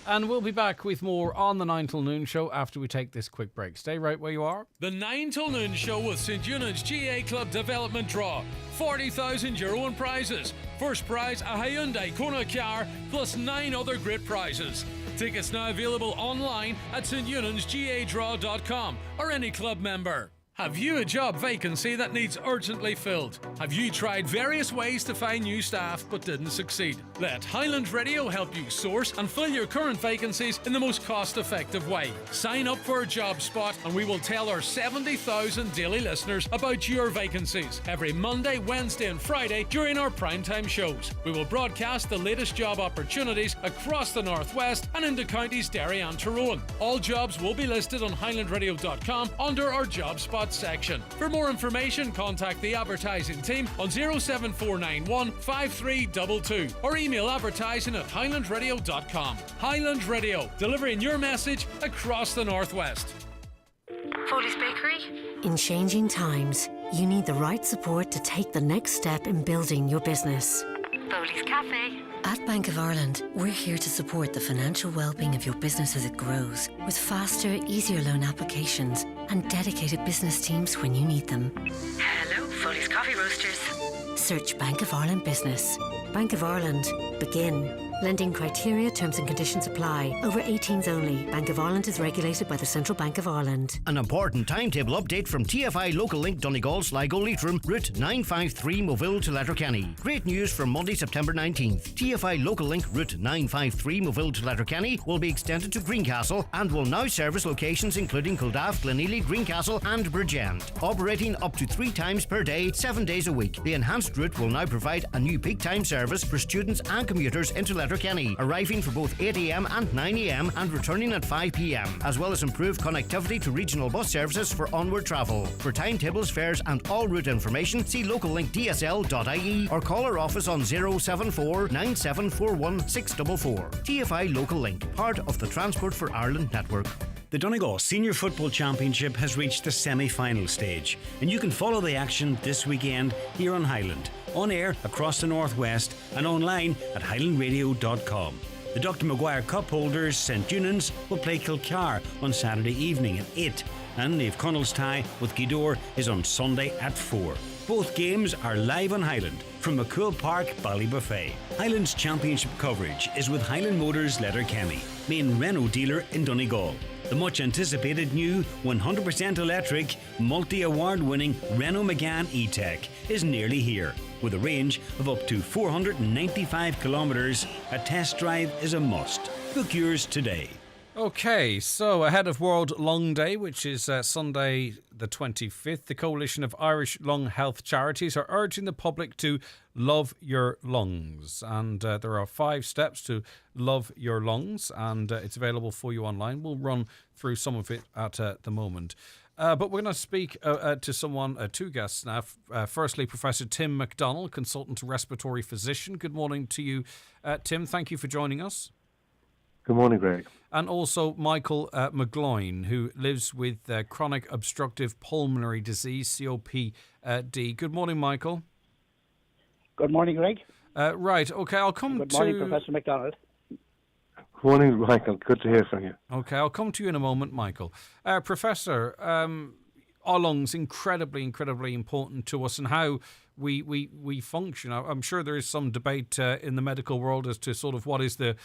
And we'll be back with more on the 9 till noon show after we take this quick break. Stay right where you are. The 9 till noon show with St Eunan's GA Club Development Draw. €40,000 in prizes. First prize, a Hyundai Kona car, plus 9 other great prizes. Tickets now available online at steunans.gadraw.com or any club member. Have you a job vacancy that needs urgently filled? Have you tried various ways to find new staff but didn't succeed? Let Highland Radio help you source and fill your current vacancies in the most cost-effective way. Sign up for a job spot and we will tell our 70,000 daily listeners about your vacancies every Monday, Wednesday and Friday during our primetime shows. We will broadcast the latest job opportunities across the Northwest and into counties Derry and Tyrone. All jobs will be listed on highlandradio.com under our job spot section. For more information, contact the advertising team on 07491 5322 or email advertising@highlandradio.com. Highland Radio, delivering your message across the Northwest. Foley's Bakery. In changing times, you need the right support to take the next step in building your business. Foley's Cafe. At Bank of Ireland, we're here to support the financial well-being of your business as it grows, with faster, easier loan applications and dedicated business teams when you need them. Hello, Foley's Coffee Roasters. Search Bank of Ireland Business. Bank of Ireland. Begin. Lending criteria, terms and conditions apply. Over 18s only. Bank of Ireland is regulated by the Central Bank of Ireland. An important timetable update from TFI Local Link Donegal, Sligo, Leitrim, route 953 Moville to Letterkenny. Great news from Monday, September 19th. TFI Local Link route 953 Moville to Letterkenny will be extended to Greencastle and will now service locations including Kildaff, Glenealy, Greencastle and Bridgend. Operating up to 3 times per day, 7 days a week. The enhanced route will now provide a new peak time service for students and commuters into Letterkenny, arriving for both 8 a.m. and 9 a.m. and returning at 5 p.m, as well as improved connectivity to regional bus services for onward travel. For timetables, fares and all route information, see locallinkdsl.ie or call our office on 074 9741 644. TFI Local Link, part of the Transport for Ireland network. The Donegal Senior Football Championship has reached the semi-final stage, and you can follow the action this weekend here on Highland, on air across the Northwest and online at highlandradio.com. The Dr. Maguire Cup holders St Eunan's will play Kilcar on Saturday evening at 8, and Naomh Connell's tie with Gweedore is on Sunday at 4. Both games are live on Highland from McCool Park, Ballybuffet. Highland's championship coverage is with Highland Motors Letterkenny, main Renault dealer in Donegal. The much anticipated new 100% electric, multi-award winning Renault Megane E-Tech is nearly here. With a range of up to 495 kilometres, a test drive is a must. Book yours today. OK, so ahead of World Lung Day, which is Sunday the 25th, the Coalition of Irish Lung Health Charities are urging the public to love your lungs. And there are 5 steps to love your lungs, and it's available for you online. We'll run through some of it at the moment. But we're going to speak to two guests now. Firstly, Professor Tim McDonald, Consultant Respiratory Physician. Good morning to you, Tim. Thank you for joining us. Good morning, Greg. And also Michael McGloin, who lives with chronic obstructive pulmonary disease, COPD. Good morning, Michael. Good morning, Greg. Right, OK, I'll come Good morning, Professor McDonald. Good morning, Michael. Good to hear from you. OK, I'll come to you in a moment, Michael. Professor, our lungs, incredibly important to us and how we function. I'm sure there is some debate in the medical world as to sort of what is the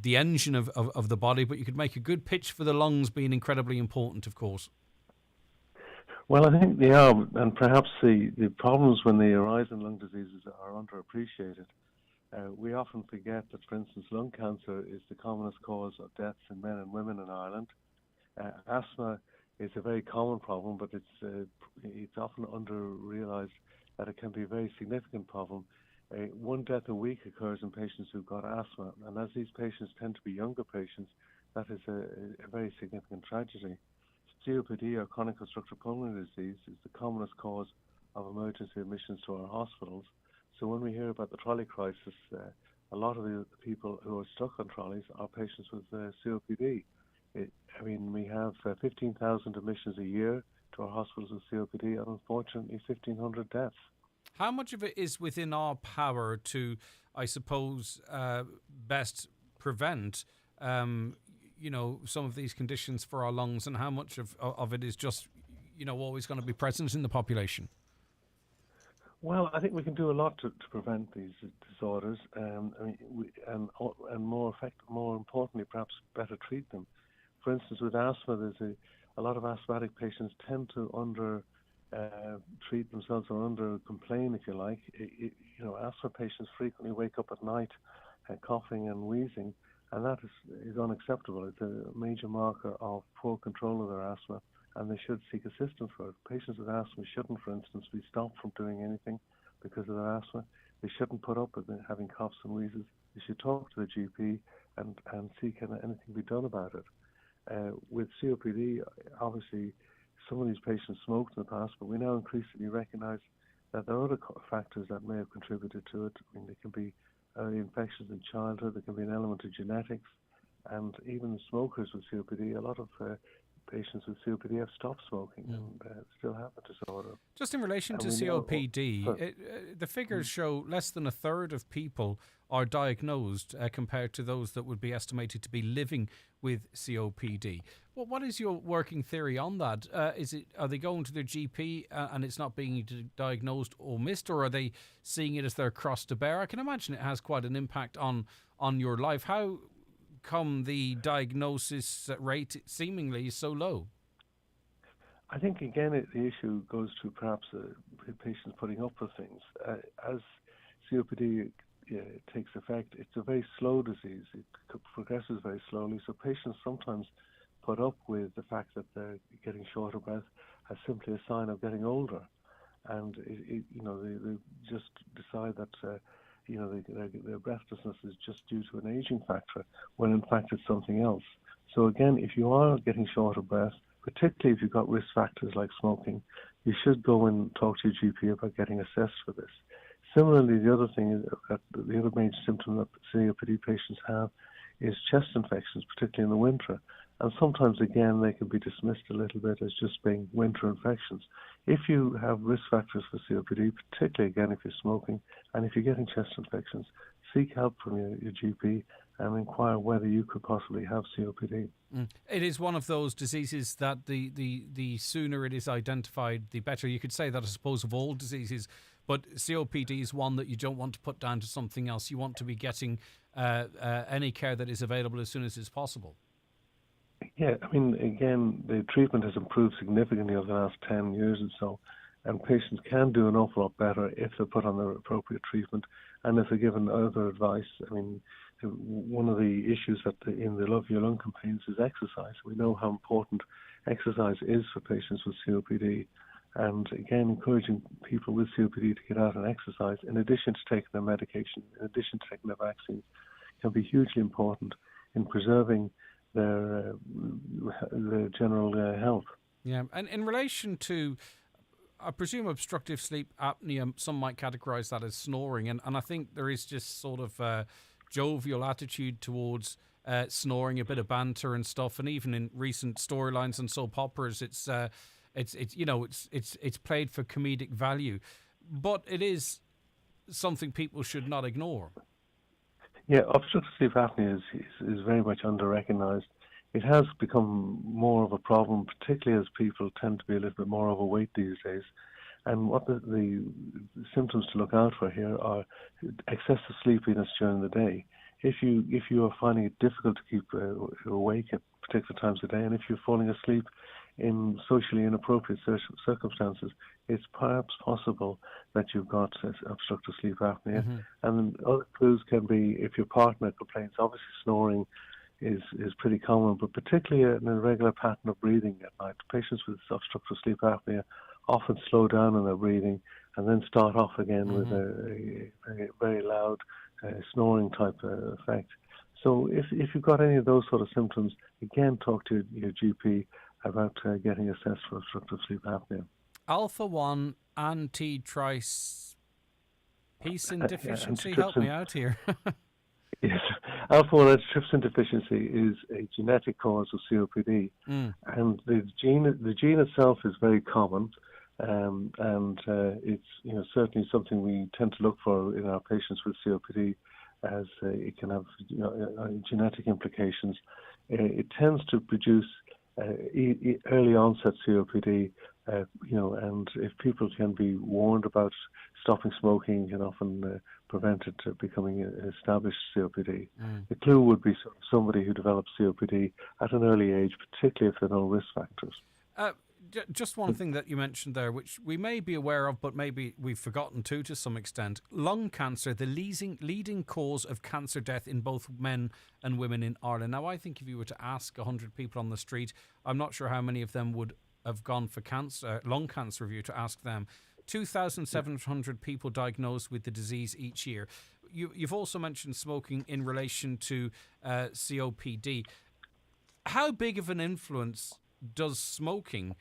engine of the body, but you could make a good pitch for the lungs being incredibly important, of course. Well, I think they are, and perhaps the problems when they arise in lung diseases are underappreciated. We often forget that, for instance, lung cancer is the commonest cause of deaths in men and women in Ireland. Asthma is a very common problem, but it's often under-realised that it can be a very significant problem. One death a week occurs in patients who've got asthma, and as these patients tend to be younger patients, that is a very significant tragedy. COPD, or chronic obstructive pulmonary disease, is the commonest cause of emergency admissions to our hospitals. So when we hear about the trolley crisis, a lot of the people who are stuck on trolleys are patients with COPD. We have 15,000 admissions a year to our hospitals with COPD, and unfortunately 1,500 deaths. How much of it is within our power to, I suppose, best prevent, some of these conditions for our lungs, and how much of it is just, always going to be present in the population? Well, I think we can do a lot to prevent these disorders, and more importantly, perhaps better treat them. For instance, with asthma, there's a lot of asthmatic patients tend to treat themselves or under-complain, if you like. Asthma patients frequently wake up at night coughing and wheezing, and that is unacceptable. It's a major marker of poor control of their asthma, and they should seek assistance for it. Patients with asthma shouldn't, for instance, be stopped from doing anything because of their asthma. They shouldn't put up with having coughs and wheezes. They should talk to the GP and see can anything be done about it. With COPD, obviously, some of these patients smoked in the past, but we now increasingly recognise that there are other factors that may have contributed to it. There can be early infections in childhood, there can be an element of genetics, and even smokers with COPD, a lot of patients with COPD have stopped smoking and still have the disorder. Just in relation to COPD, the figures show less than a third of people are diagnosed compared to those that would be estimated to be living with COPD. Well, what is your working theory on that? Are they going to their GP and it's not being diagnosed or missed, or are they seeing it as their cross to bear? I can imagine it has quite an impact on your life. How come the diagnosis rate seemingly is so low? I think, again, the issue goes to perhaps patients putting up with things. As COPD takes effect, it's a very slow disease. It progresses very slowly, so patients sometimes put up with the fact that they're getting short of breath as simply a sign of getting older. And, they just decide that their breathlessness is just due to an aging factor, when in fact it's something else. So again, if you are getting short of breath, particularly if you've got risk factors like smoking, you should go and talk to your GP about getting assessed for this. Similarly, the other thing is that the other major symptom that COPD patients have is chest infections, particularly in the winter. And sometimes, again, they can be dismissed a little bit as just being winter infections. If you have risk factors for COPD, particularly, again, if you're smoking, and if you're getting chest infections, seek help from your GP and inquire whether you could possibly have COPD. It is one of those diseases that the sooner it is identified, the better. You could say that, I suppose, of all diseases, but COPD is one that you don't want to put down to something else. You want to be getting any care that is available as soon as it's possible. Yeah, again, the treatment has improved significantly over the last 10 years or so, and patients can do an awful lot better if they're put on the appropriate treatment and if they're given other advice. One of the issues in the Love Your Lung campaigns is exercise. We know how important exercise is for patients with COPD, and again, encouraging people with COPD to get out and exercise, in addition to taking their medication, in addition to taking their vaccines, can be hugely important in preserving their general health. Yeah, and in relation to, I presume, obstructive sleep apnea, some might categorise that as snoring, and I think there is just sort of a jovial attitude towards snoring, a bit of banter and stuff, and even in recent storylines and soap operas, it's played for comedic value, but it is something people should not ignore. Yeah, obstructive sleep apnea is very much under-recognised. It has become more of a problem, particularly as people tend to be a little bit more overweight these days. And what the symptoms to look out for here are excessive sleepiness during the day. If you are finding it difficult to keep awake at particular times of day, and if you're falling asleep in socially inappropriate circumstances, it's perhaps possible that you've got obstructive sleep apnea. Mm-hmm. And other clues can be if your partner complains. Obviously, snoring is pretty common, but particularly an irregular pattern of breathing at night. Patients with obstructive sleep apnea often slow down in their breathing and then start off again with a very, very loud snoring type effect. So if you've got any of those sort of symptoms, again, talk to your GP about getting assessed for obstructive sleep apnea. Alpha-1 antitrypsin deficiency. Help me out here. Yes, alpha-1 antitrypsin deficiency is a genetic cause of COPD, and the gene itself is very common, and it's certainly something we tend to look for in our patients with COPD, as it can have genetic implications. It tends to produce early onset COPD, and if people can be warned about stopping smoking, can often prevent it becoming established COPD. The clue would be somebody who develops COPD at an early age, particularly if there are no risk factors. Just one thing that you mentioned there, which we may be aware of, but maybe we've forgotten too to some extent. Lung cancer, the leading cause of cancer death in both men and women in Ireland. Now, I think if you were to ask 100 people on the street, I'm not sure how many of them would have gone for lung cancer review to ask them. 2,700 people diagnosed with the disease each year. You've also mentioned smoking in relation to COPD. How big of an influence does smoking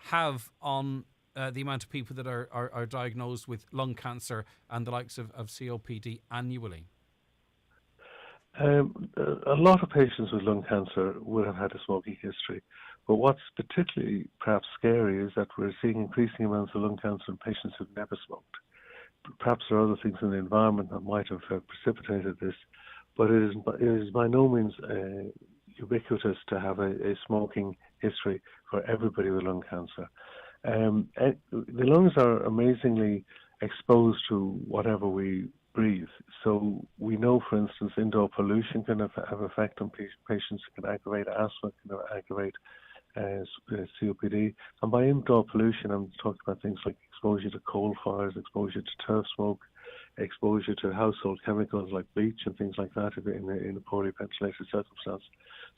have on the amount of people that are diagnosed with lung cancer and the likes of COPD annually? A lot of patients with lung cancer would have had a smoking history, but what's particularly perhaps scary is that we're seeing increasing amounts of lung cancer in patients who've never smoked. Perhaps there are other things in the environment that might have precipitated this, but it is by no means ubiquitous to have a smoking history for everybody with lung cancer. The lungs are amazingly exposed to whatever we breathe. So we know, for instance, indoor pollution can have effect on patients. It can aggravate asthma, can aggravate COPD. And by indoor pollution, I'm talking about things like exposure to coal fires, exposure to turf smoke, exposure to household chemicals like bleach and things like that in a poorly ventilated circumstance.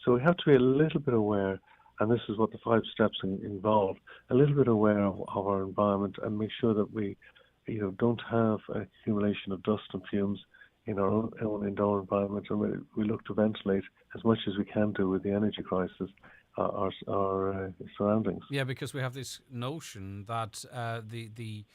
So we have to be a little bit aware, and this is what the 5 steps involve, a little bit aware of our environment and make sure that we don't have an accumulation of dust and fumes in our own indoor environment, and we look to ventilate as much as we can do with the energy crisis our surroundings. Yeah, because we have this notion that the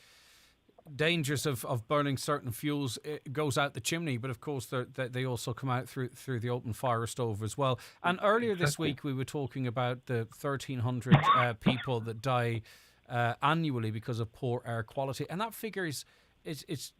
dangers of burning certain fuels goes out the chimney, but of course they also come out through the open fire stove as well. And earlier this week we were talking about the 1,300 people that die annually because of poor air quality, and that figure is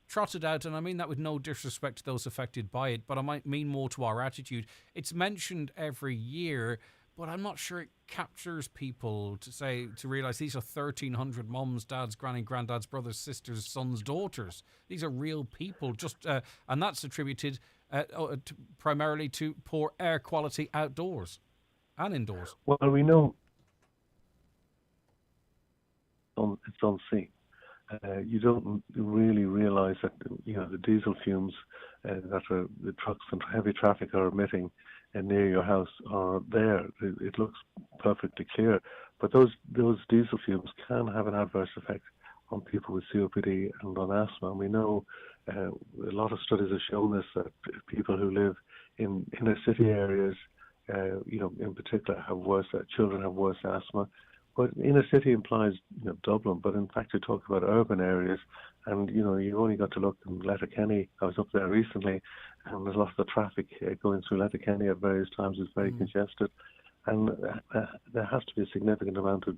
trotted out, and I mean that with no disrespect to those affected by it, but I might mean more to our attitude. It's mentioned every year, but I'm not sure it captures people to realise these are 1,300 mums, dads, granddads, brothers, sisters, sons, daughters. These are real people, and that's attributed primarily to poor air quality outdoors and indoors. Well, we know it's unseen. You don't really realise that the diesel fumes that the trucks and heavy traffic are emitting near your house are there. It looks perfectly clear, but those diesel fumes can have an adverse effect on people with COPD and on asthma. And we know a lot of studies have shown this, that people who live in inner city areas, in particular, children have worse asthma. But inner city implies Dublin, but in fact you talk about urban areas, and you've only got to look in Letterkenny. I was up there recently, and there's lots of traffic going through Letterkenny at various times. It's very congested, and there has to be a significant amount of,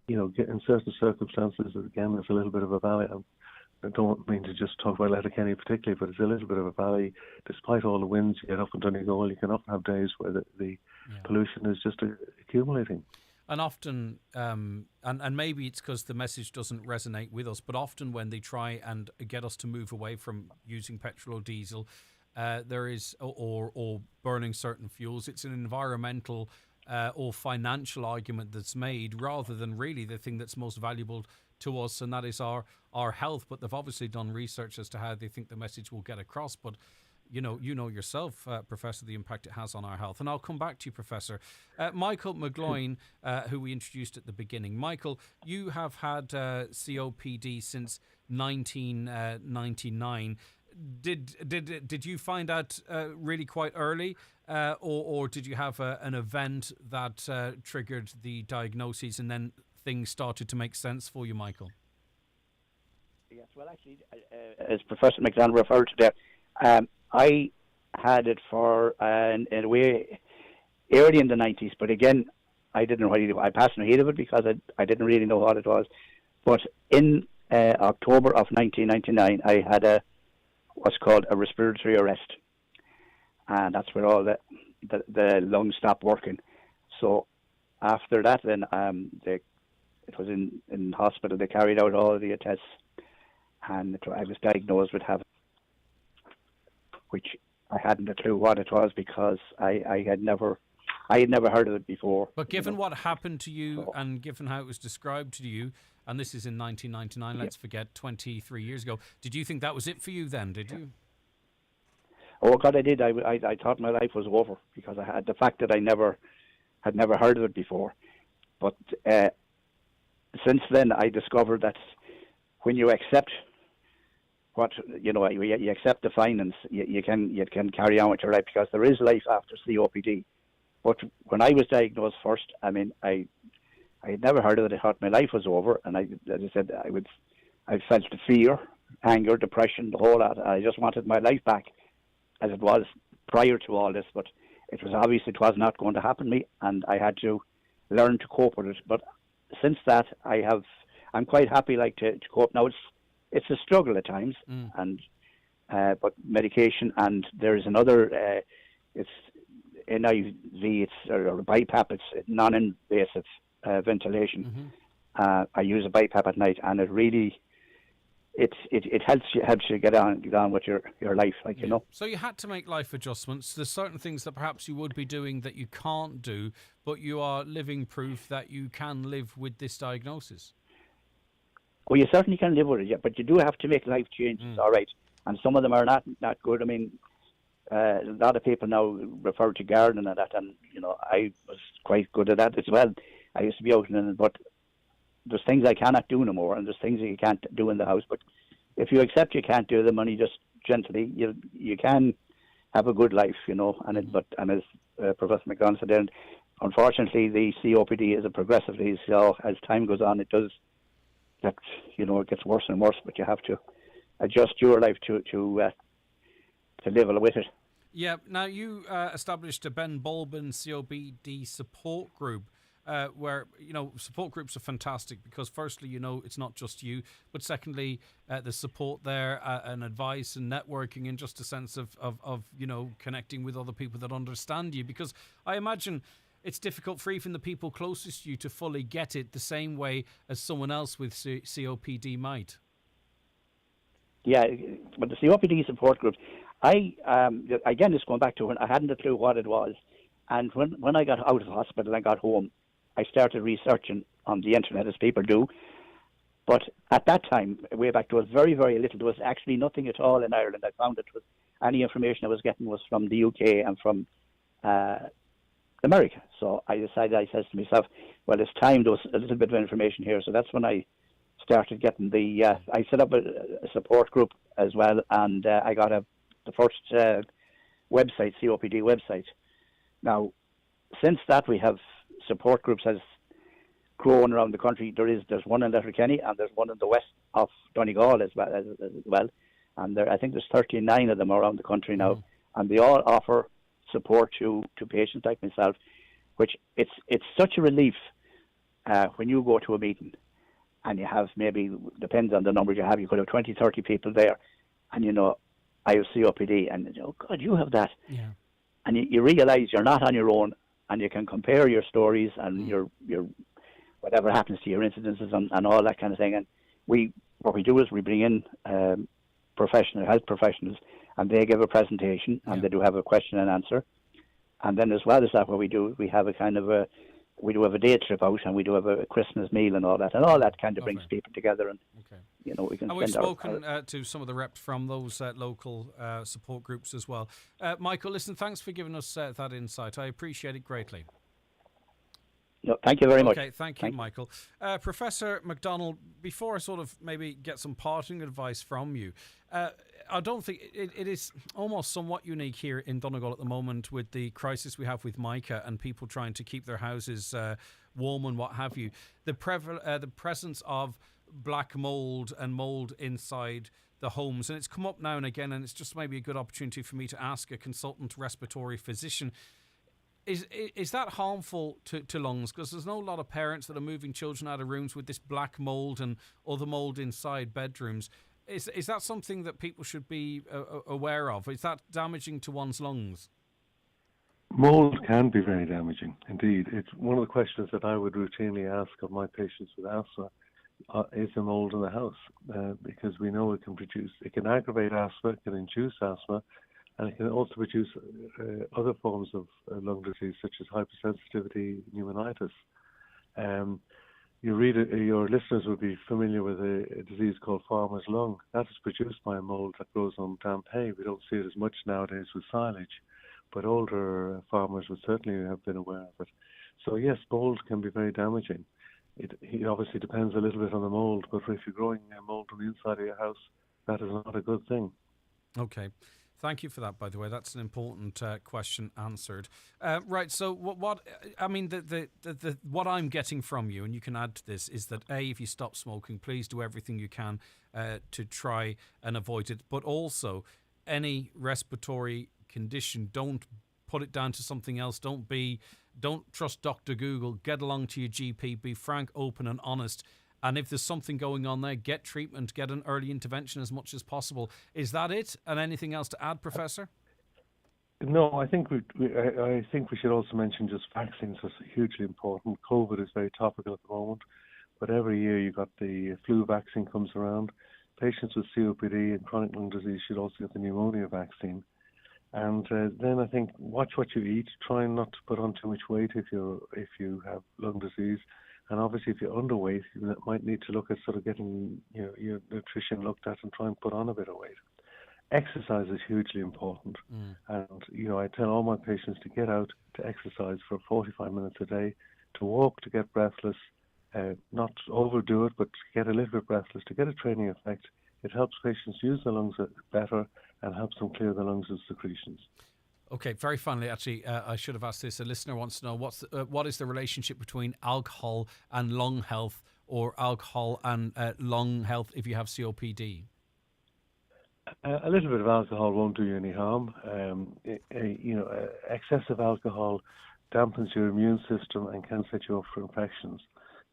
in certain circumstances. Again, there's a little bit of a valley. I don't mean to just talk about Letterkenny particularly, but it's a little bit of a valley. Despite all the winds you get up in Donegal, you can often have days where the pollution is just accumulating. And often, and maybe it's because the message doesn't resonate with us, but often when they try and get us to move away from using petrol or diesel, there is or burning certain fuels, it's an environmental or financial argument that's made, rather than really the thing that's most valuable to us, and that is our health. But they've obviously done research as to how they think the message will get across. But you know yourself, Professor, the impact it has on our health. And I'll come back to you, Professor. Michael McGloin, who we introduced at the beginning. Michael, you have had COPD since 1999. Did you find out really quite early, or did you have an event that triggered the diagnosis and then things started to make sense for you, Michael? Yes, well, actually, as Professor McDonald referred to there, I had it for in a way early in the 90s, but again, I didn't really. I passed no heed of it because I didn't really know what it was. But in October of 1999, I had what's called a respiratory arrest, and that's where all the lungs stopped working. So after that, then it was in hospital. They carried out all of the tests, and I was diagnosed with having, which I hadn't a clue what it was because I had never heard of it before. But given what happened to you and given how it was described to you, and this is in 1999, let's forget, 23 years ago, did you think that was it for you then, did you? Oh, God, I did. I thought my life was over because I had the fact that I had never heard of it before. But since then, I discovered that when you accept you accept the findings, you can carry on with your life because there is life after COPD. But when I was diagnosed first, I mean, I had never heard of it. I thought my life was over, and as I said, I felt the fear, anger, depression, the whole lot. I just wanted my life back as it was prior to all this. But it was obvious it was not going to happen to me, and I had to learn to cope with it. But since that, I'm quite happy to cope now. It's a struggle at times, and but medication, and there's another. It's NIV, or BiPAP. It's non-invasive ventilation. I use a BiPAP at night, and it really it helps you get on with your life, you know. So you had to make life adjustments. There's certain things that perhaps you would be doing that you can't do, but you are living proof that you can live with this diagnosis. Well, you certainly can live with it, yeah, but you do have to make life changes, all right. And some of them are not good. I mean, a lot of people now refer to gardening and that, and I was quite good at that as well. I used to be out in it, but there's things I cannot do no more, and there's things that you can't do in the house. But if you accept you can't do them, and you just gently, you can have a good life, And as Professor McDonald said, unfortunately, the COPD is a progressive disease. So as time goes on, it does. That it gets worse and worse, but you have to adjust your life to live with it. Yeah. Now you established a Ben Bulben COPD support group, where support groups are fantastic because firstly, it's not just you, but secondly, the support there and advice and networking and just a sense of connecting with other people that understand you. Because I imagine it's difficult for even the people closest to you to fully get it the same way as someone else with COPD might. Yeah, but the COPD support group, again, it's going back to when I hadn't a clue what it was. And when I got out of hospital and got home, I started researching on the internet, as people do. But at that time, way back, there was very, very little. There was actually nothing at all in Ireland. I found any information I was getting was from the UK and from America. So I decided, I said to myself, well, it's time there was a little bit of information here. So that's when I started getting I set up a support group as well, and I got the first website, COPD website. Now, since that, we have support groups has grown around the country. There's one in Letterkenny, and there's one in the west of Donegal as well. And I think there's 39 of them around the country now, and they all offer support to patients like myself, which it's such a relief when you go to a meeting and you have maybe, depends on the numbers you have, you could have 20, 30 people there, and I have COPD, and oh God, you have that. Yeah. And you realise you're not on your own, and you can compare your stories and your whatever happens to your incidences and all that kind of thing. And what we do is we bring in health professionals, and they give a presentation, and they do have a question and answer. And then as well as that, what we do, we have a kind of we do have a day trip out, and we do have a Christmas meal and all that kind of brings people together, and we can. And we've spoken to some of the reps from those local support groups as well. Michael, listen, thanks for giving us that insight. I appreciate it greatly. No, thank you very much. Okay, thank you, Michael. Professor McDonald, before I sort of maybe get some parting advice from you, I don't think it is almost somewhat unique here in Donegal at the moment with the crisis we have with mica and people trying to keep their houses warm and what have you. The presence of black mould and mould inside the homes, and it's come up now and again, and it's just maybe a good opportunity for me to ask a consultant respiratory physician, is that harmful to lungs? Because there's no lot of parents that are moving children out of rooms with this black mould and other mould inside bedrooms. Is that something that people should be aware of? Is that damaging to one's lungs? Mold can be very damaging, indeed. It's one of the questions that I would routinely ask of my patients with asthma. Is there mold in the house? Because we know it can aggravate asthma, it can induce asthma, and it can also produce other forms of lung disease, such as hypersensitivity, pneumonitis. Your listeners will be familiar with a disease called farmer's lung. That is produced by a mold that grows on damp hay. We don't see it as much nowadays with silage, but older farmers would certainly have been aware of it. So yes, mold can be very damaging. It obviously depends a little bit on the mold, but if you're growing mold on the inside of your house, that is not a good thing. Okay. Thank you for that, by the way. That's an important question answered. Right. So what I mean, the what I'm getting from you, and you can add to this, is that if you stop smoking, please do everything you can to try and avoid it. But also, any respiratory condition, don't put it down to something else. Don't trust Dr. Google. Get along to your GP. Be frank, open, and honest. And if there's something going on there, get treatment, get an early intervention as much as possible. Is that it? And anything else to add, Professor? No, I think we should also mention just vaccines are hugely important. COVID is very topical at the moment, but every year you got the flu vaccine comes around. Patients with COPD and chronic lung disease should also get the pneumonia vaccine. And then I think watch what you eat. Try not to put on too much weight if you have lung disease. And obviously, if you're underweight, you might need to look at sort of getting your nutrition looked at and try and put on a bit of weight. Exercise is hugely important. And, I tell all my patients to get out to exercise for 45 minutes a day, to walk, to get breathless, not overdo it, but get a little bit breathless, to get a training effect. It helps patients use their lungs better and helps them clear the lungs of secretions. Okay, very finally, actually, I should have asked this. A listener wants to know what is the relationship between alcohol and lung health, or alcohol and lung health if you have COPD? A little bit of alcohol won't do you any harm. Excessive alcohol dampens your immune system and can set you up for infections.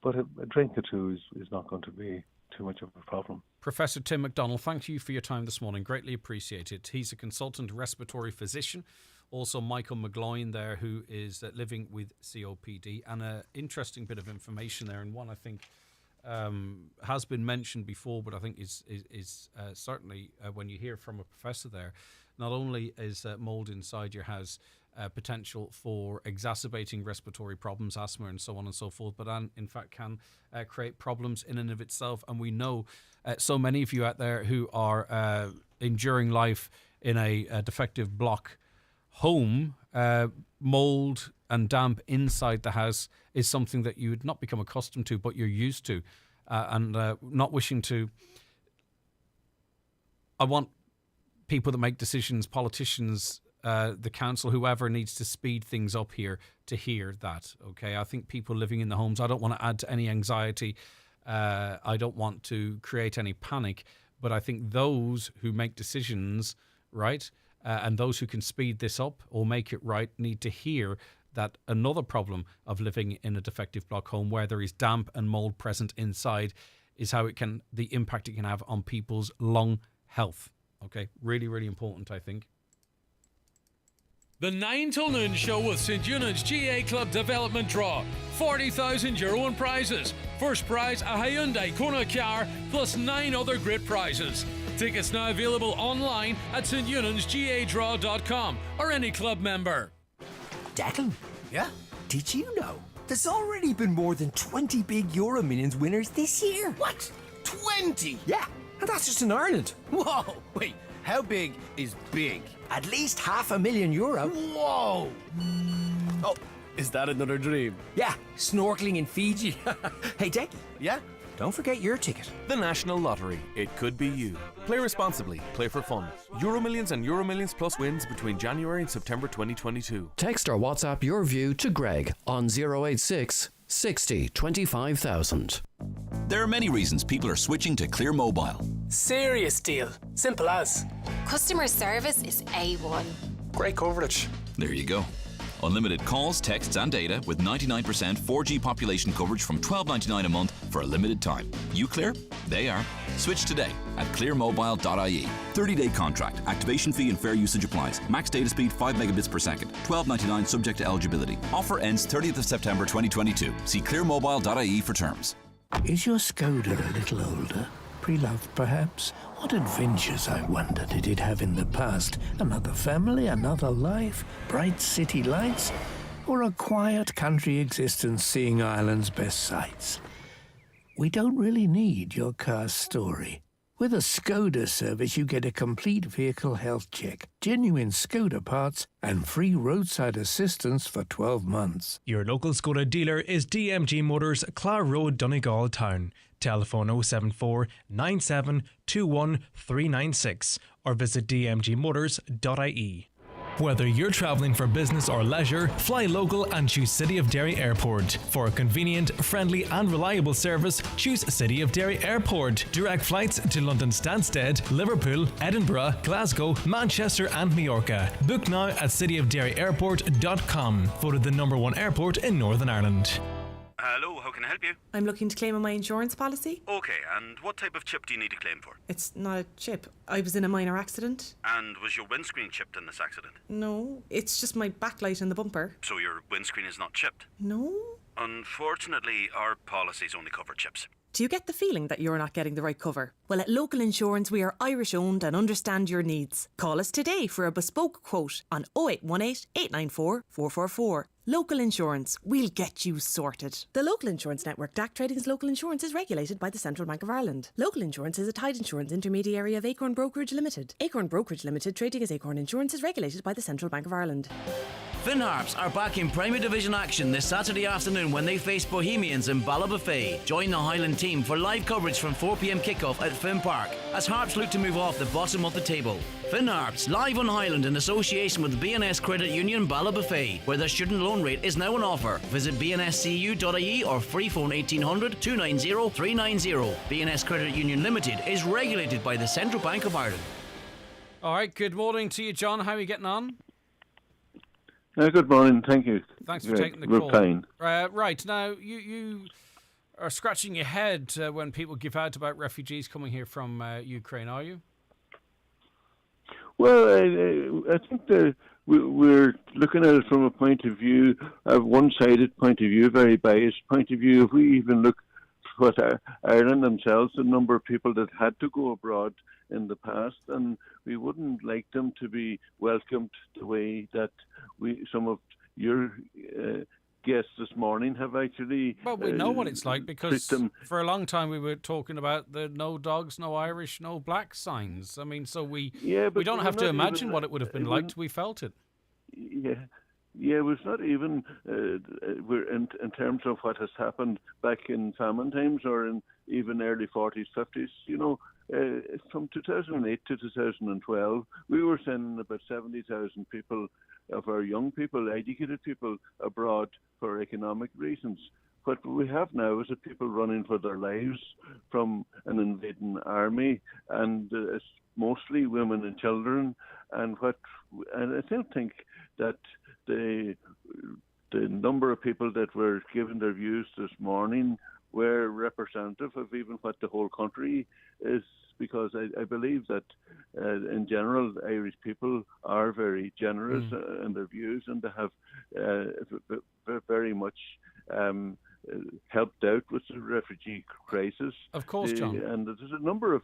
But a drink or two is not going to be too much of a problem. Professor Tim McDonald, thank you for your time this morning. Greatly appreciated. He's a consultant respiratory physician. Also, Michael McGloin there, who is living with COPD. And an interesting bit of information there, and one I think has been mentioned before, but I think is certainly when you hear from a professor there, not only is mould inside your house potential for exacerbating respiratory problems, asthma and so on and so forth, but in fact can create problems in and of itself. And we know so many of you out there who are enduring life in a defective block home, mould and damp inside the house is something that you would not become accustomed to, but you're used to. And not wishing to... I want people that make decisions, politicians, the council, whoever needs to speed things up here to hear that. Okay, I think people living in the homes, I don't want to add to any anxiety. I don't want to create any panic, but I think those who make decisions, right, and those who can speed this up or make it right need to hear that another problem of living in a defective block home where there is damp and mold present inside is the impact it can have on people's lung health. Okay, really, really important, I think. The 9 till noon show with St Eunan's GA Club Development Draw. €40,000 in prizes. First prize, a Hyundai Kona car, plus 9 other great prizes. Tickets now available online at steunansgadraw.com or any club member. Declan? Yeah? Did you know there's already been more than 20 big Euro Millions winners this year? What? 20? Yeah, and that's just in Ireland. Whoa, wait, how big is big? At least €500,000. Whoa! Oh, is that another dream? Yeah, snorkeling in Fiji. Hey, Decky. Yeah? Don't forget your ticket. The National Lottery. It could be you. Play responsibly. Play for fun. Euro Millions and Euro Millions Plus wins between January and September 2022. Text or WhatsApp your view to Greg on 086 60 25,000. There are many reasons people are switching to Clear Mobile. Serious deal. Simple as. Customer service is A1. Great coverage. There you go. Unlimited calls, texts and data with 99% 4G population coverage from $12.99 a month for a limited time. You clear? They are. Switch today at clearmobile.ie. 30-day contract. Activation fee and fair usage applies. Max data speed 5 megabits per second. $12.99 subject to eligibility. Offer ends 30th of September 2022. See clearmobile.ie for terms. Is your Skoda a little older? Pre-loved, perhaps? What adventures, I wonder, did it have in the past? Another family, another life, bright city lights, or a quiet country existence seeing Ireland's best sights? We don't really need your car's story. With a Skoda service, you get a complete vehicle health check, genuine Skoda parts, and free roadside assistance for 12 months. Your local Skoda dealer is DMG Motors, Clara Road, Donegal Town. Telephone 074 97 21 396 or visit dmgmotors.ie. Whether you're travelling for business or leisure, fly local and choose City of Derry Airport. For a convenient, friendly and reliable service, choose City of Derry Airport. Direct flights to London Stansted, Liverpool, Edinburgh, Glasgow, Manchester and Majorca. Book now at cityofderryairport.com. Voted the #1 airport in Northern Ireland. Hello, how can I help you? I'm looking to claim on my insurance policy. Okay, and what type of chip do you need to claim for? It's not a chip. I was in a minor accident. And was your windscreen chipped in this accident? No, it's just my backlight and the bumper. So your windscreen is not chipped? No. Unfortunately, our policies only cover chips. Do you get the feeling that you're not getting the right cover? Well, at Local Insurance, we are Irish owned and understand your needs. Call us today for a bespoke quote on 0818 894 444. Local Insurance, we'll get you sorted. The Local Insurance Network, DAC Trading's Local Insurance, is regulated by the Central Bank of Ireland. Local Insurance is a tied insurance intermediary of Acorn Brokerage Limited. Acorn Brokerage Limited, trading as Acorn Insurance, is regulated by the Central Bank of Ireland. Finn Harps are back in Premier Division action this Saturday afternoon when they face Bohemians in Ballabafay. Join the Highland team for live coverage from 4pm kickoff at Finn Park as Harps look to move off the bottom of the table. Finn Harps, live on Highland in association with BNS Credit Union Ballabafay, where their student loan rate is now on offer. Visit bnscu.ie or free phone 1800 290 390. BNS Credit Union Limited is regulated by the Central Bank of Ireland. All right, good morning to you, John. How are you getting on? Good morning, thank you. Thanks for taking the We're call. fine. Right, now, you are scratching your head when people give out about refugees coming here from Ukraine, are you? Well, I think that we're looking at it from a point of view, a one-sided point of view, very biased point of view. If we even look at what Ireland themselves, the number of people that had to go abroad in the past, and we wouldn't like them to be welcomed the way that some of your guests this morning have actually. Well, we know what it's like because for a long time we were talking about the no dogs, no Irish, no black signs. I mean, so we don't have to imagine what it would have been like till we felt it. Yeah, it was not even we're in terms of what has happened back in famine times or in even early 40s, 50s. You know, from 2008 to 2012, we were sending about 70,000 people of our young people, educated people, abroad for economic reasons. What we have now is people running for their lives from an invading army, and it's mostly women and children. And I don't think that the number of people that were giving their views this morning were representative of even what the whole country is, because I believe that in general Irish people are very generous in their views, and they have very much helped out with the refugee crisis. Of course, John. And there's a number of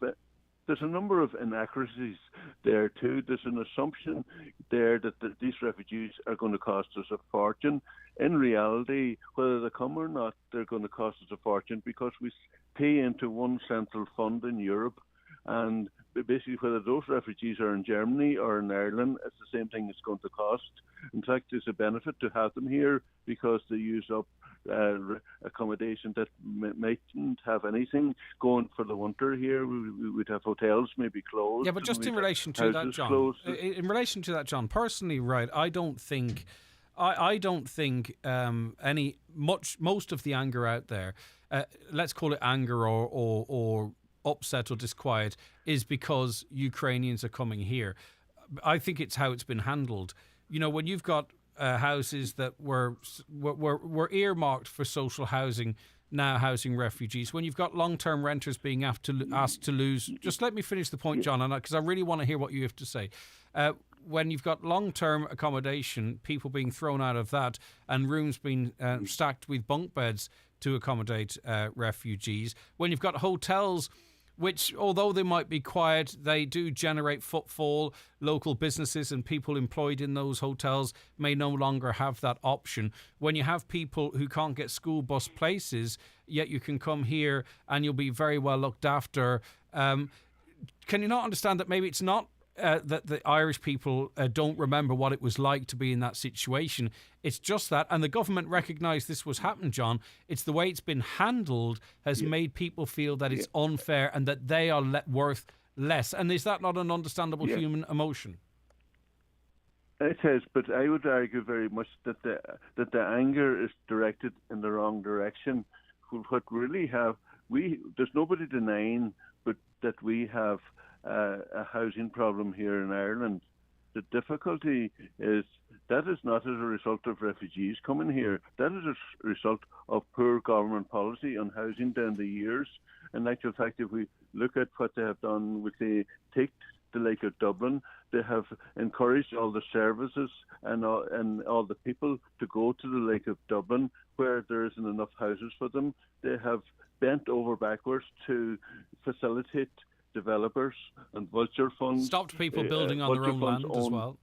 there's a number of inaccuracies there too. There's an assumption there that these refugees are going to cost us a fortune. In reality, whether they come or not, they're going to cost us a fortune because we pay into one central fund in Europe, and basically whether those refugees are in Germany or in Ireland, it's the same thing it's going to cost. In fact, there's a benefit to have them here because they use up accommodation that mightn't have anything going for the winter here. We would have hotels maybe closed. Yeah, but just in relation to that, John. Closed. In relation to that, John, personally, right? I don't think most of the anger out there, let's call it anger or upset or disquiet, is because Ukrainians are coming here. I think it's how it's been handled. You know, when you've got houses that were earmarked for social housing, now housing refugees, when you've got long-term renters being asked to lose, just let me finish the point, John, because I really want to hear what you have to say. When you've got long-term accommodation, people being thrown out of that, and rooms being stacked with bunk beds to accommodate refugees, when you've got hotels which, although they might be quiet, they do generate footfall. Local businesses and people employed in those hotels may no longer have that option. When you have people who can't get school bus places, yet you can come here and you'll be very well looked after. Can you not understand that maybe it's not that the Irish people don't remember what it was like to be in that situation? It's just that, and the government recognised this was happening, John. It's the way it's been handled has made people feel that it's unfair and that they are worth less. And is that not an understandable human emotion? It is, but I would argue very much that the anger is directed in the wrong direction. What really there's nobody denying, but that we have a housing problem here in Ireland. The difficulty is that is not as a result of refugees coming here. That is a result of poor government policy on housing down the years. In actual fact, if we look at what they have done, we say take the Lake of Dublin, they have encouraged all the services and all the people to go to the Lake of Dublin where there isn't enough houses for them. They have bent over backwards to facilitate developers and vulture funds. Stopped people building on their own land as well.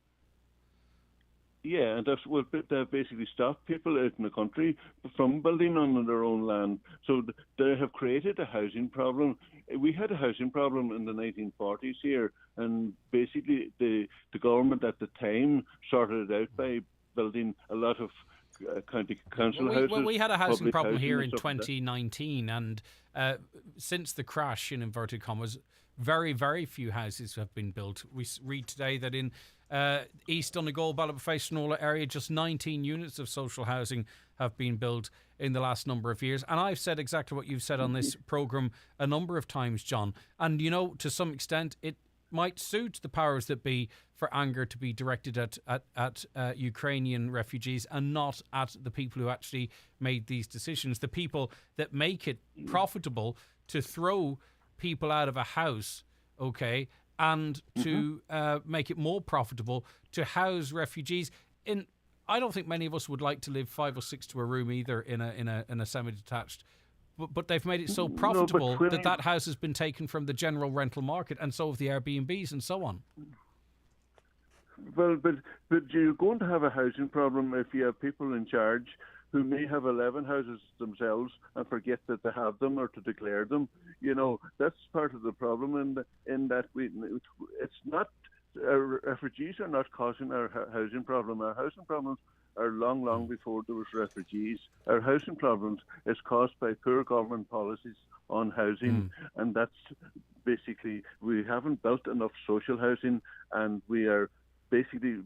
Yeah, and they've basically stopped people out in the country from building on their own land. So they have created a housing problem. We had a housing problem in the 1940s here, and basically the government at the time sorted it out by building a lot of county council houses. We had a housing problem here in like 2019, and since the crash, in inverted commas, very, very few houses have been built. We read today that in East Donegal, Ballabafey, Snola area, just 19 units of social housing have been built in the last number of years. And I've said exactly what you've said on this programme a number of times, John. And, you know, to some extent, it might suit the powers that be for anger to be directed at Ukrainian refugees and not at the people who actually made these decisions, the people that make it profitable to throw people out of a house, okay, and to make it more profitable to house refugees. I don't think many of us would like to live 5 or 6 to a room either in a semi-detached. But they've made it so profitable that house has been taken from the general rental market, and so have the Airbnbs and so on. Well, but you're going to have a housing problem if you have people in charge who may have 11 houses themselves and forget that they have them or to declare them. You know, that's part of the problem in that it's not, refugees are not causing our housing problem. Our housing problems are long before there was refugees. Our housing problems is caused by poor government policies on housing, and that's basically, we haven't built enough social housing, and we are basically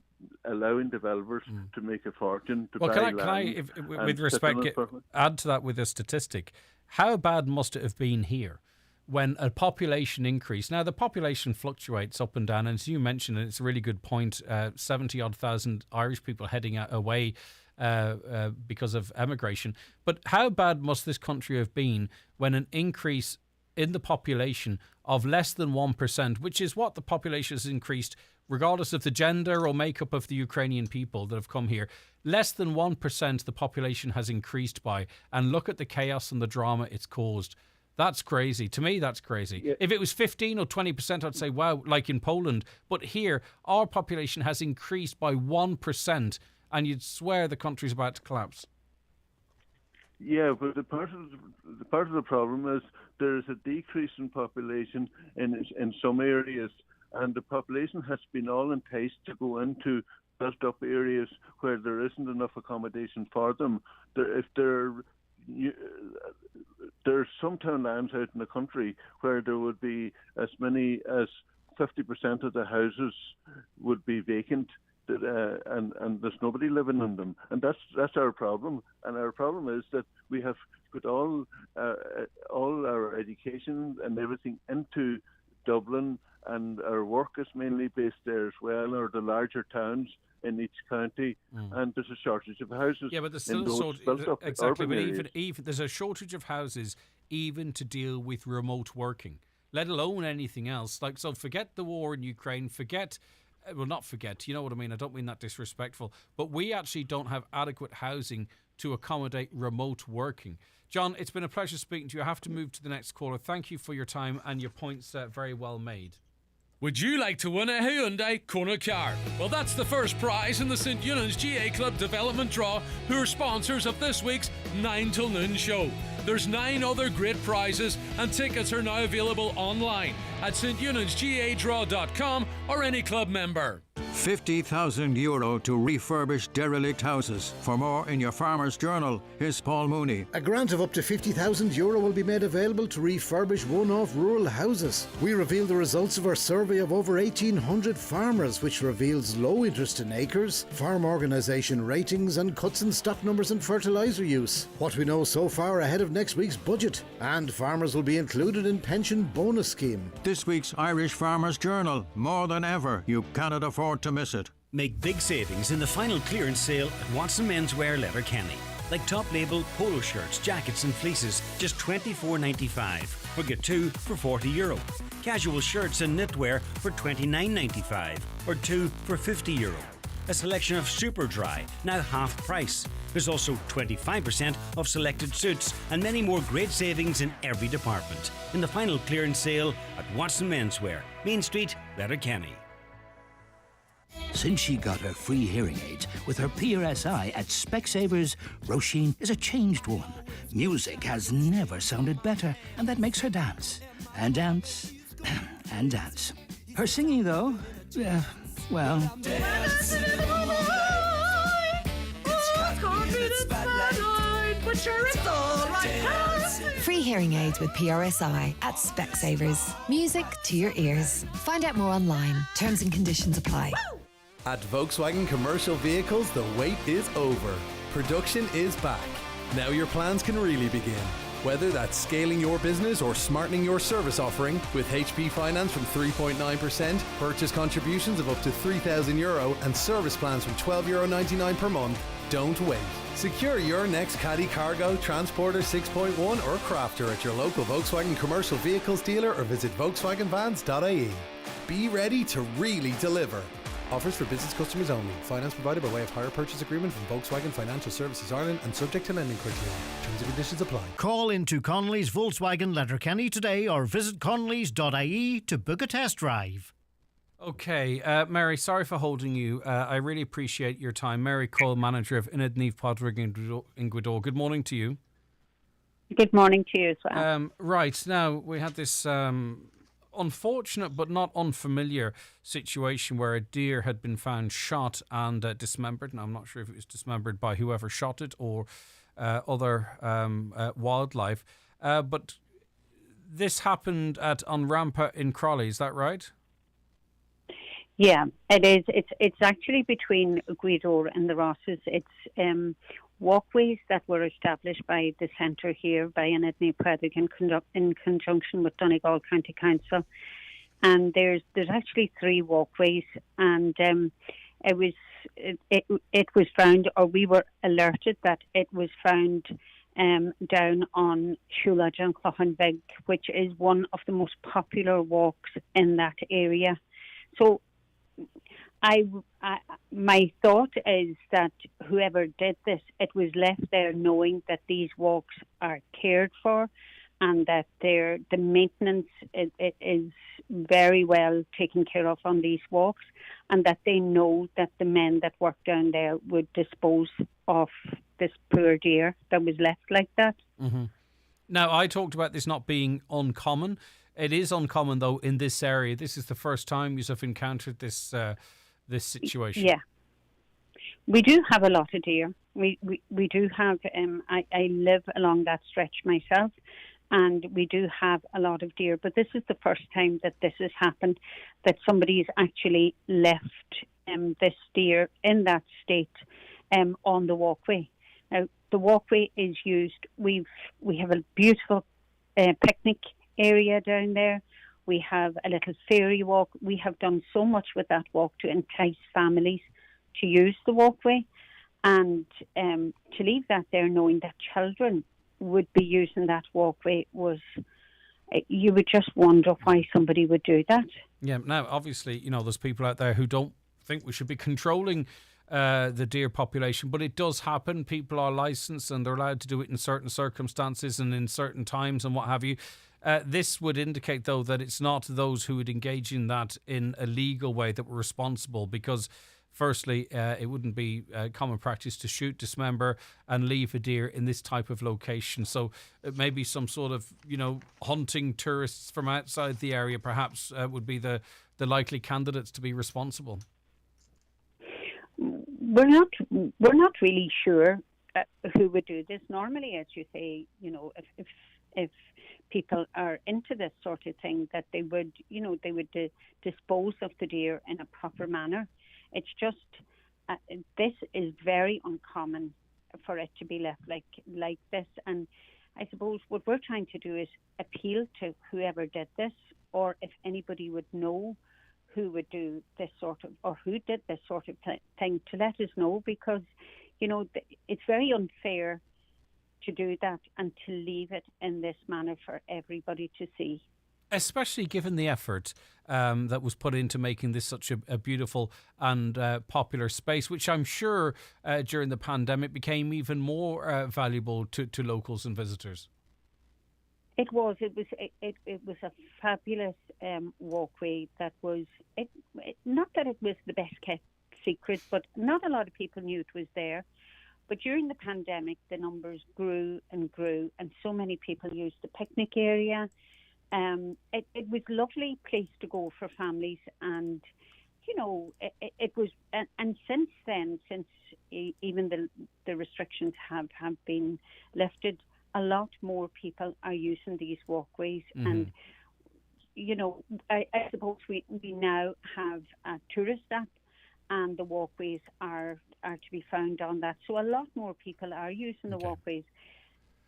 allowing developers to make a fortune to buy land. Can I, with respect, add to that with a statistic? How bad must it have been here when a population increase? Now, the population fluctuates up and down, and as you mentioned, and it's a really good point, 70-odd thousand Irish people heading away because of emigration. But how bad must this country have been when an increase in the population of less than 1%, which is what the population has increased regardless of the gender or makeup of the Ukrainian people that have come here, less than 1% the population has increased by, and look at the chaos and the drama it's caused. That's crazy. To me, that's crazy. Yeah. If it was 15 or 20%, I'd say, wow, like in Poland. But here, our population has increased by 1%, and you'd swear the country's about to collapse. Yeah, but the part of the problem is there is a decrease in population in some areas, and the population has been all enticed to go into built-up areas where there isn't enough accommodation for them. There's some townlands out in the country where there would be as many as 50% of the houses would be vacant, and there's nobody living in them, and that's our problem. And our problem is that we have put all our education and everything into Dublin, and our work is mainly based there as well, or the larger towns in each county, and there's a shortage of houses. Yeah, but there's still exactly. But even there's a shortage of houses even to deal with remote working, let alone anything else. Like, so forget the war in Ukraine. Not forget. You know what I mean. I don't mean that disrespectful. But we actually don't have adequate housing to accommodate remote working. John, it's been a pleasure speaking to you. I have to move to the next caller. Thank you for your time and your points. Very well made. Would you like to win a Hyundai Kona car? Well, that's the first prize in the St. Eunan's GA Club Development Draw, who are sponsors of this week's 9 till noon show. There's 9 other great prizes, and tickets are now available online at steunensgadraw.com or any club member. €50,000 to refurbish derelict houses. For more in your Farmer's Journal, here's Paul Mooney. A grant of up to €50,000 will be made available to refurbish one-off rural houses. We reveal the results of our survey of over 1,800 farmers, which reveals low interest in acres, farm organisation ratings, and cuts in stock numbers and fertiliser use. What we know so far ahead of next week's budget, and farmers will be included in pension bonus scheme. This week's Irish Farmer's Journal. More than ever, you cannot afford to miss it. Make big savings in the final clearance sale at Watson Menswear Letterkenny. Like top label polo shirts, jackets and fleeces, just $24.95. Or get 2 for €40. Casual shirts and knitwear for $29.95. Or 2 for €50. A selection of super dry, now half price. There's also 25% off selected suits and many more great savings in every department. In the final clearance sale at Watson Menswear, Main Street, Letterkenny. Since she got her free hearing aids with her PRSI at Specsavers, Roisin is a changed woman. Music has never sounded better, and that makes her dance. And dance. And dance. Her singing, though, well... Free hearing aids with PRSI at Specsavers. Music to your ears. Find out more online. Terms and conditions apply. At Volkswagen Commercial Vehicles, the wait is over. Production is back. Now your plans can really begin. Whether that's scaling your business or smartening your service offering, with HP Finance from 3.9%, purchase contributions of up to €3,000 and service plans from €12.99 per month, don't wait. Secure your next Caddy Cargo, Transporter 6.1 or Crafter at your local Volkswagen Commercial Vehicles dealer or visit volkswagenvans.ie. Be ready to really deliver. Offers for business customers only. Finance provided by way of hire purchase agreement from Volkswagen Financial Services Ireland and subject to lending criteria. Terms and conditions apply. Call into Connolly's Volkswagen Letterkenny today or visit connellys.ie to book a test drive. Okay, Mary, sorry for holding you. I really appreciate your time. Mary Cole, manager of Ncbi Bingo in Gweedore. Good morning to you. Good morning to you as well. Right, now we had this unfortunate but not unfamiliar situation where a deer had been found shot and dismembered. And I'm not sure if it was dismembered by whoever shot it or other wildlife. But this happened at Rampa in Crawley, is that right? Yeah, it is. It's actually between Gweedore and the Rosses. It's walkways that were established by the centre here by Ncbi Bingo in conjunction with Donegal County Council. And there's actually 3 walkways, and it was found, or we were alerted that it was found down on Shulaj and Clohanbeg, which is one of the most popular walks in that area. So my thought is that whoever did this, it was left there knowing that these walks are cared for, and that the maintenance is very well taken care of on these walks, and that they know that the men that work down there would dispose of this poor deer that was left like that. Mm-hmm. Now, I talked about this not being uncommon. It is uncommon, though, in this area. This is the first time you have encountered this situation. Yeah. We do have a lot of deer. We do have, I live along that stretch myself, and we do have a lot of deer. But this is the first time that this has happened, that somebody's actually left this deer in that state on the walkway. Now, the walkway is used. We have a beautiful picnic area down there. We have a little fairy walk. We have done so much with that walk to entice families to use the walkway, and to leave that there knowing that children would be using that walkway was, you would just wonder why somebody would do that. Yeah, now obviously, there's people out there who don't think we should be controlling the deer population, but it does happen. People are licensed and they're allowed to do it in certain circumstances and in certain times and what have you. This would indicate, though, that it's not those who would engage in that in a legal way that were responsible, because firstly, it wouldn't be common practice to shoot, dismember and leave a deer in this type of location. So it may be some sort of, hunting tourists from outside the area perhaps would be the likely candidates to be responsible. We're not really sure who would do this. Normally, as you say, if people are into this sort of thing, that they would, dispose of the deer in a proper manner. It's just this is very uncommon for it to be left like this, and I suppose what we're trying to do is appeal to whoever did this, or if anybody would know who would do this sort of, or who did this sort of thing, to let us know, because it's very unfair to do that and to leave it in this manner for everybody to see. Especially given the effort that was put into making this such a beautiful and popular space, which I'm sure during the pandemic became even more valuable to locals and visitors. It was a fabulous walkway that was, not that it was the best kept secret, but not a lot of people knew it was there. But during the pandemic, the numbers grew and grew, and so many people used the picnic area. It was a lovely place to go for families, and it was. And since then, since even the restrictions have been lifted, a lot more people are using these walkways, and I suppose we now have a tourist app, and the walkways are to be found on that. So a lot more people are using the walkways.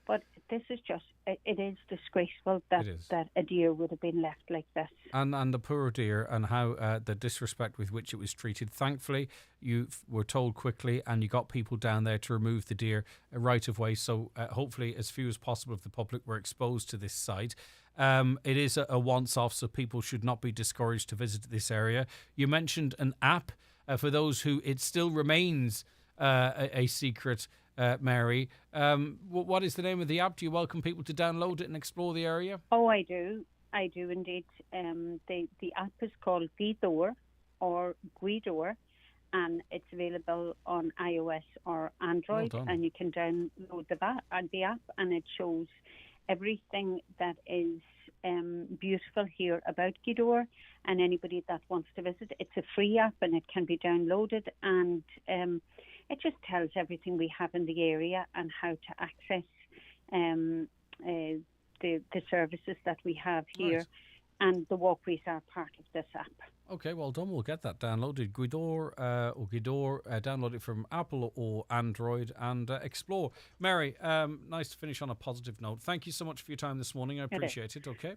But this is just, it is disgraceful that a deer would have been left like this. And the poor deer, and how the disrespect with which it was treated. Thankfully, you were told quickly and you got people down there to remove the deer right of way. So hopefully as few as possible of the public were exposed to this site. It is a once-off, so people should not be discouraged to visit this area. You mentioned an app for those who it still remains a secret. Mary, what is the name of the app? Do you welcome people to download it and explore the area? Oh, I do indeed. The app is called Guidor or Guidor, and it's available on iOS or Android, and you can download the app, and it shows everything that is beautiful here about Guidor, and anybody that wants to visit. It's a free app, and it can be downloaded, and it just tells everything we have in the area and how to access the services that we have here. Right. And the walkways are part of this app. Okay, well done. We'll get that downloaded. Guidor, download it from Apple or Android and explore. Mary, nice to finish on a positive note. Thank you so much for your time this morning. I appreciate it. Okay.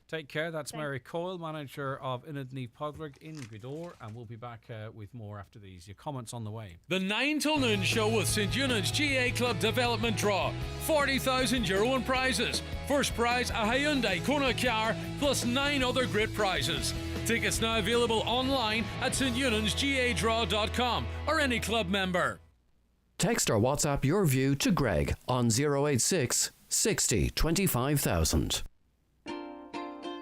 Take care. That's Mary Coyle, manager of Ncbi Bingo in Guidor, and we'll be back with more after these. Your comments on the way. The 9 till noon show with St Eunan's GA Club Development Draw. €40,000 in prizes. First prize, a Hyundai Kona car, plus 9 other great prizes. Tickets now available online at steunensgadraw.com or any club member. Text or WhatsApp your view to Greg on 086 60 25,000.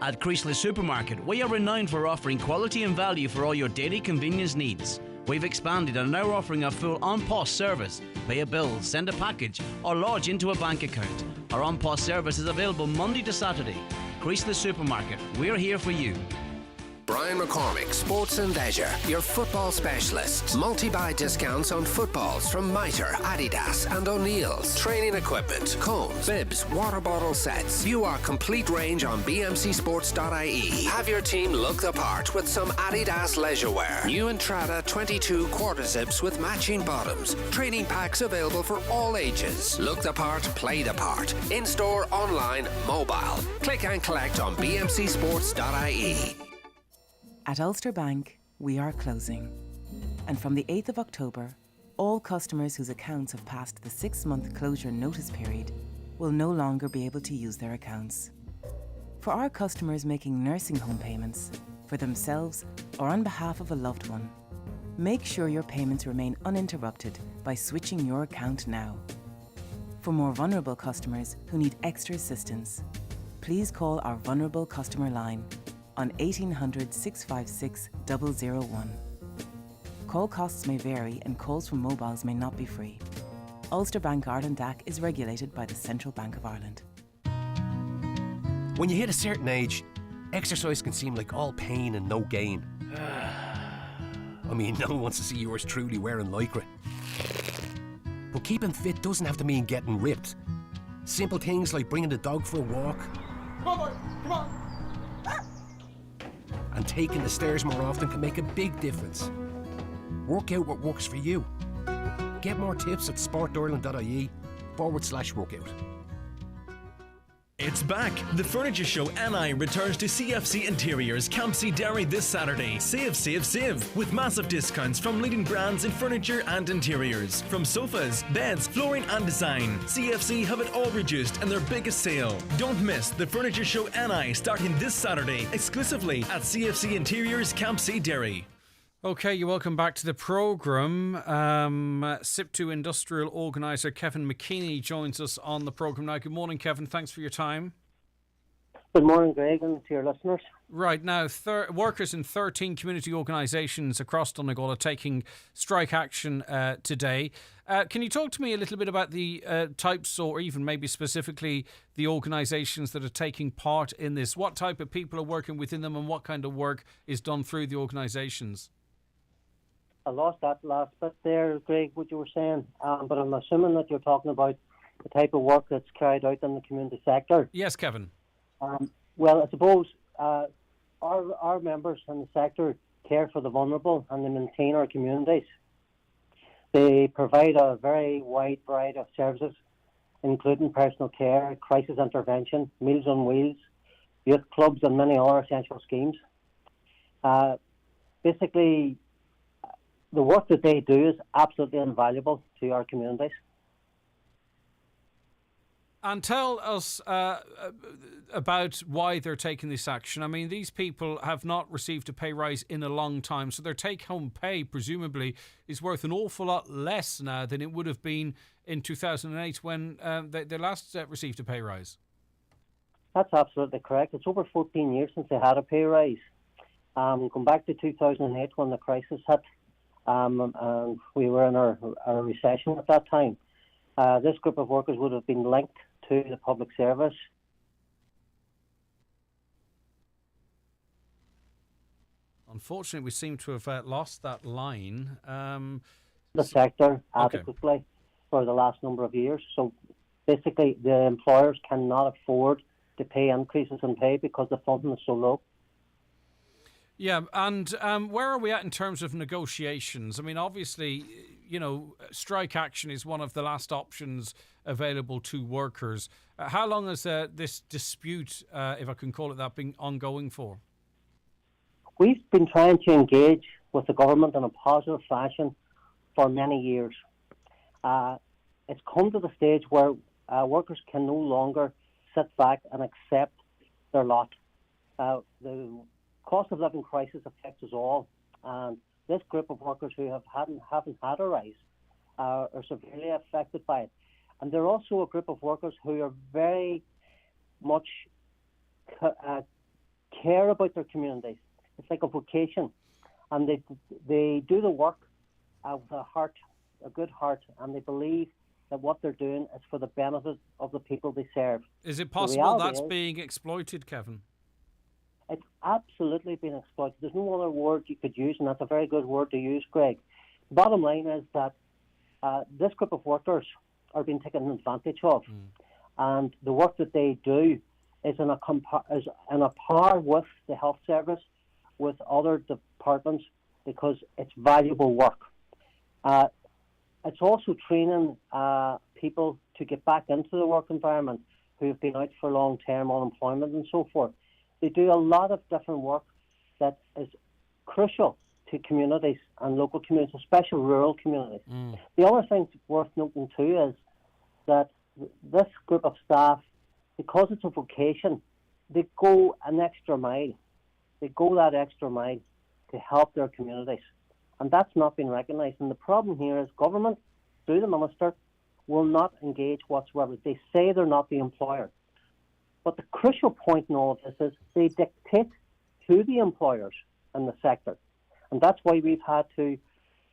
At Chrysler Supermarket, we are renowned for offering quality and value for all your daily convenience needs. We've expanded and are now offering a full on-POS service. Pay a bill, send a package, or lodge into a bank account. Our on-POS service is available Monday to Saturday. Chrysler Supermarket, we're here for you. Brian McCormick, Sports and Leisure, your football specialist. Multi-buy discounts on footballs from Mitre, Adidas and O'Neill's. Training equipment, cones, bibs, water bottle sets. View our complete range on bmcsports.ie. Have your team look the part with some Adidas leisure wear. New Entrada 22 quarter zips with matching bottoms. Training packs available for all ages. Look the part, play the part. In-store, online, mobile. Click and collect on bmcsports.ie. At Ulster Bank, we are closing. And from the 8th of October, all customers whose accounts have passed the 6-month closure notice period will no longer be able to use their accounts. For our customers making nursing home payments, for themselves or on behalf of a loved one, make sure your payments remain uninterrupted by switching your account now. For more vulnerable customers who need extra assistance, please call our Vulnerable Customer Line on 1800 656 001. Call costs may vary and calls from mobiles may not be free. Ulster Bank Ireland DAC is regulated by the Central Bank of Ireland. When you hit a certain age, exercise can seem like all pain and no gain. I mean, no one wants to see yours truly wearing lycra. But keeping fit doesn't have to mean getting ripped. Simple things like bringing the dog for a walk. Come on, boy, come on. And taking the stairs more often can make a big difference. Work out what works for you. Get more tips at sportireland.ie/workout. It's back! The Furniture Show NI returns to CFC Interiors, Campsie Derry this Saturday. Save! With massive discounts from leading brands in furniture and interiors. From sofas, beds, flooring and design. CFC have it all reduced in their biggest sale. Don't miss the Furniture Show NI starting this Saturday, exclusively at CFC Interiors, Campsie Derry. Okay, you're welcome back to the programme. SIP2 Industrial Organiser Kevin McKinney joins us on the programme now. Good morning, Kevin. Thanks for your time. Good morning, Greg, and to your listeners. Right, now, workers in 13 community organisations across Donegal are taking strike action today. Can you talk to me a little bit about the types, or even maybe specifically the organisations that are taking part in this? What type of people are working within them and what kind of work is done through the organisations? I lost that last bit there, Greg, what you were saying, but I'm assuming that you're talking about the type of work that's carried out in the community sector. Yes, Kevin. Well, I suppose our members in the sector care for the vulnerable and they maintain our communities. They provide a very wide variety of services, including personal care, crisis intervention, Meals on Wheels, youth clubs and many other essential schemes. Basically, the work that they do is absolutely invaluable to our communities. And tell us about why they're taking this action. I mean, these people have not received a pay rise in a long time, so their take-home pay, presumably, is worth an awful lot less now than it would have been in 2008 when they last received a pay rise. That's absolutely correct. It's over 14 years since they had a pay rise. Come back to 2008 when the crisis hit. And we were in our recession at that time. This group of workers would have been linked to the public service. Unfortunately, we seem to have lost that line. The sector adequately for the last number of years. So basically, the employers cannot afford to pay increases in pay because the funding is so low. Yeah, and where are we at in terms of negotiations? I mean, obviously, you know, strike action is one of the last options available to workers. How long has this dispute, if I can call it that, been ongoing for? We've been trying to engage with the government in a positive fashion for many years. It's come to the stage where workers can no longer sit back and accept their lot. The cost of living crisis affects us all, and this group of workers who haven't had a rise are severely affected by it. And they're also a group of workers who are very much care about their communities. It's like a vocation, and they do the work with a good heart, and they believe that what they're doing is for the benefit of the people they serve. Is it possible that's being exploited, Kevin? It's absolutely been exploited. There's no other word you could use, and that's a very good word to use, Greg. Bottom line is that this group of workers are being taken advantage of, and the work that they do is in a par with the health service, with other departments, because it's valuable work. It's also training people to get back into the work environment who have been out for long-term unemployment and so forth. They do a lot of different work that is crucial to communities and local communities, especially rural communities. The other thing worth noting too is that this group of staff, because it's a vocation, they go an extra mile. They go that extra mile to help their communities. And that's not been recognised. And the problem here is government, through the minister, will not engage whatsoever. They say they're not the employer. But the crucial point in all of this is they dictate to the employers in the sector. And that's why we've had to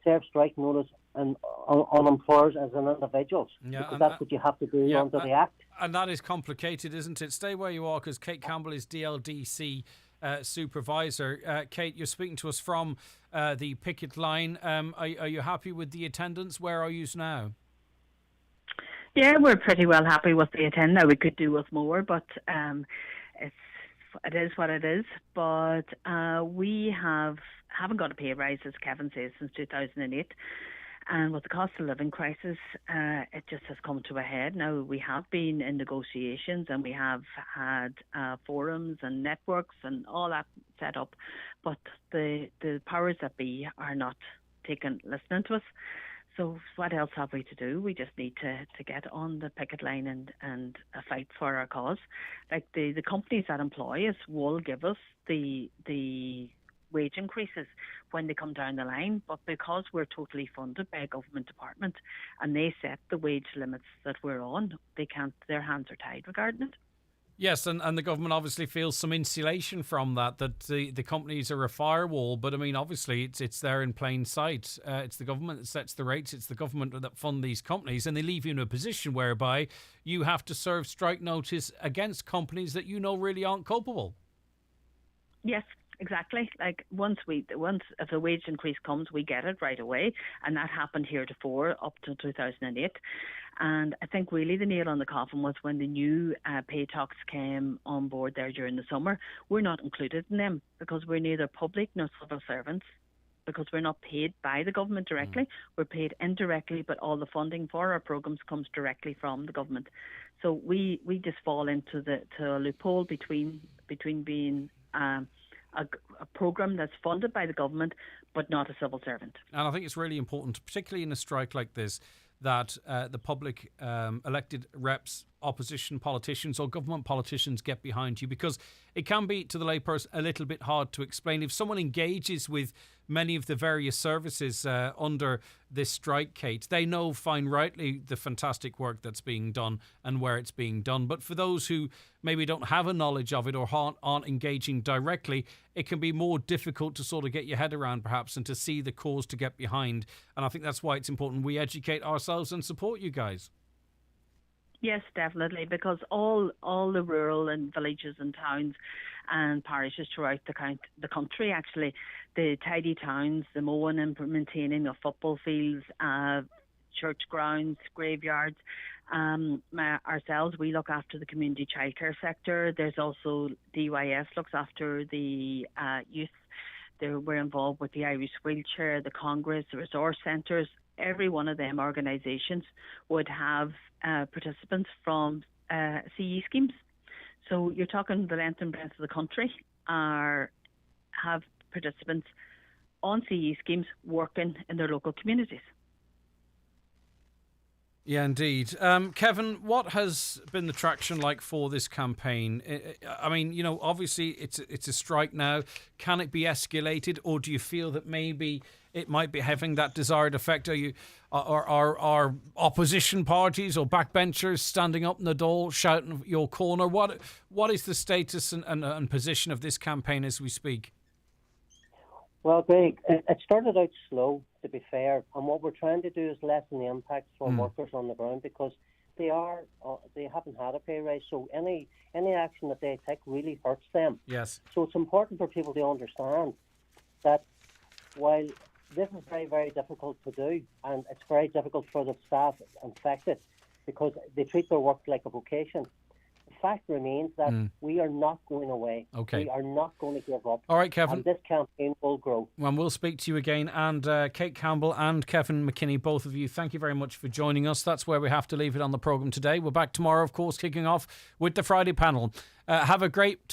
serve strike notice on employers as an individuals. Because that's what you have to do under the Act. And that is complicated, isn't it? Stay where you are, because Kate Campbell is DLDC supervisor. Kate, you're speaking to us from the picket line. Are you happy with the attendance? Where are you now? Yeah, we're pretty well happy with the attendance. Now, we could do with more, but it is what it is. But we haven't got a pay rise, as Kevin says, since 2008. And with the cost of living crisis, it just has come to a head. Now, we have been in negotiations and we have had forums and networks and all that set up, but the powers that be are not listening to us. So what else have we to do? We just need to get on the picket line and fight for our cause. Like the companies that employ us will give us the wage increases when they come down the line, but because we're totally funded by a government department and they set the wage limits that we're on, they can't, their hands are tied regarding it. Yes, and the government obviously feels some insulation from that the companies are a firewall, but I mean, obviously it's there in plain sight. It's the government that sets the rates, it's the government that fund these companies, and they leave you in a position whereby you have to serve strike notice against companies that you know really aren't culpable. Yes. Exactly. Like once if a wage increase comes, we get it right away, and that happened heretofore up to 2008. And I think really the nail on the coffin was when the new pay talks came on board there during the summer. We're not included in them because we're neither public nor civil servants, because we're not paid by the government directly. We're paid indirectly, but all the funding for our programs comes directly from the government. So we just fall into a loophole between being a program that's funded by the government but not a civil servant. And I think it's really important, particularly in a strike like this, that the public elected reps, opposition politicians or government politicians get behind you, because it can be, to the layperson, a little bit hard to explain. If someone engages with many of the various services under this strike, Kate, they know fine rightly the fantastic work that's being done and where it's being done. But for those who maybe don't have a knowledge of it or aren't engaging directly, it can be more difficult to sort of get your head around perhaps and to see the cause to get behind. And I think that's why it's important we educate ourselves and support you guys. Yes, definitely, because all the rural and villages and towns and parishes throughout the country, actually, the tidy towns, the mowing and maintaining of football fields, church grounds, graveyards. Ourselves, we look after the community childcare sector. There's also DYS looks after the youth. We're involved with the Irish Wheelchair, the Congress, the resource centres. Every one of them organisations would have participants from CE schemes. So you're talking the length and breadth of the country have participants on CE schemes working in their local communities. Yeah, indeed. Kevin, what has been the traction like for this campaign? I mean, obviously it's a strike now. Can it be escalated, or do you feel that maybe it might be having that desired effect? Are opposition parties or backbenchers standing up in the Dáil shouting your corner? What is the status and position of this campaign as we speak? Well, Greg, it started out slow, to be fair, and what we're trying to do is lessen the impact for workers on the ground, because they haven't had a pay rise, so any action that they take really hurts them. Yes. So it's important for people to understand that while this is very, very difficult to do, and it's very difficult for the staff affected because they treat their work like a vocation, the fact remains that we are not going away. Okay. We are not going to give up. All right, Kevin. And this campaign will grow. Well, we'll speak to you again. And Kate Campbell and Kevin McKinney, both of you, thank you very much for joining us. That's where we have to leave it on the programme today. We're back tomorrow, of course, kicking off with the Friday panel. Have a great